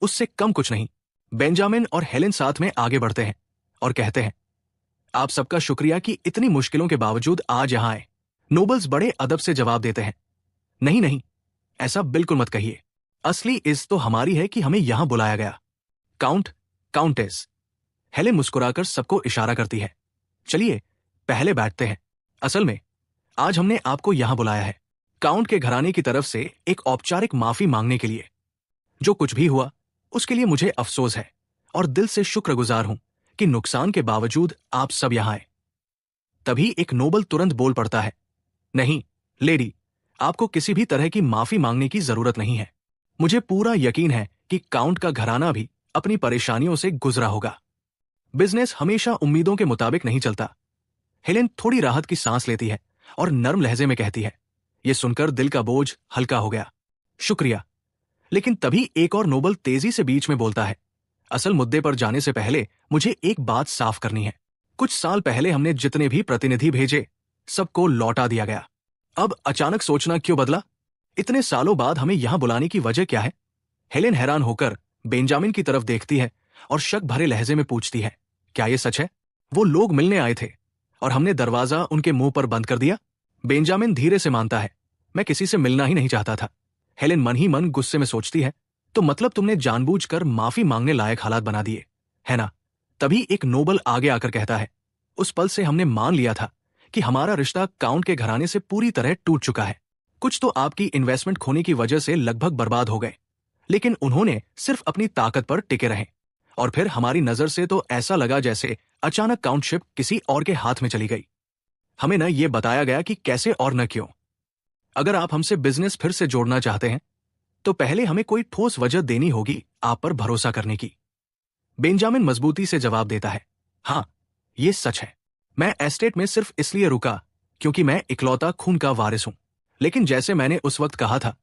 उससे कम कुछ नहीं। बेंजामिन और हेलेन साथ में आगे बढ़ते हैं और कहते हैं, आप सबका शुक्रिया कि इतनी मुश्किलों के बावजूद आज यहां आए। नोबल्स बड़े अदब से जवाब देते हैं, नहीं नहीं, ऐसा बिल्कुल मत कहिए। असली इज्जत तो हमारी है कि हमें यहां बुलाया गया। Count, countess. हेलेन मुस्कुराकर सबको इशारा करती है, चलिए पहले बैठते हैं। असल में आज हमने आपको यहां बुलाया है काउंट के घराने की तरफ से एक औपचारिक माफी मांगने के लिए। जो कुछ भी हुआ उसके लिए मुझे अफसोस है और दिल से शुक्रगुजार हूं कि नुकसान के बावजूद आप सब यहां आए। तभी एक नोबल तुरंत बोल पड़ता है, नहीं लेडी, आपको किसी भी तरह की माफी मांगने की जरूरत नहीं है। मुझे पूरा यकीन है कि काउंट का घराना भी अपनी परेशानियों से गुजरा होगा। बिजनेस हमेशा उम्मीदों के मुताबिक नहीं चलता। हेलेन थोड़ी राहत की सांस लेती है और नर्म लहजे में कहती है, यह सुनकर दिल का बोझ हल्का हो गया, शुक्रिया। लेकिन तभी एक और नोबल तेजी से बीच में बोलता है, असल मुद्दे पर जाने से पहले मुझे एक बात साफ करनी है। कुछ साल पहले हमने जितने भी प्रतिनिधि भेजे सबको लौटा दिया गया। अब अचानक सोचना क्यों बदला? इतने सालों बाद हमें यहां बुलाने की वजह क्या है? हेलेन हैरान होकर बेंजामिन की तरफ देखती है और शक भरे लहजे में पूछती है, क्या यह सच है? वो लोग मिलने आए थे और हमने दरवाजा उनके मुंह पर बंद कर दिया? बेंजामिन धीरे से मानता है, मैं किसी से मिलना ही नहीं चाहता था। हेलेन मन ही मन गुस्से में सोचती है, तो मतलब तुमने जानबूझकर माफी मांगने लायक हालात बना दिए, है ना? तभी एक नोबल आगे आकर कहता है, उस पल से हमने मान लिया था कि हमारा रिश्ता काउंट के घराने से पूरी तरह टूट चुका है। कुछ तो आपकी इन्वेस्टमेंट खोने की वजह से लगभग बर्बाद हो गए, लेकिन उन्होंने सिर्फ अपनी ताकत पर टिके रहे, और फिर हमारी नजर से तो ऐसा लगा जैसे अचानक काउंटशिप किसी और के हाथ में चली गई। हमें न ये बताया गया कि कैसे और न क्यों। अगर आप हमसे बिजनेस फिर से जोड़ना चाहते हैं तो पहले हमें कोई ठोस वजह देनी होगी आप पर भरोसा करने की। बेंजामिन मजबूती से जवाब देता है, हां, ये सच है। मैं एस्टेट में सिर्फ इसलिए रुका क्योंकि मैं इकलौता खून का वारिस हूं। लेकिन जैसे मैंने उस वक्त कहा था,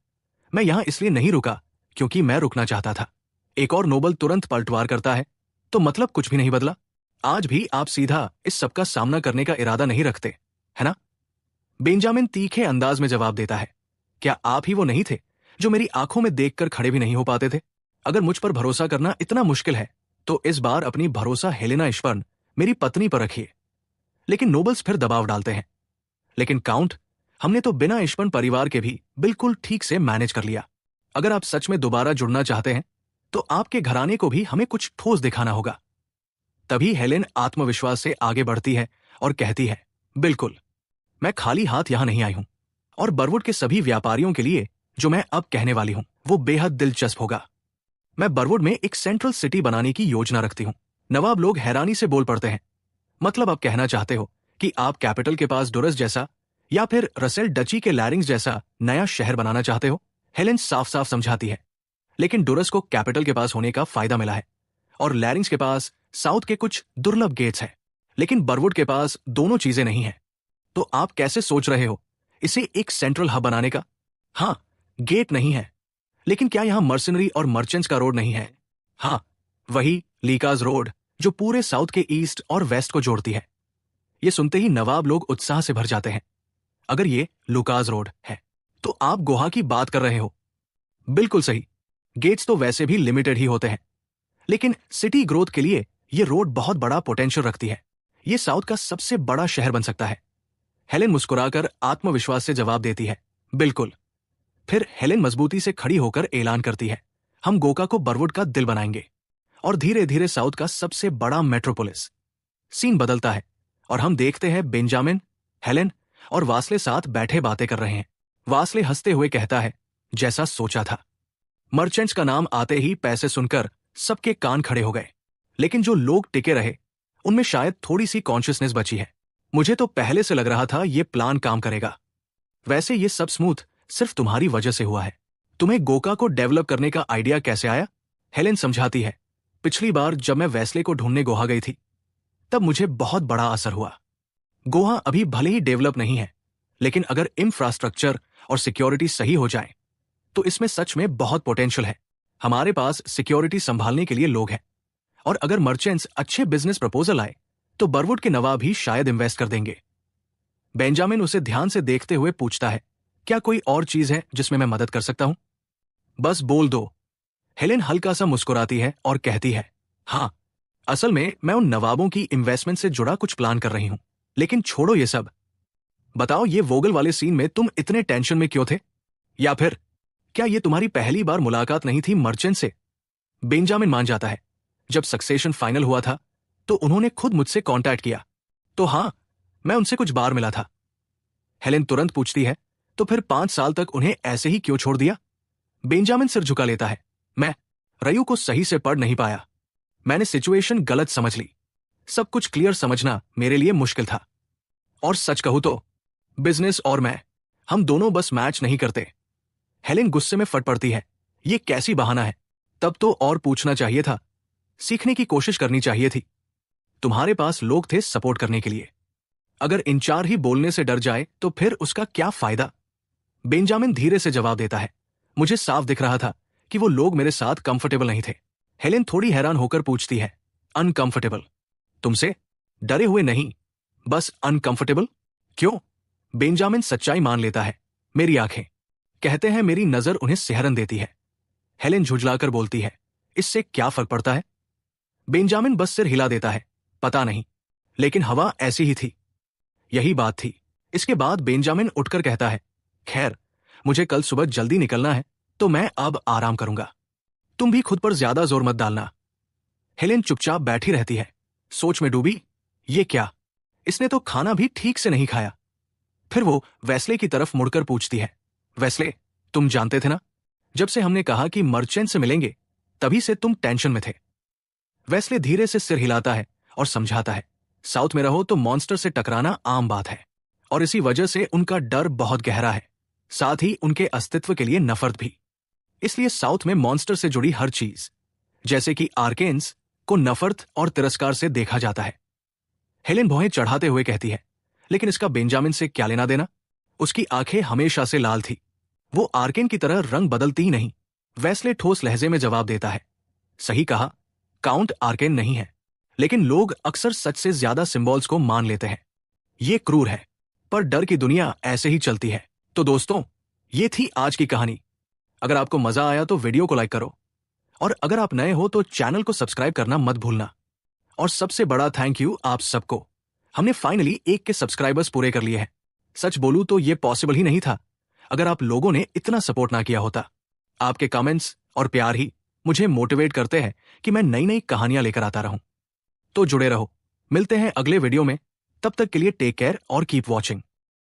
मैं यहां इसलिए नहीं रुका क्योंकि मैं रुकना चाहता था। एक और नोबल तुरंत पलटवार करता है, तो मतलब कुछ भी नहीं बदला? आज भी आप सीधा इस सबका सामना करने का इरादा नहीं रखते, है ना? बेंजामिन तीखे अंदाज में जवाब देता है, क्या आप ही वो नहीं थे जो मेरी आंखों में देखकर खड़े भी नहीं हो पाते थे? अगर मुझ पर भरोसा करना इतना मुश्किल है तो इस बार अपनी भरोसा हेलेना इश्बर्न, मेरी पत्नी पर रखिए। लेकिन नोबल्स फिर दबाव डालते हैं, लेकिन काउंट, हमने तो बिना इश्बर्न परिवार के भी बिल्कुल ठीक से मैनेज कर लिया। अगर आप सच में दोबारा जुड़ना चाहते हैं तो आपके घराने को भी हमें कुछ ठोस दिखाना होगा। तभी हेलेन आत्मविश्वास से आगे बढ़ती है और कहती है, बिल्कुल, मैं खाली हाथ यहां नहीं आई हूं, और बरवुड के सभी व्यापारियों के लिए जो मैं अब कहने वाली हूं वो बेहद दिलचस्प होगा। मैं बरवुड में एक सेंट्रल सिटी बनाने की योजना रखती हूं। नवाब लोग हैरानी से बोल पड़ते हैं। मतलब आप कहना चाहते हो कि आप कैपिटल के पास डुरस जैसा या फिर रसेल डची के लैरिंग्स जैसा नया शहर बनाना चाहते हो? हेलेन साफ साफ समझाती है। लेकिन डुरस को कैपिटल के पास होने का फायदा मिला है और लैरिंग्स के पास साउथ के कुछ दुर्लभ गेट्स हैं, लेकिन बरवुड के पास दोनों चीजें नहीं है। तो आप कैसे सोच रहे हो इसे एक सेंट्रल हब बनाने का? हाँ, गेट नहीं है, लेकिन क्या यहां मर्सनरी और मर्चेंट्स का रोड नहीं है? हाँ, वही लीकाज रोड जो पूरे साउथ के ईस्ट और वेस्ट को जोड़ती है। ये सुनते ही नवाब लोग उत्साह से भर जाते हैं। अगर ये लुकाज रोड है तो आप गोहा की बात कर रहे हो। बिल्कुल सही। गेट्स तो वैसे भी लिमिटेड ही होते हैं, लेकिन सिटी ग्रोथ के लिए ये रोड बहुत बड़ा पोटेंशियल रखती है। ये साउथ का सबसे बड़ा शहर बन सकता है। हेलेन मुस्कुराकर आत्मविश्वास से जवाब देती है, बिल्कुल। फिर हेलेन मजबूती से खड़ी होकर ऐलान करती है, हम गोका को बरवुड का दिल बनाएंगे और धीरे धीरे साउथ का सबसे बड़ा मेट्रोपोलिस। सीन बदलता है और हम देखते हैं बेंजामिन, हेलेन और वास्ले साथ बैठे बातें कर रहे हैं। वास्ले हंसते हुए कहता है, जैसा सोचा था। मर्चेंट्स का नाम आते ही पैसे सुनकर सबके कान खड़े हो गए, लेकिन जो लोग टिके रहे उनमें शायद थोड़ी सी कॉन्शियसनेस बची है। मुझे तो पहले से लग रहा था ये प्लान काम करेगा। वैसे ये सब स्मूथ सिर्फ तुम्हारी वजह से हुआ है। तुम्हें गोका को डेवलप करने का आइडिया कैसे आया? हेलेन समझाती है, पिछली बार जब मैं वेस्ले को ढूंढने गोहा गई थी तब मुझे बहुत बड़ा असर हुआ। गोहा अभी भले ही डेवलप नहीं है, लेकिन अगर इंफ्रास्ट्रक्चर और सिक्योरिटी सही हो जाए तो इसमें सच में बहुत पोटेंशियल है। हमारे पास सिक्योरिटी संभालने के लिए लोग हैं, और अगर मर्चेंट्स अच्छे बिजनेस प्रपोजल आए तो बरवुड के नवाब भी शायद इन्वेस्ट कर देंगे। बेंजामिन उसे ध्यान से देखते हुए पूछता है, क्या कोई और चीज है जिसमें मैं मदद कर सकता हूं? बस बोल दो। हेलेन हल्का सा मुस्कुराती है और कहती है, हाँ, असल में मैं उन नवाबों की इन्वेस्टमेंट से जुड़ा कुछ प्लान कर रही हूं। लेकिन छोड़ो ये सब। बताओ, ये वोगल वाले सीन में तुम इतने टेंशन में क्यों थे? या फिर क्या ये तुम्हारी पहली बार मुलाकात नहीं थी मर्चेंट से? बेंजामिन मान जाता है, जब सक्सेशन फाइनल हुआ था तो उन्होंने खुद मुझसे कांटेक्ट किया। तो हाँ, मैं उनसे कुछ बार मिला था। हेलेन तुरंत पूछती है, तो फिर 5 साल तक उन्हें ऐसे ही क्यों छोड़ दिया? बेंजामिन सिर झुका लेता है, मैं रयू को सही से पढ़ नहीं पाया। मैंने सिचुएशन गलत समझ ली। सब कुछ क्लियर समझना मेरे लिए मुश्किल था। और सच कहूं तो बिजनेस और मैं, हम दोनों बस मैच नहीं करते। हेलेन गुस्से में फट पड़ती है, ये कैसी बहाना है? तब तो और पूछना चाहिए था, सीखने की कोशिश करनी चाहिए थी। तुम्हारे पास लोग थे सपोर्ट करने के लिए। अगर इंचार ही बोलने से डर जाए तो फिर उसका क्या फायदा? बेंजामिन धीरे से जवाब देता है, मुझे साफ दिख रहा था कि वो लोग मेरे साथ कंफर्टेबल नहीं थे। हेलेन थोड़ी हैरान होकर पूछती है, अनकंफर्टेबल? तुमसे डरे हुए नहीं, बस अनकंफर्टेबल? क्यों? बेंजामिन सच्चाई मान लेता है, मेरी आंखें। कहते हैं मेरी नजर उन्हें सिहरन देती है। हेलेन झुंझलाकर बोलती है, इससे क्या फर्क पड़ता है? बेंजामिन बस सिर हिला देता है, पता नहीं, लेकिन हवा ऐसी ही थी। यही बात थी। इसके बाद बेंजामिन उठकर कहता है, खैर, मुझे कल सुबह जल्दी निकलना है तो मैं अब आराम करूंगा। तुम भी खुद पर ज्यादा जोर मत डालना। हेलेन चुपचाप बैठी रहती है, सोच में डूबी। ये क्या, इसने तो खाना भी ठीक से नहीं खाया। फिर वो वेस्ले की तरफ मुड़कर पूछती है, वेस्ले, तुम जानते थे ना, जब से हमने कहा कि मर्चेंट से मिलेंगे तभी से तुम टेंशन में थे। वेस्ले धीरे से सिर हिलाता है और समझाता है, साउथ में रहो तो मॉन्स्टर से टकराना आम बात है, और इसी वजह से उनका डर बहुत गहरा है, साथ ही उनके अस्तित्व के लिए नफरत भी। इसलिए साउथ में मॉन्स्टर से जुड़ी हर चीज, जैसे कि आर्केन्स, को नफरत और तिरस्कार से देखा जाता है। हेलेन भौहें चढ़ाते हुए कहती है, लेकिन इसका बेंजामिन से क्या लेना देना? उसकी आंखें हमेशा से लाल थी, वो आर्केन की तरह रंग बदलती ही नहीं। वेस्ले ठोस लहजे में जवाब देता है, सही कहा, काउंट आर्केन नहीं है, लेकिन लोग अक्सर सच से ज्यादा सिंबल्स को मान लेते हैं। ये क्रूर है, पर डर की दुनिया ऐसे ही चलती है। तो दोस्तों, ये थी आज की कहानी। अगर आपको मजा आया तो वीडियो को लाइक करो, और अगर आप नए हो तो चैनल को सब्सक्राइब करना मत भूलना। और सबसे बड़ा थैंक यू आप सबको, हमने फाइनली 1 के सब्सक्राइबर्स पूरे कर लिए हैं। सच बोलूं तो ये पॉसिबल ही नहीं था अगर आप लोगों ने इतना सपोर्ट ना किया होता। आपके कमेंट्स और प्यार ही मुझे मोटिवेट करते हैं कि मैं नई नई कहानियां लेकर आता रहूं। तो जुड़े रहो। मिलते हैं अगले वीडियो में। तब तक के लिए टेक केयर और कीप वॉचिंग।